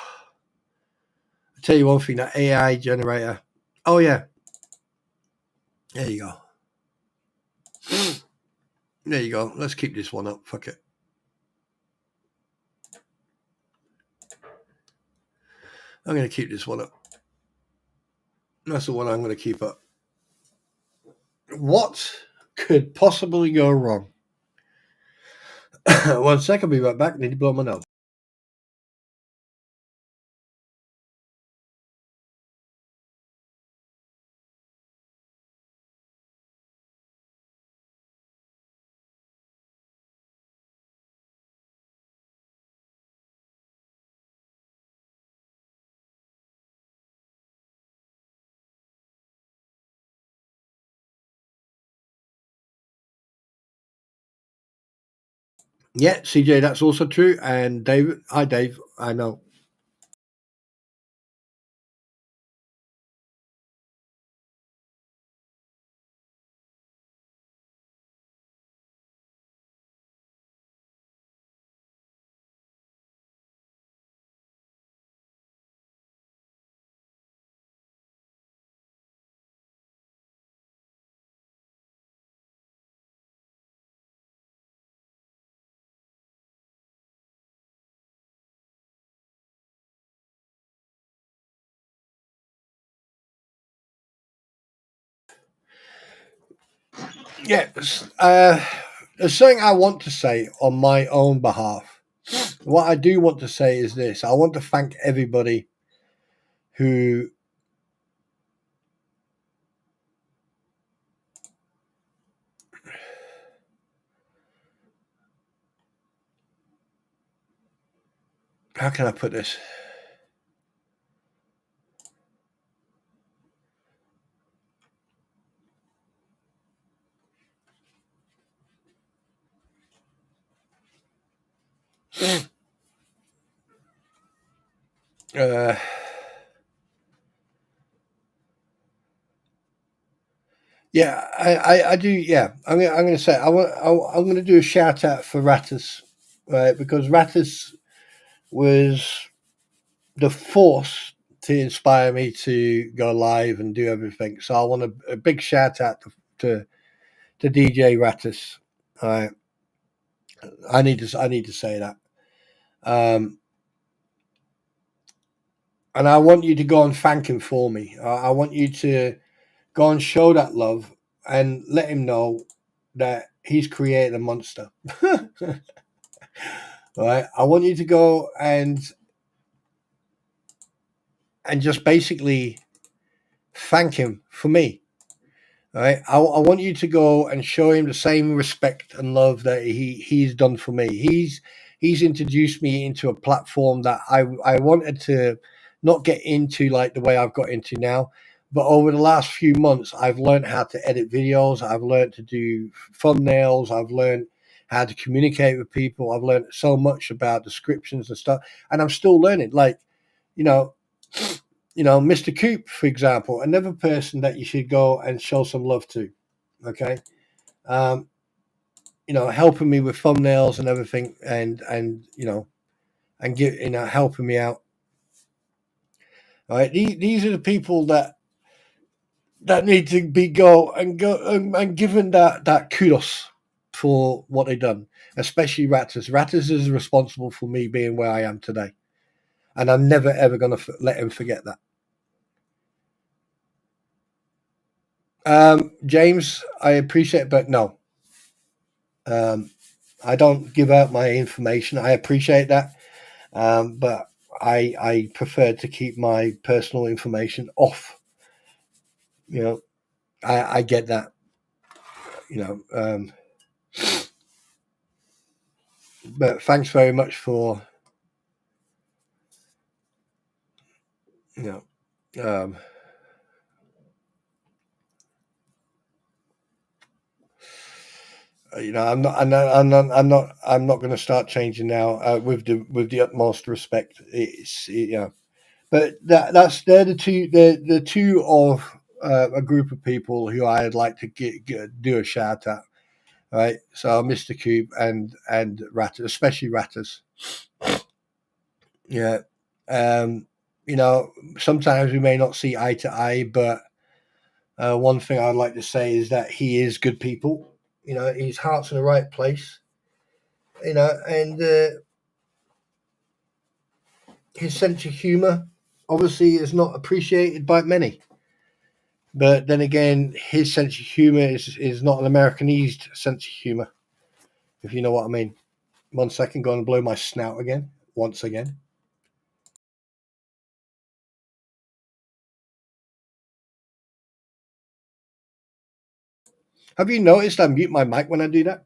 I'll tell you one thing, that AI generator. Oh, yeah. There you go. There you go. Let's keep this one up. Fuck it. I'm going to keep this one up. That's the one I'm going to keep up. What could possibly go wrong? 1 second, I'll be right back. Need to blow my nose. Yeah, CJ, that's also true. And David, hi, Dave. I know. Yes. There's something I want to say on my own behalf. What I do want to say is this. I want to thank everybody who how can I put this? Yeah, I do. Yeah, I'm going to say I'm going to do a shout out for Rattus, right? Because Rattus was the force to inspire me to go live and do everything. So I want a big shout out to DJ Rattus. I need to say that. And I want you to go and thank him for me. I want you to go and show that love and let him know that he's created a monster. Right? I want you to go and just basically thank him for me. Right? I want you to go and show him the same respect and love that he's done for me. He's introduced me into a platform that I wanted to not get into like the way I've got into now. But over the last few months, I've learned how to edit videos. I've learned to do thumbnails. I've learned how to communicate with people. I've learned so much about descriptions and stuff. And I'm still learning. Like, Mr. Coop, for example, another person that you should go and show some love to. Okay. Helping me with thumbnails and everything and helping me out. All right. These are the people that need to be go and given that kudos for what they've done, especially Rattus. Rattus is responsible for me being where I am today. And I'm never, ever going to let him forget that. James, I appreciate it, but no. I don't give out my information. I appreciate that. But I prefer to keep my personal information off. I get that. But thanks very much for I'm not going to start changing now with the utmost respect. But they're the two of a group of people who I'd like to do a shout out. Right, so Mr. Cube and Rattus, especially Rattus. Yeah, sometimes we may not see eye to eye, but one thing I'd like to say is that he is good people. His heart's in the right place. And his sense of humor obviously is not appreciated by many. But then again, his sense of humor is not an Americanized sense of humor, if you know what I mean. 1 second, go and blow my snout again, once again. Have you noticed I mute my mic when I do that?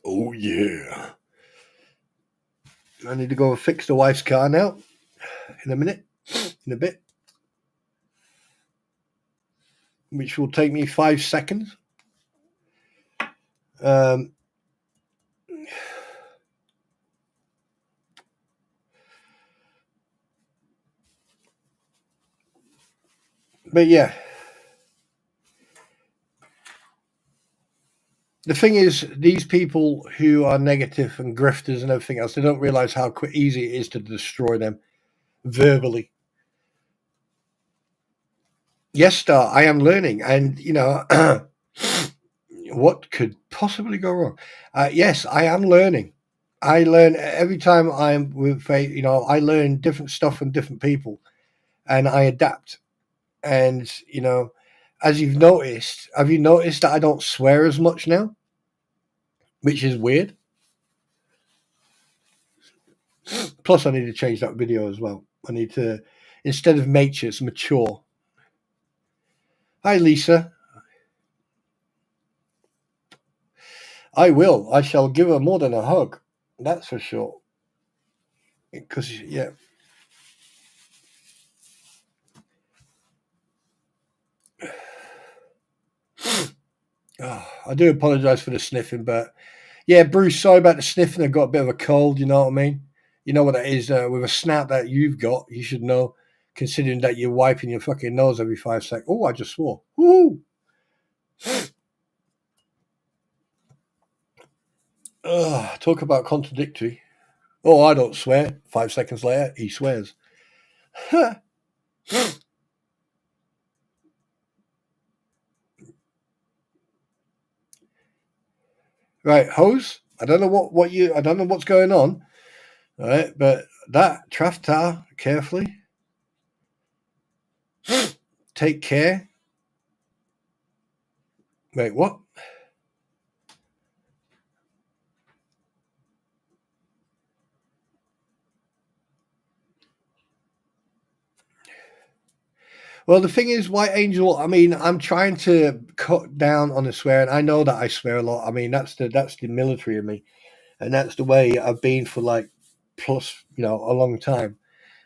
Oh, yeah. I need to go and fix the wife's car now. In a bit. Which will take me 5 seconds. But yeah. The thing is, these people who are negative and grifters and everything else, they don't realize how easy it is to destroy them verbally. Yes, Star, I am learning. And, what could possibly go wrong? Yes, I am learning. I learn every time I'm with, I learn different stuff from different people and I adapt. And, as you've noticed, have you noticed that I don't swear as much now? Which is weird. Plus, I need to change that video as well. I need to, instead of matures, mature. Hi, Lisa. I will. I shall give her more than a hug. That's for sure. Because, yeah. Oh, I do apologize for the sniffing, but yeah, Bruce, sorry about the sniffing. I've got a bit of a cold, you know what I mean? You know what that is with a snout that you've got, you should know, considering that you're wiping your fucking nose every 5 seconds. Oh, I just swore. Woo! Talk about contradictory. Oh, I don't swear. 5 seconds later, he swears. Right, hose. I don't know I don't know what's going on. All right, but that traftar carefully. Take care. Wait, what? Well, the thing is, White Angel, I mean, I'm trying to cut down on the swearing. I know that I swear a lot. I mean, that's the military of me. And that's the way I've been for like plus, a long time.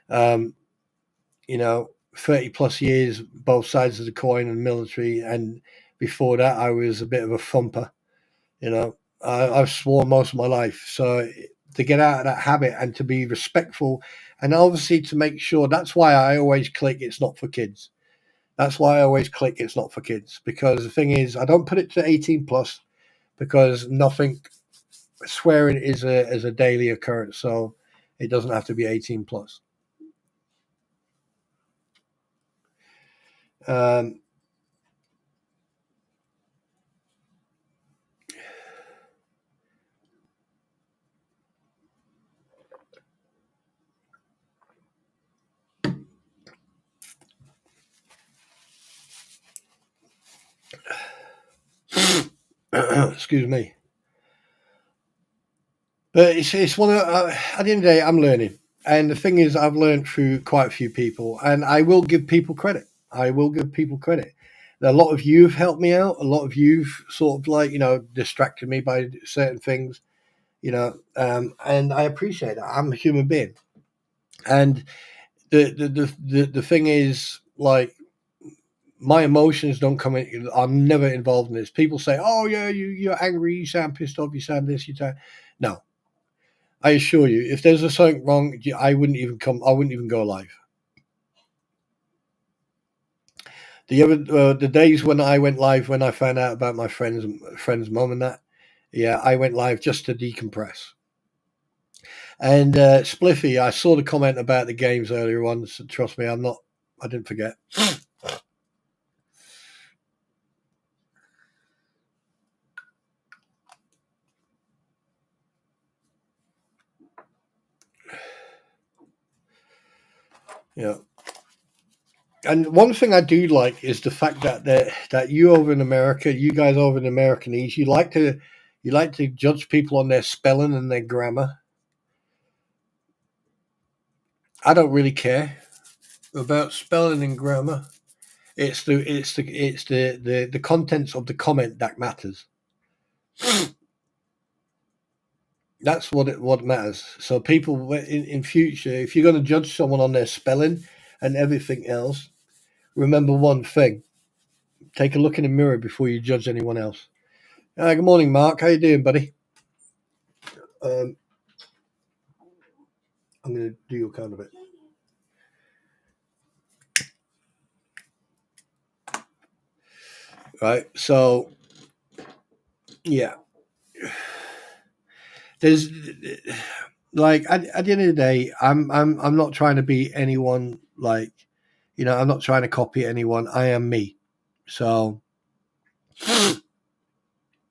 30 plus years, both sides of the coin and military. And before that, I was a bit of a thumper. I've sworn most of my life. So to get out of that habit and to be respectful, and obviously to make sure, that's why I always click it's not for kids. That's why I always click it's not for kids, because the thing is, I don't put it to 18 plus, because nothing, swearing is a daily occurrence, so it doesn't have to be 18 plus. Excuse me. But it's one of, at the end of the day, I'm learning. And the thing is, I've learned through quite a few people, and I will give people credit. A lot of you have helped me out. A lot of you've sort of like, distracted me by certain things, and I appreciate that. I'm a human being. And the thing is, like, my emotions don't come in. I'm never involved in this. People say, "Oh yeah, you're angry. You sound pissed off. You sound this. You sound." No, I assure you, if there's something wrong, I wouldn't even come. I wouldn't even go live. The days when I went live, when I found out about my friend's mum and that, yeah, I went live just to decompress. And Spliffy, I saw the comment about the games earlier on. So trust me, I didn't forget. Yeah. And one thing I do like is the fact that you over in America, you guys over in Americanese, you like to judge people on their spelling and their grammar. I don't really care about spelling and grammar. It's the contents of the comment that matters. That's what matters. So people in future, if you're going to judge someone on their spelling and everything else, remember one thing: take a look in the mirror before you judge anyone else. Good morning, Mark. How you doing, buddy? I'm going to do your kind of it. Right. So, yeah. There's like at the end of the day, I'm not trying to be anyone. Like, I'm not trying to copy anyone. I am me. So,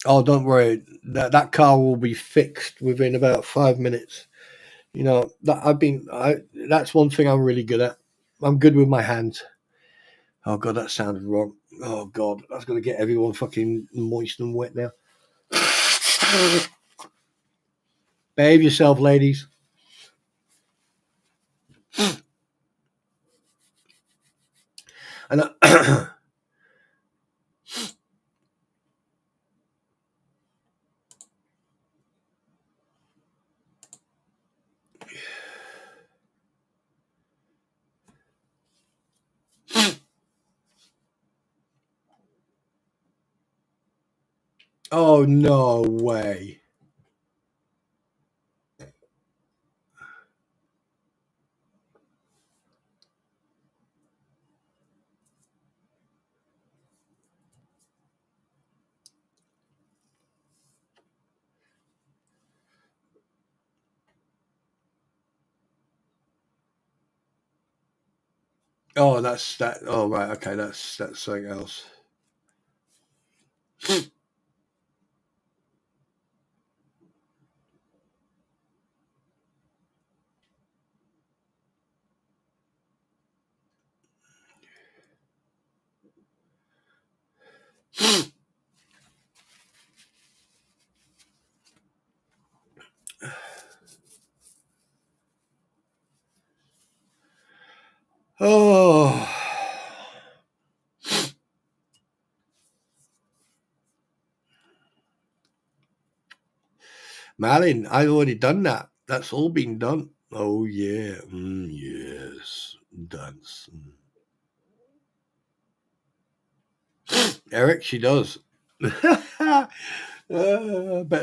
oh, don't worry. That car will be fixed within about 5 minutes. That's one thing I'm really good at. I'm good with my hands. Oh god, that sounded wrong. Oh god, that's gonna get everyone fucking moist and wet now. Behave yourself, ladies. And oh no way. Oh, that's that. Oh, right. Okay, that's something else. Oh, Malin, I've already done that. That's all been done. Oh yeah. Yes. Dance. Eric, she does. Better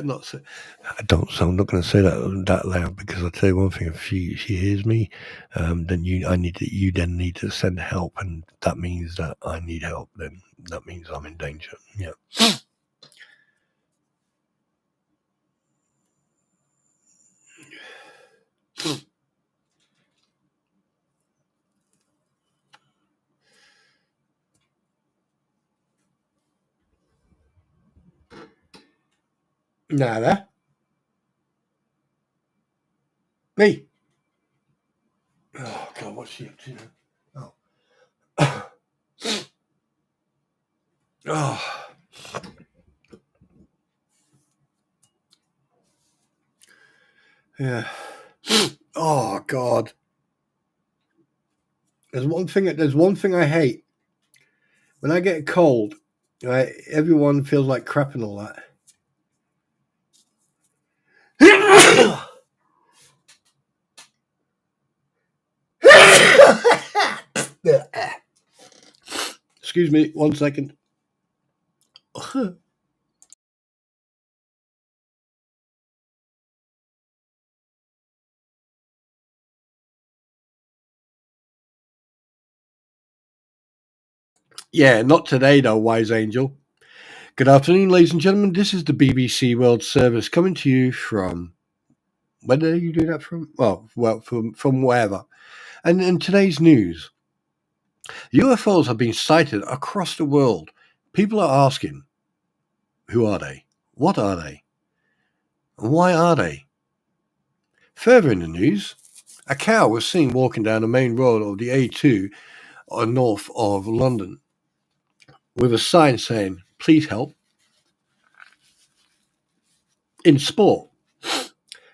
not say. I don't. So I'm not going to say that loud, because I'll tell you one thing: if she hears me, then you then need to send help, and that means that I need help. Then that means I'm in danger. Yeah. Nada. Me. Oh God, what's she up to now? Oh. Oh. Yeah. Oh God. There's one thing I hate. When I get a cold, right, everyone feels like crap and all that. Excuse me, 1 second. Yeah, not today though, wise angel. Good afternoon, ladies and gentlemen. This is the BBC World Service coming to you from. Where did you do that from? Well, from wherever. And in today's news, UFOs have been sighted across the world. People are asking, who are they? What are they? And why are they? Further in the news, a cow was seen walking down the main road of the A2 north of London with a sign saying, please help. In sport,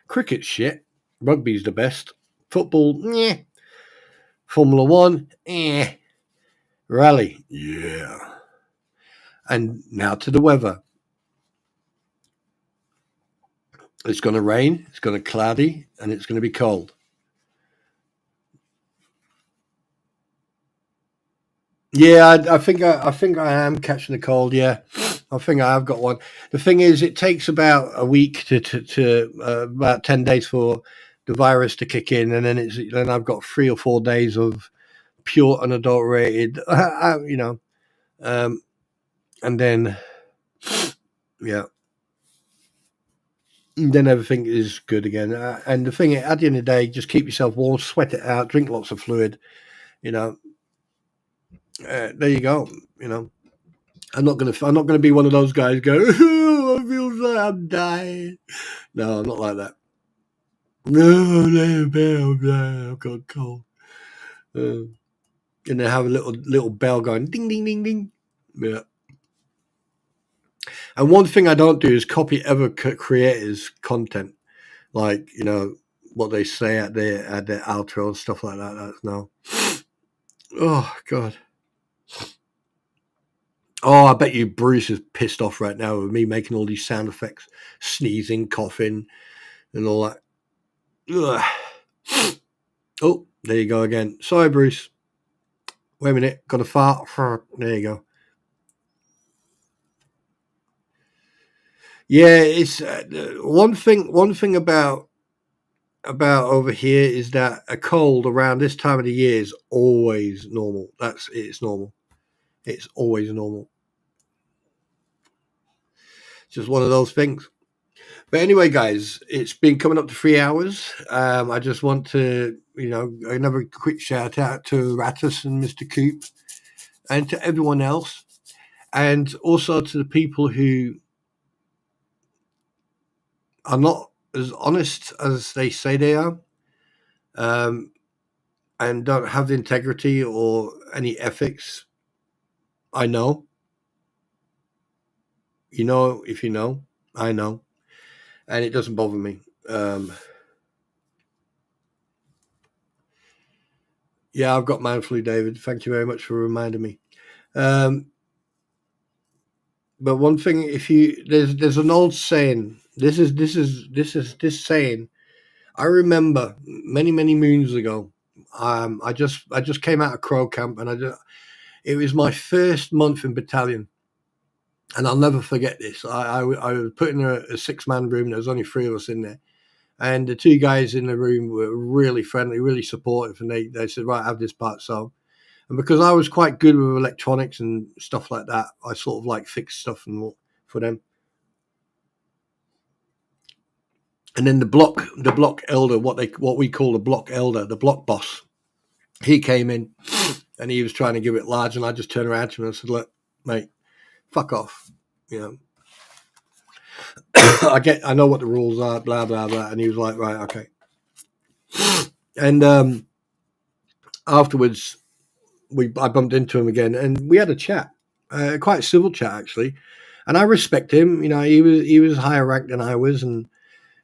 cricket shit, rugby's the best, football, yeah, Formula One, rally, yeah. And now to the weather. It's going to rain, it's going to be cloudy, and it's going to be cold. Yeah, I think I am catching a cold. Yeah, I think I have got one. The thing is, it takes about a week to about 10 days for the virus to kick in, and then I've got 3 or 4 days of pure unadulterated, and then yeah, and then everything is good again. And the thing, at the end of the day, just keep yourself warm, sweat it out, drink lots of fluid. There you go. I'm not gonna be one of those guys go, oh, I feel like I'm dying. No, I'm not like that. No, I've got a cold. And then have a little bell going ding ding ding ding. Yeah. And one thing I don't do is copy other creators' content, like what they say at their outro and stuff like that. That's no. Oh God. Oh, I bet you Bruce is pissed off right now with me making all these sound effects, sneezing, coughing, and all that. Ugh. Oh, there you go again. Sorry, Bruce. Wait a minute. Got a fart. There you go. Yeah, it's one thing about over here is that a cold around this time of the year is always normal. It's normal. It's always normal. It's just one of those things. But anyway, guys, it's been coming up to 3 hours. I just want to, another quick shout out to Ratus and Mr. Coop and to everyone else. And also to the people who are not as honest as they say they are, and don't have the integrity or any ethics. I know. You know, if you know, I know. And it doesn't bother me. Yeah, I've got man flu, David. Thank you very much for reminding me. But one thing, if you there's an old saying. This saying. I remember many moons ago. I just came out of Crow Camp, and it was my first month in battalion, and I'll never forget this. I was put in a 6-man room. There was only 3 of us in there, and the 2 guys in the room were really friendly, really supportive, and they said, right, have this part sewn. And because I was quite good with electronics and stuff like that, I sort of like fixed stuff for them. And then the block elder, what we call the block elder, the block boss, he came in and he was trying to give it large, and I just turned around to him and I said, look, mate, fuck off. I know what the rules are, blah, blah, blah. And he was like, right, okay. And afterwards, I bumped into him again, and we had a chat, quite a civil chat actually. And I respect him. He was higher ranked than I was, and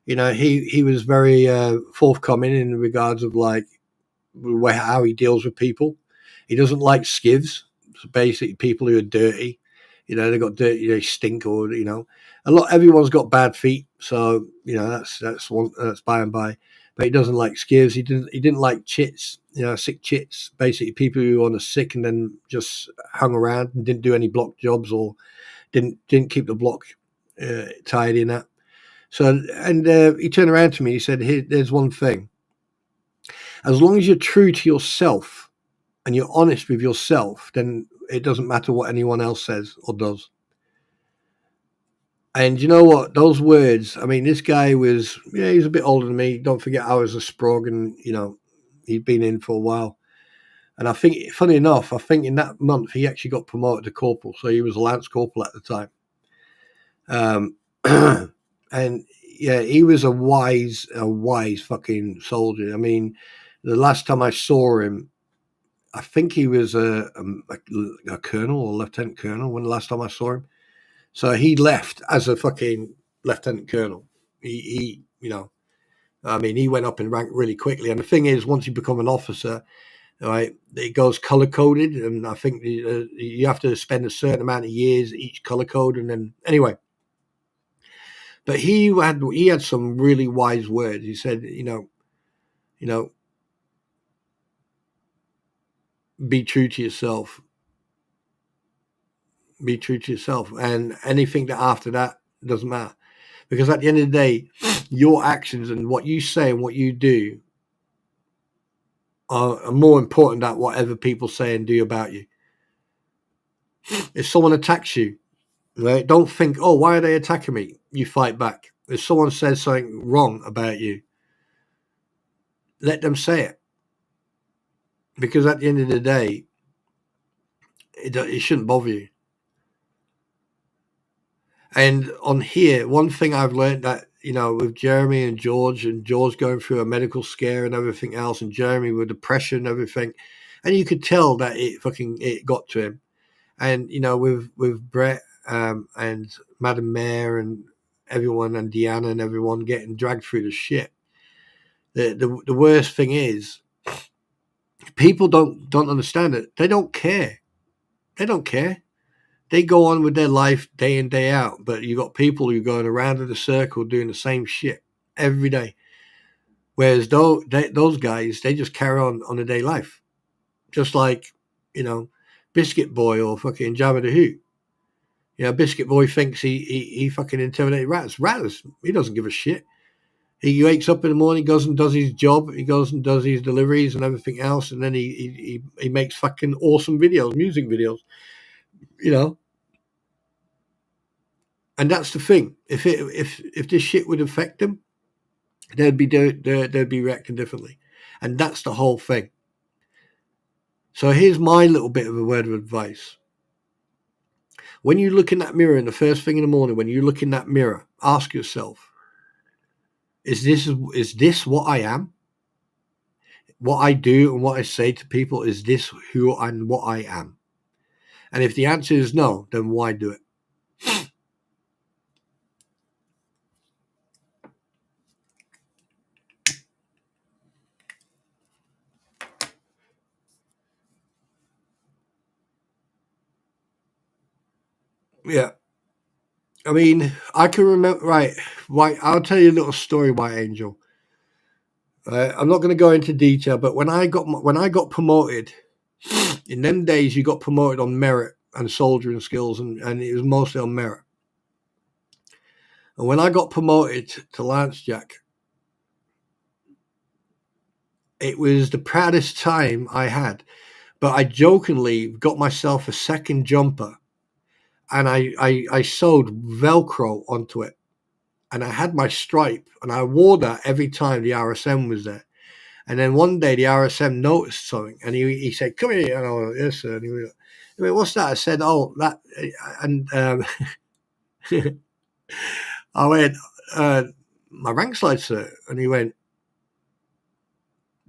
he was very forthcoming in regards of like how he deals with people. He doesn't like skivs, so basically people who are dirty. They got dirty, they stink, or everyone's got bad feet, so that's by and by. But he doesn't like skivs. He didn't like chits, sick chits, basically people who were on a sick and then just hung around and didn't do any block jobs or didn't keep the block tidy and that. So, and he turned around to me, he said, here, there's one thing. As long as you're true to yourself and you're honest with yourself, then it doesn't matter what anyone else says or does. And you know what? Those words, I mean, this guy was, he's a bit older than me. Don't forget I was a sprog, and, he'd been in for a while. And I think, funny enough, in that month, he actually got promoted to corporal. So he was a lance corporal at the time. And yeah, he was a wise fucking soldier. I mean, the last time I saw him, I think he was a colonel or lieutenant colonel when the last time I saw him. So he left as a fucking lieutenant colonel. He I mean, he went up in rank really quickly. And the thing is, once you become an officer, right, it goes color coded, and I think you have to spend a certain amount of years each color code, and then anyway. But he had some really wise words. He said, be true to yourself. Be true to yourself, and anything that after that doesn't matter, because at the end of the day, your actions and what you say and what you do are more important than whatever people say and do about you. If someone attacks you, right, don't think, oh, why are they attacking me? You fight back. If someone says something wrong about you, let them say it, because at the end of the day, it shouldn't bother you. And on here, one thing I've learned that, with Jeremy and George going through a medical scare and everything else, and Jeremy with depression and everything, and you could tell that it got to him. And, with Brett and Madam Mayor and everyone, and Deanna and everyone getting dragged through the shit. The worst thing is, people don't understand it. They don't care. They don't care. They go on with their life day in, day out. But you got people who are going around in a circle doing the same shit every day. Whereas those guys, they just carry on a day life. Just like, Biscuit Boy or fucking Jabba the Hutt. Biscuit Boy thinks he fucking intimidated Ratters. He doesn't give a shit. He wakes up in the morning, goes and does his job. He goes and does his deliveries and everything else. And then he makes fucking awesome videos, music videos, And that's the thing. If this shit would affect them, they'd be reacting differently. And that's the whole thing. So here's my little bit of a word of advice. When you look in that mirror in the first thing in the morning, when you look in that mirror, ask yourself, is this what I am? What I do and what I say to people, is this who and what I am? And if the answer is no, then why do it? Yeah. I mean, I can remember, right, I'll tell you a little story, White Angel. I'm not going to go into detail, but when I got promoted, in them days, you got promoted on merit and soldiering skills, and it was mostly on merit. And when I got promoted to Lance Jack, it was the proudest time I had. But I jokingly got myself a second jumper, and I sewed Velcro onto it. And I had my stripe, and I wore that every time the RSM was there. And then one day the RSM noticed something, and he said, "Come here." And I went, "Yes, sir." And he went, "What's that?" I said, "Oh, that." And I went, "My rank slide, sir." And he went,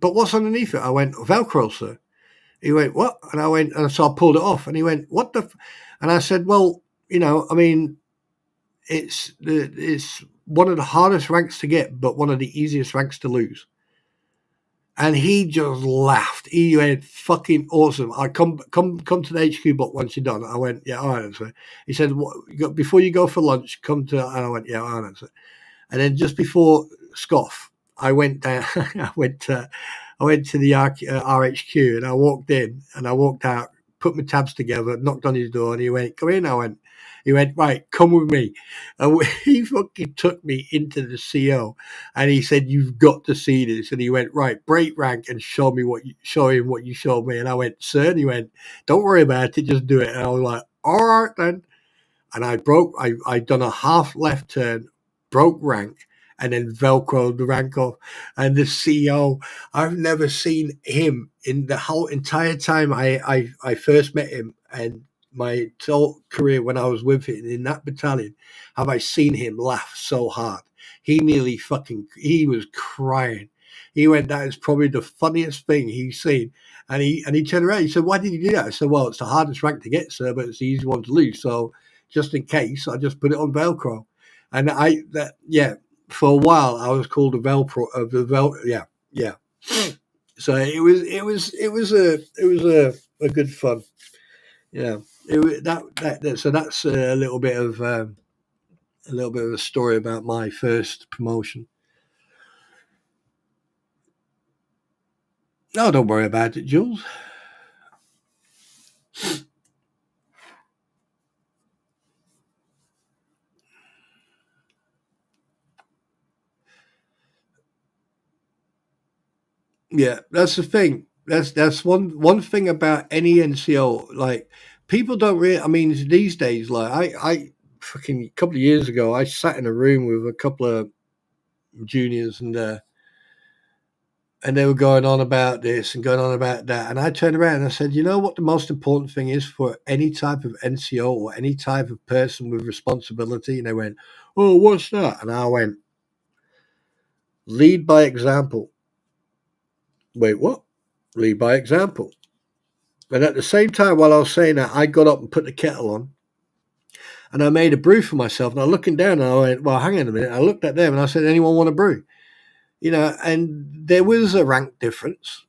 "But what's underneath it?" I went, "Velcro, sir." He went, "What?" And I went, and so I pulled it off. And he went, "What the?" And I said, "Well, I mean, it's one of the hardest ranks to get, but one of the easiest ranks to lose." And he just laughed. He went, "Fucking awesome. I come to the HQ block once you're done." I went, "Yeah, all right, sir." He said, "Before you go for lunch, come to," and I went, "Yeah, all right, sir." And then just before scoff, I went down. I went to the RHQ, and I walked in and I walked out, put my tabs together, knocked on his door, and he went, "Come in." He went, "Right, come with me." And he fucking took me into the CO, and he said, "You've got to see this." And he went, "Right, break rank and show him what you showed me." And I went, "Sir," and he went, "Don't worry about it, just do it." And I was like, "All right then." And I'd done a half left turn, broke rank, and then Velcroed the rank off. And the CEO, I've never seen him in the whole entire time I first met him, and my whole career when I was with him in that battalion, have I seen him laugh so hard. He was crying. He went, "That is probably the funniest thing he's seen." And he turned around, he said, "Why did you do that?" I said, "Well, it's the hardest rank to get, sir, but it's the easy one to lose. So just in case, I just put it on Velcro." And for a while I was called a Velcro of the yeah. So it was a good fun. Yeah. So that's a little bit of a story about my first promotion. No, don't worry about it, Jules. Yeah, that's the thing. That's one thing about any NCO. Like, people don't really. I mean, these days, like I fucking a couple of years ago, I sat in a room with a couple of juniors, and they were going on about this and going on about that, and I turned around and I said, "You know what the most important thing is for any type of NCO or any type of person with responsibility?" And they went, "Oh, what's that?" And I went, "Lead by example." Wait, what? Lead by example. And at the same time, while I was saying that, I got up and put the kettle on, and I made a brew for myself. And I was looking down, and I went, "Well, hang on a minute." I looked at them, and I said, "Anyone want a brew?" And there was a rank difference.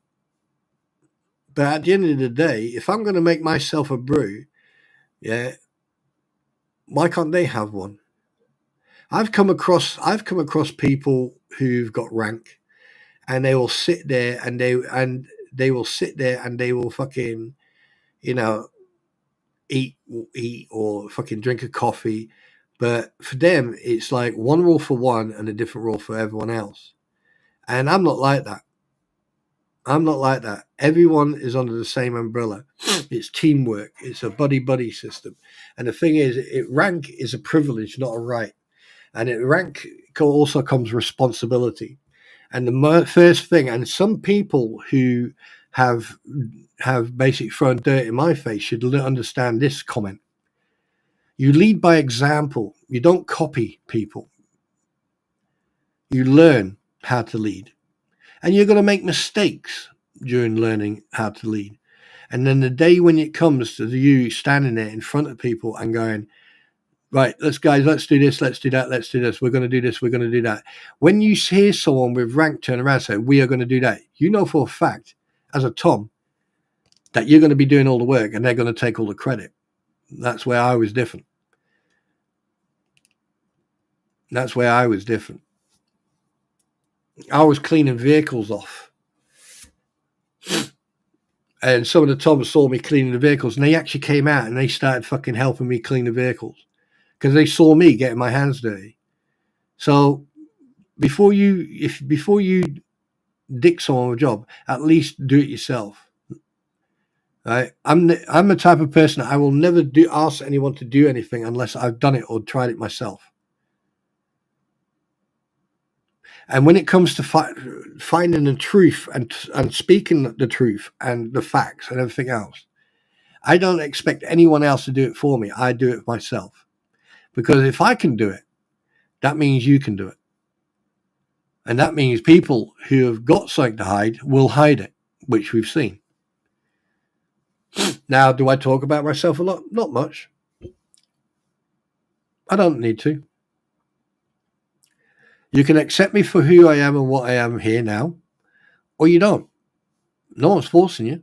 But at the end of the day, if I'm going to make myself a brew, yeah, why can't they have one? I've come across people who've got rank, and they will sit there and they will sit there and they will fucking, you know, eat or fucking drink a coffee. But for them, it's like one rule for one and a different rule for everyone else. And I'm not like that. I'm not like that. Everyone is under the same umbrella. It's teamwork. It's a buddy system. And the thing is, rank is a privilege, not a right. And rank also comes responsibility. And the first thing, and some people who have basically thrown dirt in my face should understand this comment. You lead by example. You don't copy people. You learn how to lead. And you're going to make mistakes during learning how to lead. And then the day when it comes to you standing there in front of people and going, right, let's do this, let's do that, let's do this, we're going to do this, we're going to do that. When you hear someone with rank turn around and say, we are going to do that, you know for a fact, as a Tom, that you're going to be doing all the work and they're going to take all the credit. That's where I was different. That's where I was different. I was cleaning vehicles off. And some of the Toms saw me cleaning the vehicles, and they actually came out and they started fucking helping me clean the vehicles because they saw me getting my hands dirty. So before you dick someone a job, at least do it yourself. Right? I'm the type of person that I will never ask anyone to do anything unless I've done it or tried it myself. And when it comes to finding the truth and speaking the truth and the facts and everything else, I don't expect anyone else to do it for me. I do it myself. Because if I can do it, that means you can do it. And that means people who have got something to hide will hide it, which we've seen. Now, do I talk about myself a lot? Not much. I don't need to. You can accept me for who I am and what I am here now, or you don't. No one's forcing you.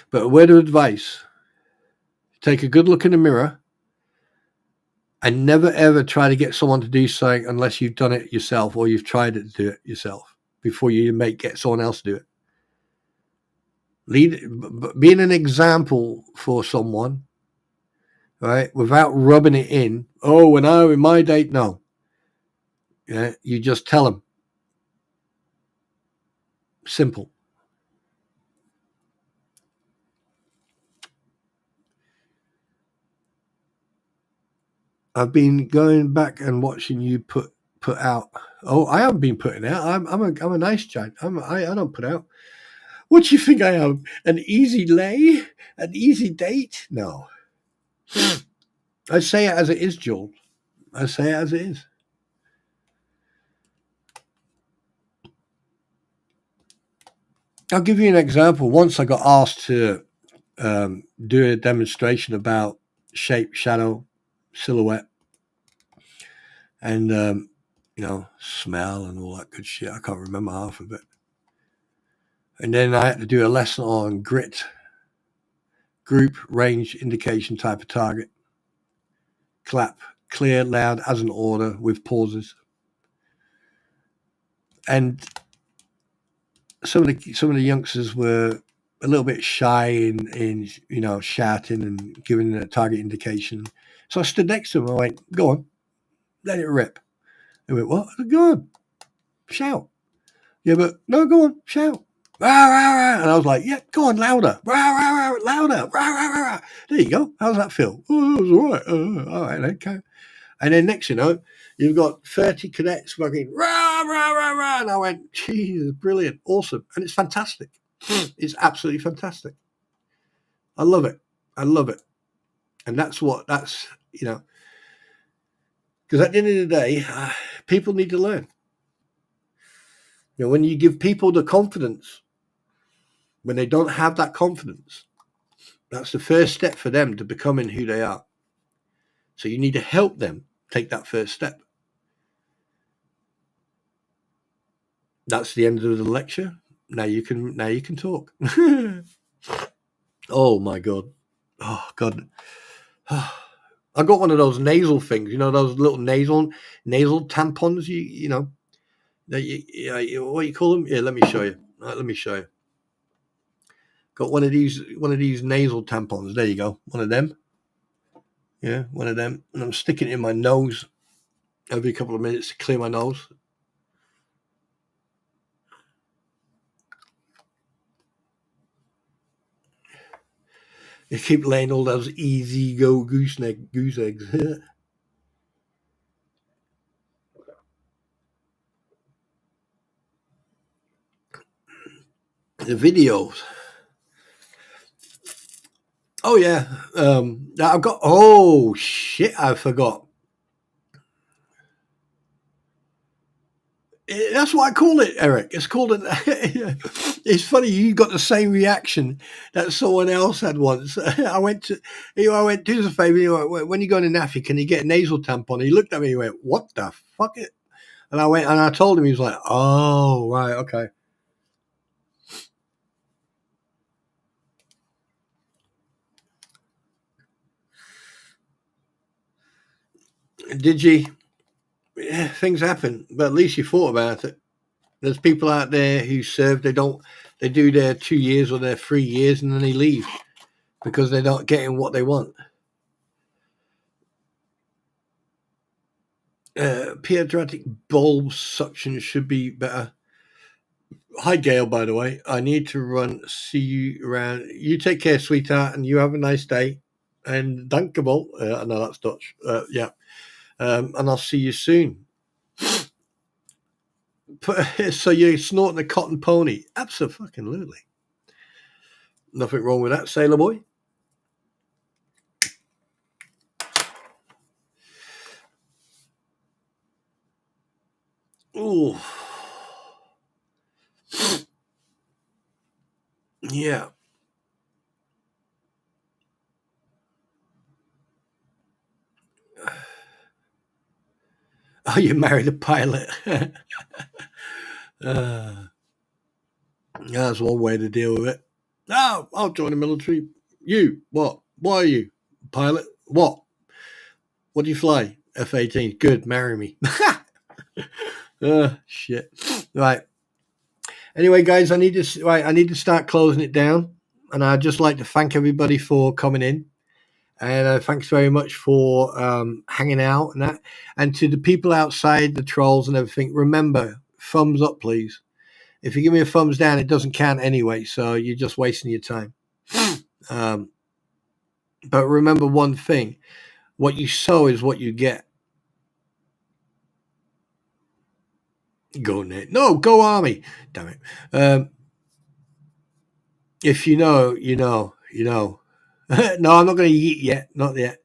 But a word of advice, take a good look in the mirror and never ever try to get someone to do something unless you've done it yourself or you've tried to do it yourself before you get someone else to do it. Being an example for someone, right, without rubbing it in. Oh, in my date, no. Yeah, you just tell them. Simple. I've been going back and watching you put out. Oh, I haven't been putting out. I'm a nice giant. I don't put out. What do you think I am? An easy lay? An easy date? No. I say it as it is, Joel. I say it as it is. I'll give you an example. Once I got asked to do a demonstration about shape, shadow, silhouette, and smell and all that good shit. I can't remember half of it. And then I had to do a lesson on grit, group, range, indication, type of target, clap, clear, loud, as an order with pauses. And some of the youngsters were a little bit shy in shouting and giving a target indication. So I stood next to them. I went, "Go on, let it rip." They went, "What?" I said, "Go on, shout." "Yeah, but no, go on, shout." Rah, rah, rah. And I was like, "Yeah, go on, louder, rah, rah, rah, louder, rah, rah, rah, rah." There you go. How's that feel? Oh, it was all right. All right, okay. And then next, you've got 30 cadets fucking rah, rah, rah, rah. And I went, "Jesus, brilliant, awesome." And it's fantastic. It's absolutely fantastic. I love it. I love it. And that's because at the end of the day, people need to learn. When you give people the confidence, when they don't have that confidence, that's the first step for them to becoming who they are. So you need to help them take that first step. That's the end of the lecture. Now you can talk. Oh my God. Oh God. I got one of those nasal things, those little nasal tampons, what you call them? Yeah, let me show you. Got one of these nasal tampons. There you go. One of them. Yeah, one of them. And I'm sticking it in my nose. every couple of minutes to clear my nose. You keep laying all those easy go goose eggs. The videos. Oh yeah. I've got. Oh shit! I forgot. That's what I call it, Eric. It's called an. It's funny. You got the same reaction that someone else had once. I went, do us a favor. When you go to naffy, can you get a nasal tampon? He looked at me and went, "What the fuck it?" And I went and I told him. He was like, "Oh right, okay." Did you? Yeah, things happen, but at least you thought about it. There's people out there who serve. They do their 2 years or their 3 years, and then they leave because they're not getting what they want. Pediatric bulb suction should be better. Hi, Gail, by the way. I need to run. See you around. You take care, sweetheart, and you have a nice day. And dankjewel. I know that's Dutch. Yeah. And I'll see you soon. So you're snorting a cotton pony? Absolutely. Nothing wrong with that, sailor boy. Ooh. Yeah. Oh, you married a pilot. That's one way to deal with it. No, I'll join the military. You, what? Why are you? Pilot? What? What do you fly? F-18. Good, marry me. Shit. Right. Anyway, guys, I need to start closing it down. And I'd just like to thank everybody for coming in. And thanks very much for hanging out and that. And to the people outside, the trolls and everything, remember, thumbs up, please. If you give me a thumbs down, it doesn't count anyway, so you're just wasting your time. But remember one thing, what you sow is what you get. Go Nate. No, go Army. Damn it. If you know, you know, you know. No, I'm not going to eat yet. Not yet.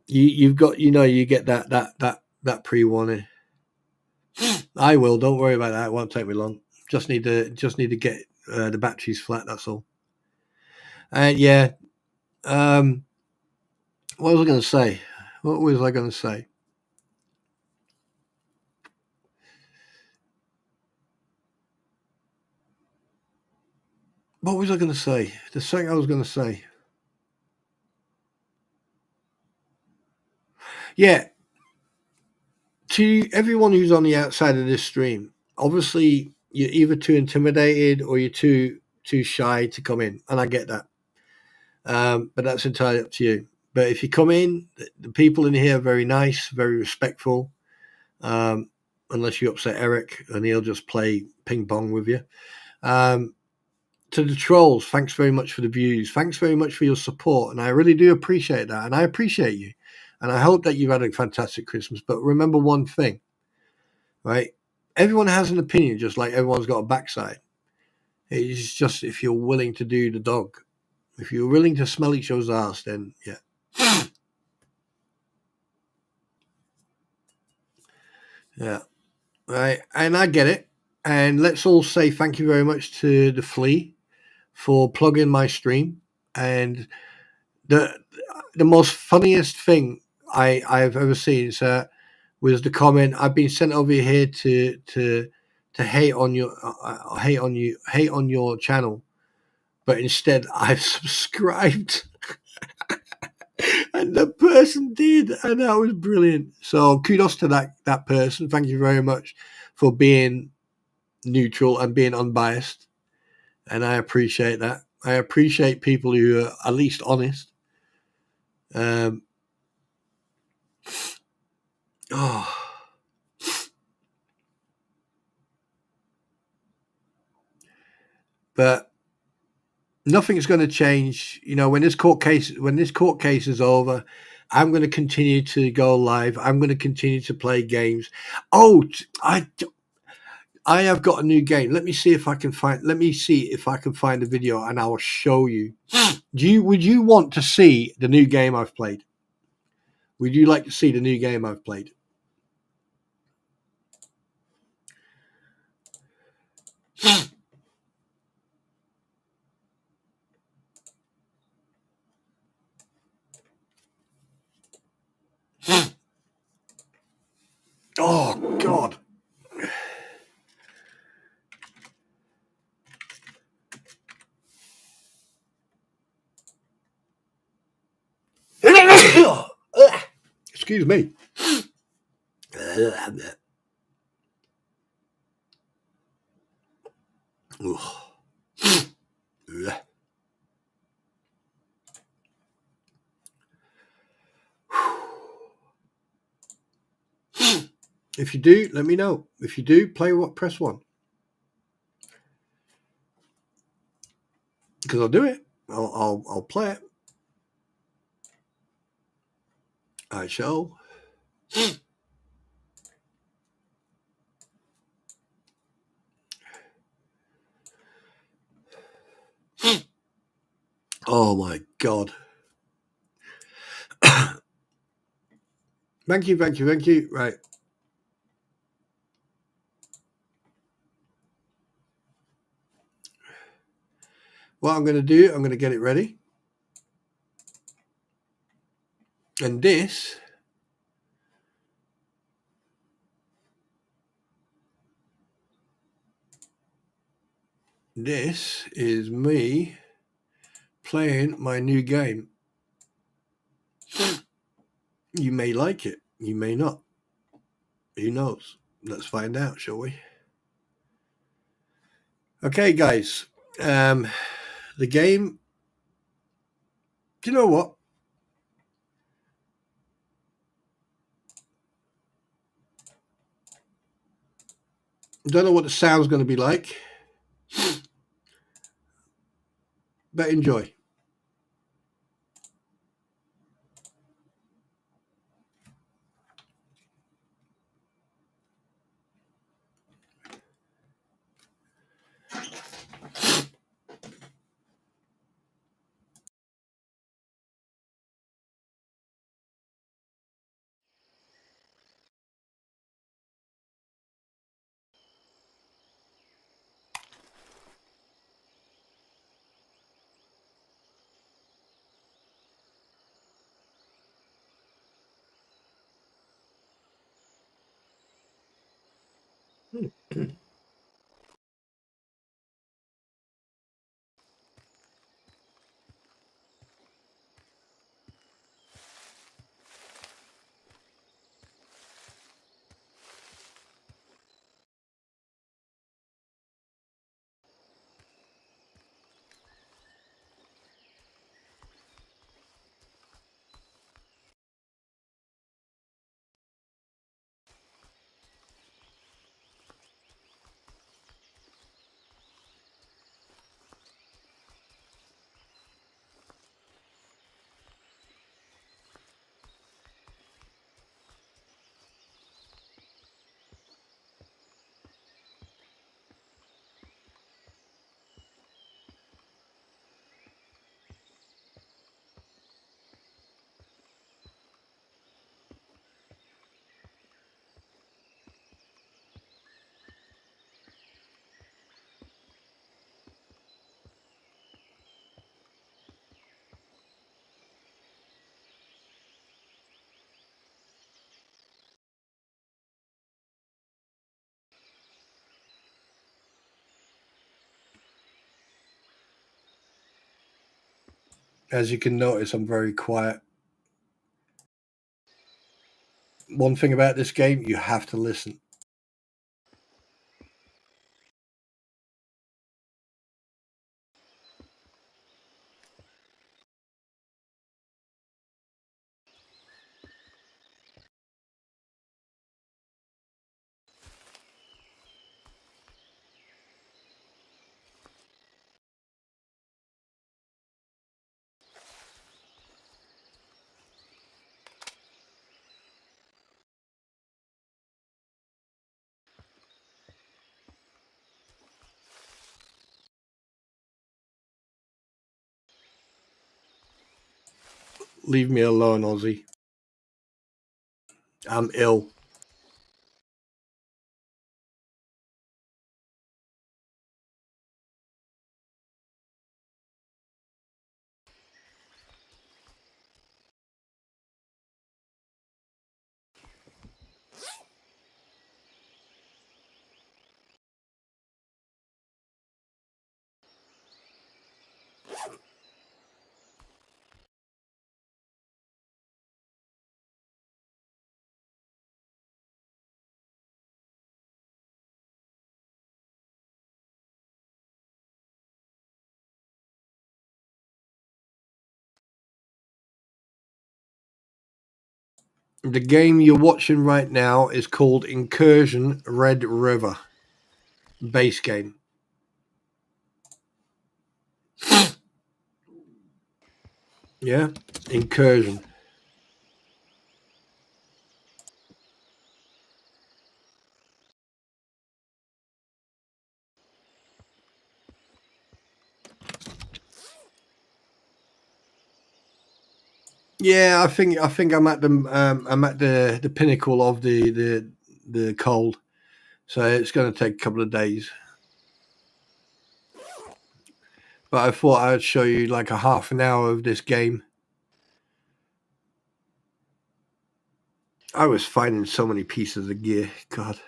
You've got, you get that pre-warning. I will. Don't worry about that. It won't take me long. Just need to get the batteries flat. That's all. And yeah. What was I going to say? What was I going to say? What was I going to say? The thing I was going to say. Yeah. To everyone who's on the outside of this stream, obviously you're either too intimidated or you're too shy to come in, and I get that. But that's entirely up to you. But if you come in, the people in here are very nice, very respectful. Unless you upset Eric, and he'll just play ping pong with you. To the trolls, thanks very much for the views. Thanks very much for your support, and I really do appreciate that. And I appreciate you, and I hope that you've had a fantastic Christmas. But remember one thing, right? Everyone has an opinion, just like everyone's got a backside. It's just if you're willing to do the dog. If you're willing to smell each other's ass, then yeah. Yeah. Right. And I get it. And let's all say thank you very much to the Flea for plugging my stream. And the most funniest thing I've ever seen was the comment, I've been sent over here to hate on your channel, but instead I've subscribed. And the person did, and that was brilliant. So kudos to that person. Thank you very much for being neutral and being unbiased. And I appreciate that. I appreciate people who are at least honest. But nothing's going to change. You know, when this court case is over, I'm going to continue to go live. I'm going to continue to play games. Oh, I have got a new game. Let me see if I can find the video, and I will show you. Would you want to see the new game I've played? Would you like to see the new game I've played? Oh God. Excuse me. If you do, let me know. If you do, press 1. Because I'll do it. I'll play it. I shall. Oh my God. Thank you. Right. What I'm going to do, I'm going to get it ready. And this is me playing my new game. You may like it. You may not. Who knows? Let's find out, shall we? Okay, guys. The game. Do you know what? Don't know what the sound's going to be like, but enjoy. As you can notice, I'm very quiet. One thing about this game, you have to listen. Leave me alone, Ozzy. I'm ill. The game you're watching right now is called Incursion Red River. Base game. Yeah, Incursion. Yeah, I think I'm at the pinnacle of the cold, so it's going to take a couple of days. But I thought I'd show you like a half an hour of this game. I was finding so many pieces of gear. God.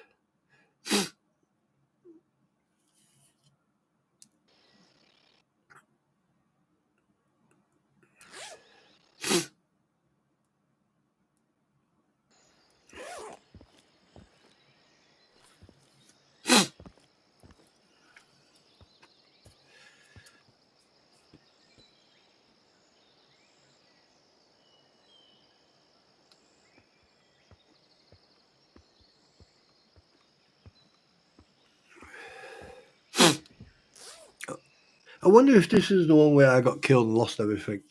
I wonder if this is the one where I got killed and lost everything.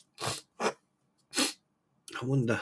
I wonder.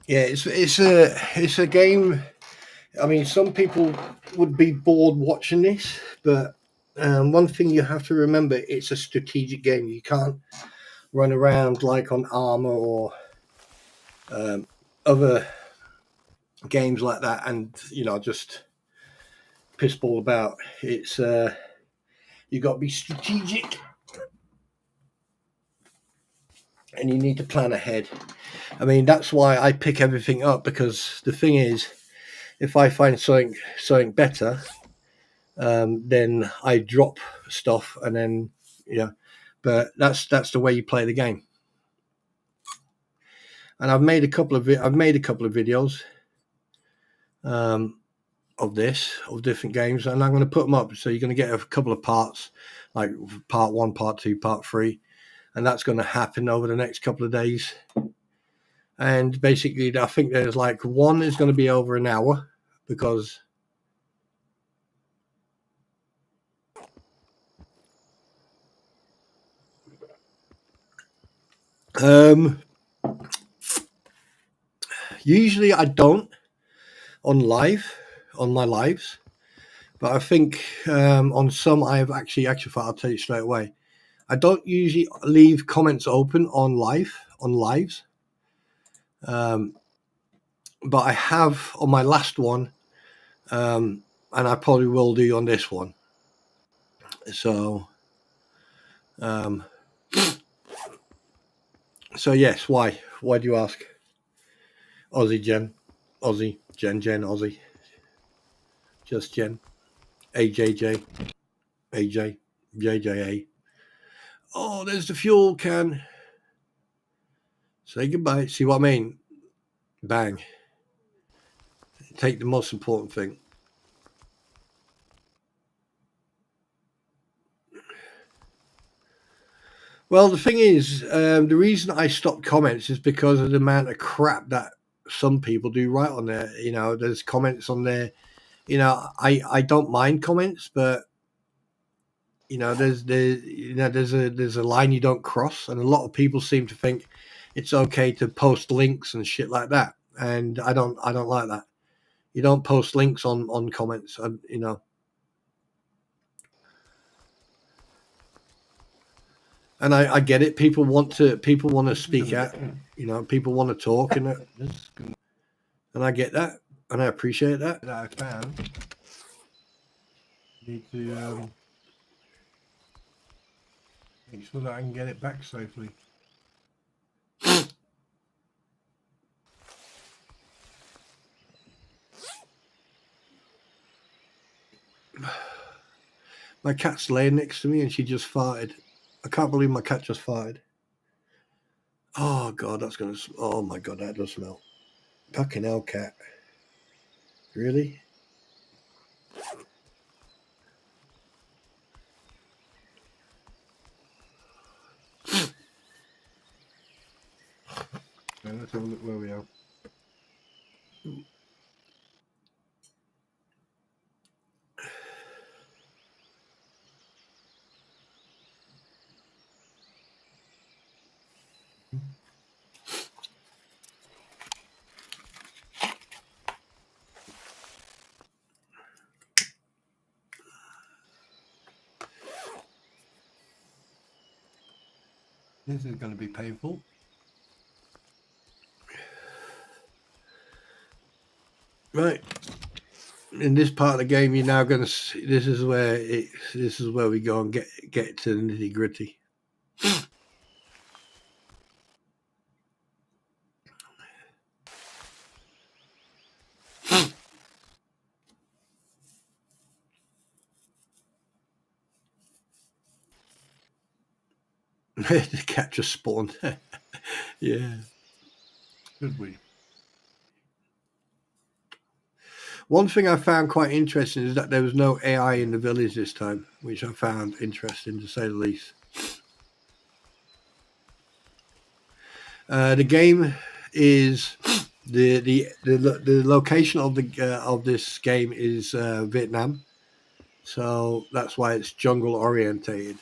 Yeah, it's a game. I mean, some people would be bored watching this, but one thing you have to remember: it's a strategic game. You can't run around like on Armor or other games like that, and just piss ball about. It's you got to be strategic, and you need to plan ahead. I mean, that's why I pick everything up, because the thing is, if I find something better, then I drop stuff, and then but that's the way you play the game. And I've made a couple of videos of different games, and I'm going to put them up, so you're going to get a couple of parts, like part 1, part 2, part 3, and that's going to happen over the next couple of days. And basically, I think there's like one is going to be over an hour, because usually I don't on my lives, but I think on some I have actually I'll tell you straight away. I don't usually leave comments open on lives, but I have on my last one, and I probably will do on this one. So, so yes. Why? Why do you ask? Aussie Jen, Aussie, just Jen, AJJ, AJ, JJA. Oh, there's the fuel can. Say goodbye. See what I mean? Bang. Take the most important thing. Well, the thing is, the reason I stopped comments is because of the amount of crap that some people do write on there. There's comments on there. I don't mind comments, but there's a line you don't cross, and a lot of people seem to think it's okay to post links and shit like that, and I don't like that. You don't post links on comments, And I get it. People want to speak out. People want to talk, and I get that, and I appreciate that. That I found. Need to make sure that I can get it back safely. My cat's laying next to me, and she just farted. I can't believe my cat just farted. Oh God, oh my God, that does smell. Fucking hell, cat. Really? Now let's have a look where we are. This is going to be painful. Right. In this part of the game, you're now going to see, this is where we go and get to the nitty gritty. The cat just spawned. Yeah. Should we? One thing I found quite interesting is that there was no AI in the village this time, which I found interesting, to say the least. The game is the location of this game is Vietnam, so that's why it's jungle orientated.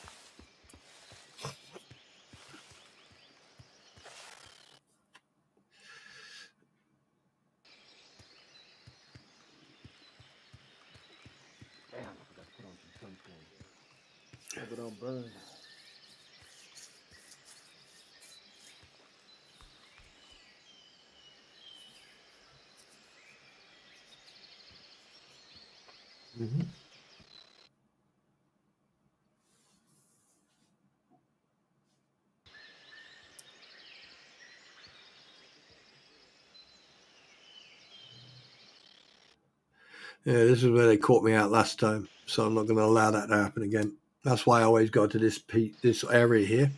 Hope it don't burn. Mm-hmm. Yeah, this is where they caught me out last time, so I'm not going to allow that to happen again. That's why I always go to this area here.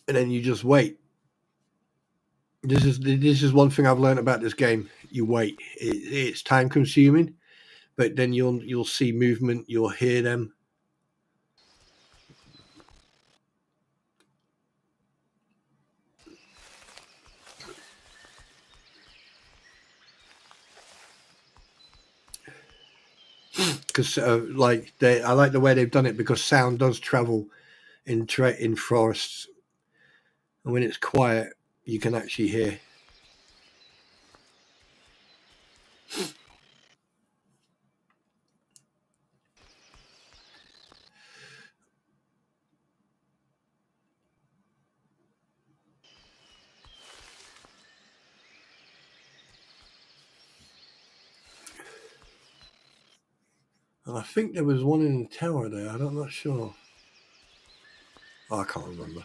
And then you just wait. This is one thing I've learned about this game. You wait. It's time consuming, but then you'll see movement. You'll hear them. Because I like the way they've done it, because sound does travel in forests, and when it's quiet, you can actually hear. And I think there was one in the tower there. I'm not sure. Oh, I can't remember.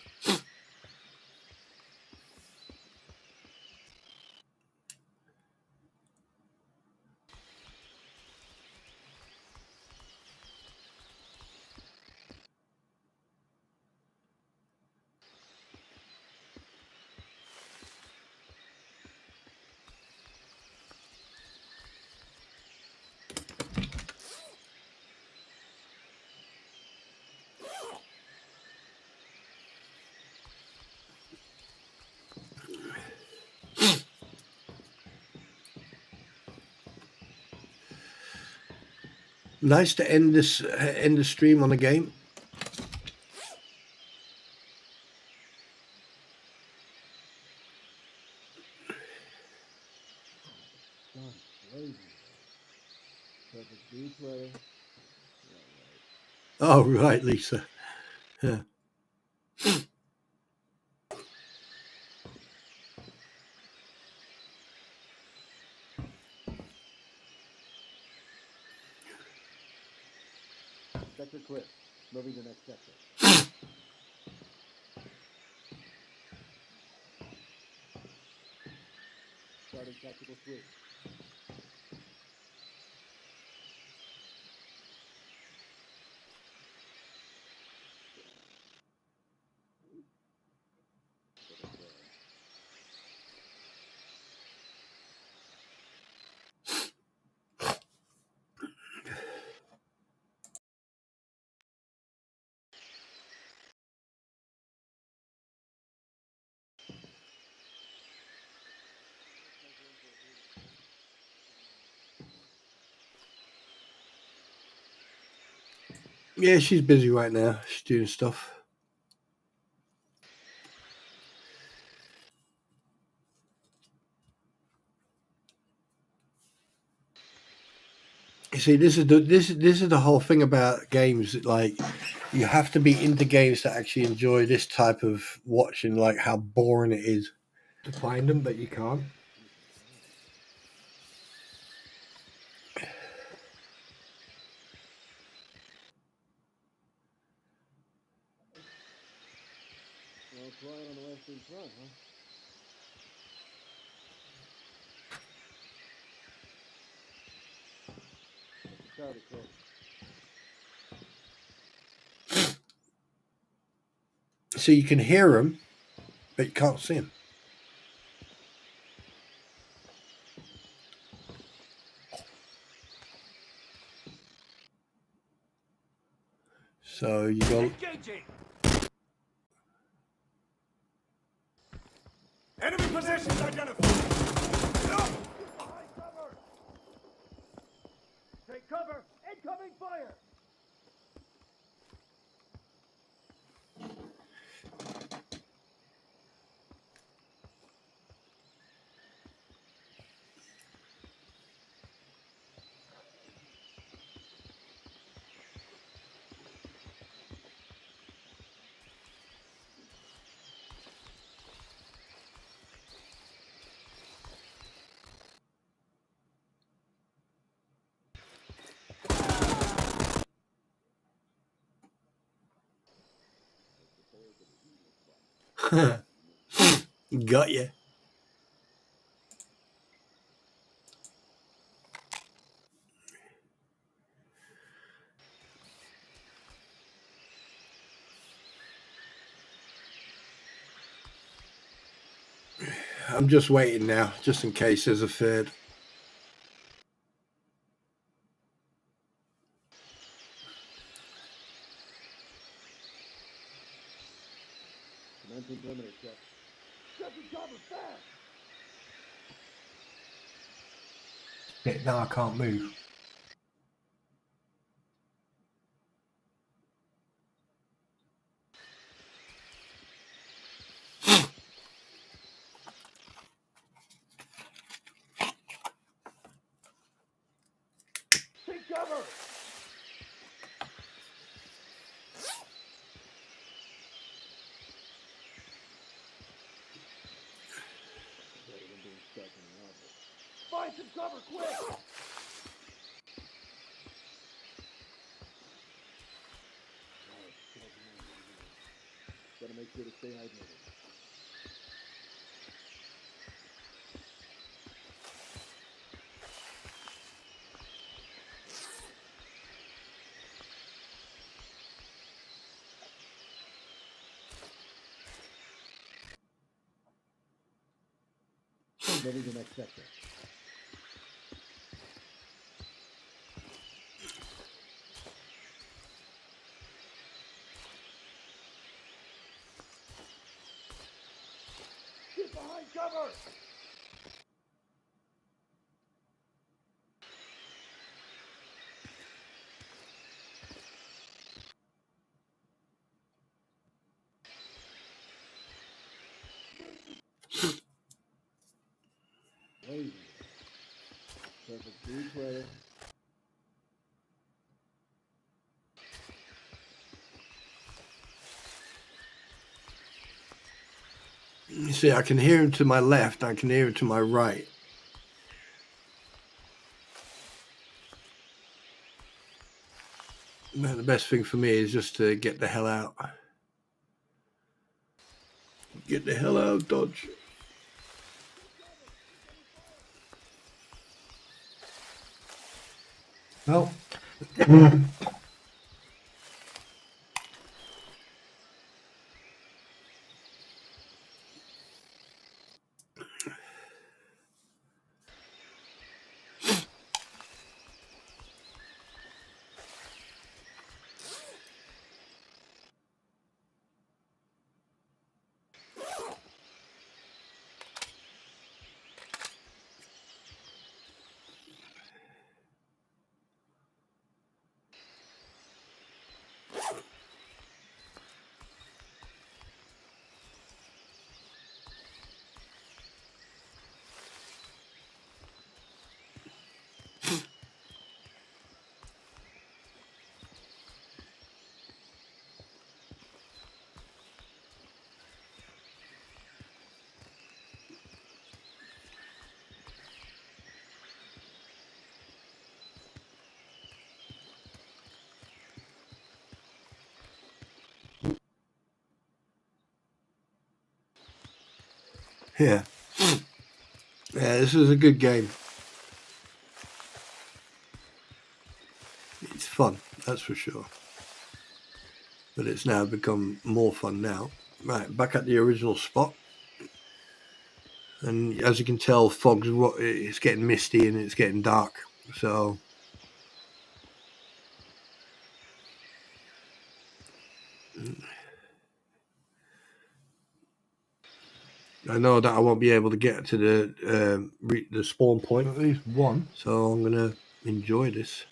Nice to end the stream on a game. Oh, right, Lisa. Yeah. Sector clear. Moving to next sector. Starting tactical switch. Yeah, she's busy right now. She's doing stuff. You see, this is the whole thing about games. Like, you have to be into games to actually enjoy this type of watching. Like how boring it is to find them, but you can't. Well, quiet on the western front, huh? Started close. So you can hear them, but you can't see them. So you go. Engaging! Enemy positions identified! No! Cover! Take cover! Incoming fire! Got you. I'm just waiting now, just in case there's a third. Commencing perimeter check. Second cover, fast! Shit, now I can't move. Take cover! Better than being stuck in the office. Find some cover, quick! Gotta make sure to stay hydrated. Moving to next sector. Get behind cover! Lazy. Perfect speed credit. You see, I can hear him to my left, I can hear him to my right. Man, the best thing for me is just to get the hell out. Get the hell out, Dodge. Well, Yeah. Yeah, this is a good game. It's fun, that's for sure. But it's now become more fun now. Right, back at the original spot. And as you can tell, it's getting misty and it's getting dark. So I know that I won't be able to get to the spawn point. at least one. So I'm gonna enjoy this.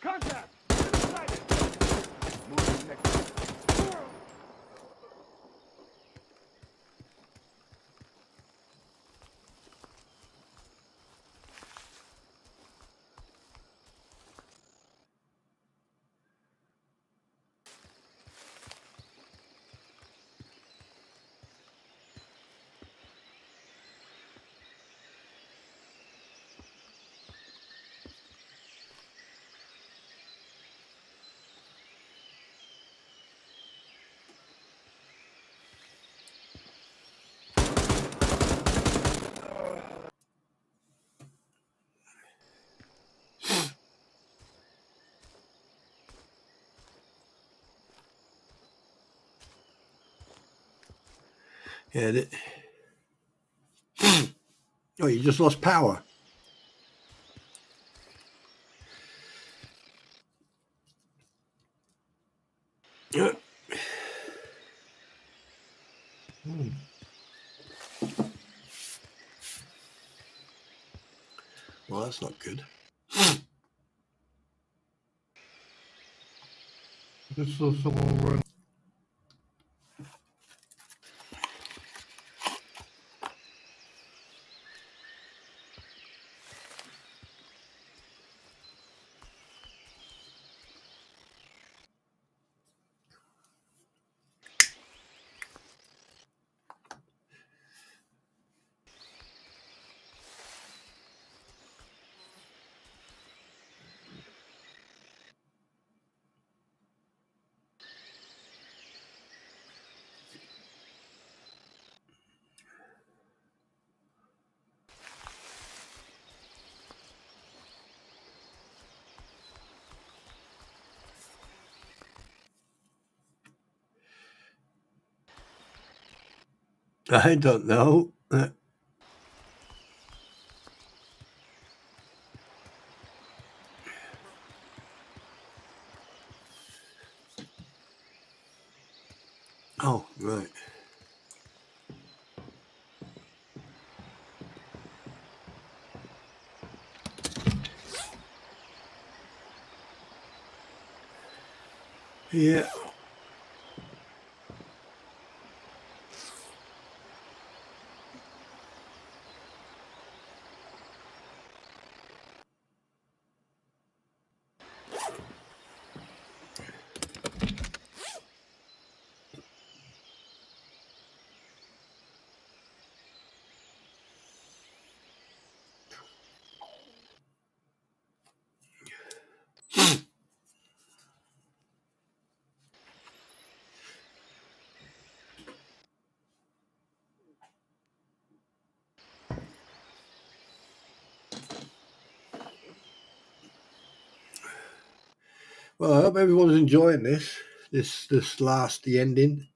Contact! Sighted! Moving next. Yeah. Oh, you just lost power. Yeah. Well, that's not good. Just saw someone run. I don't know. Oh, right. Yeah. Well, I hope everyone's enjoying this. The ending.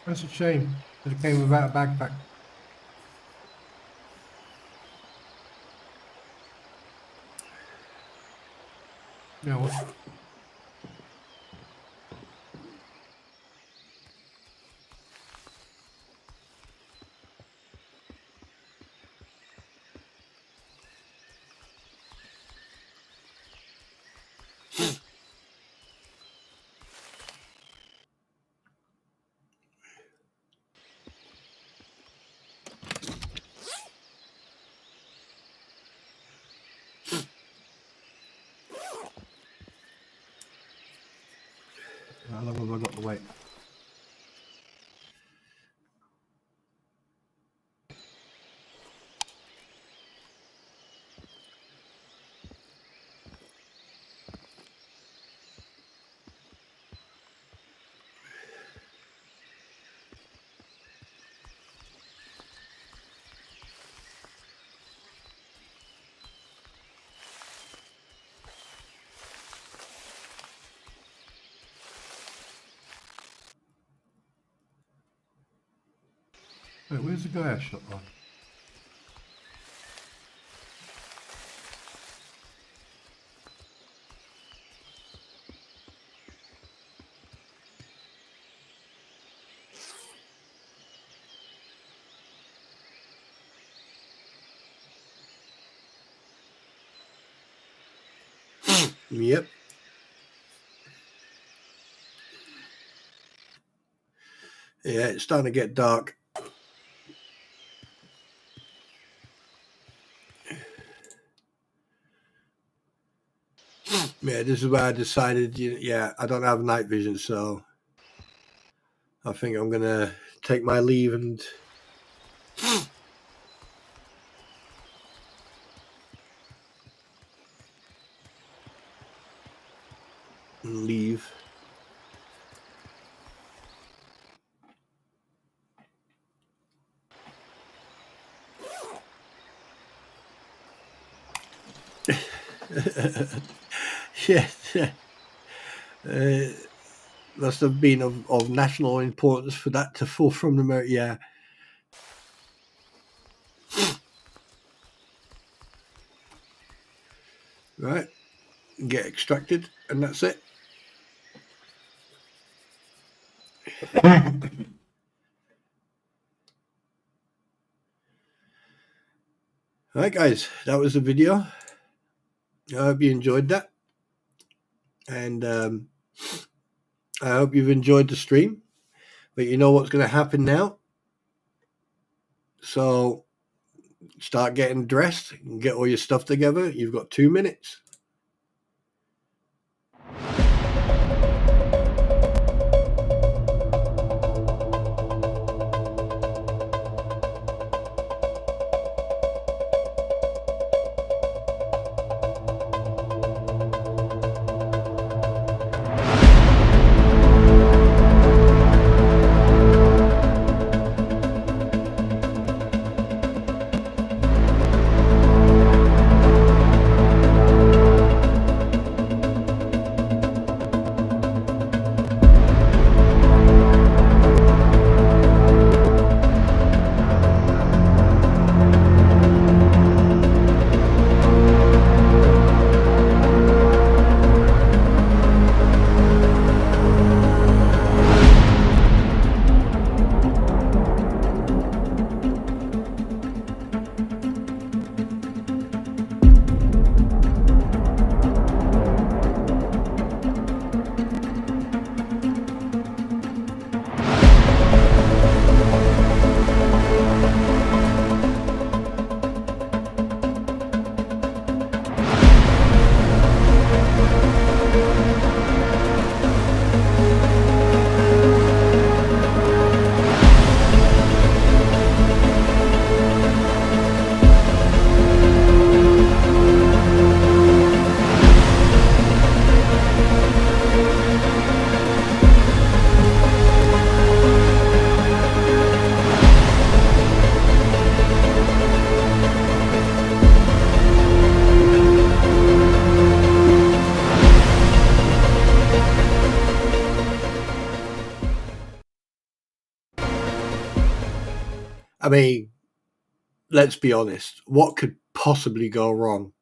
That's a shame. It came without a backpack. Yeah, well, how long have I got to wait? Wait, where's the guy I shot on? Yep. Yeah, it's starting to get dark. Yeah, this is where I decided, yeah, I don't have night vision, so I think I'm going to take my leave and leave. Yes. Must have been of national importance for that to fall from the yeah. Right, get extracted, and that's it. Alright guys, that was the video. I hope you enjoyed that, and I hope you've enjoyed the stream. But you know what's going to happen now, so start getting dressed and get all your stuff together. You've got 2 minutes. I mean, let's be honest. What could possibly go wrong?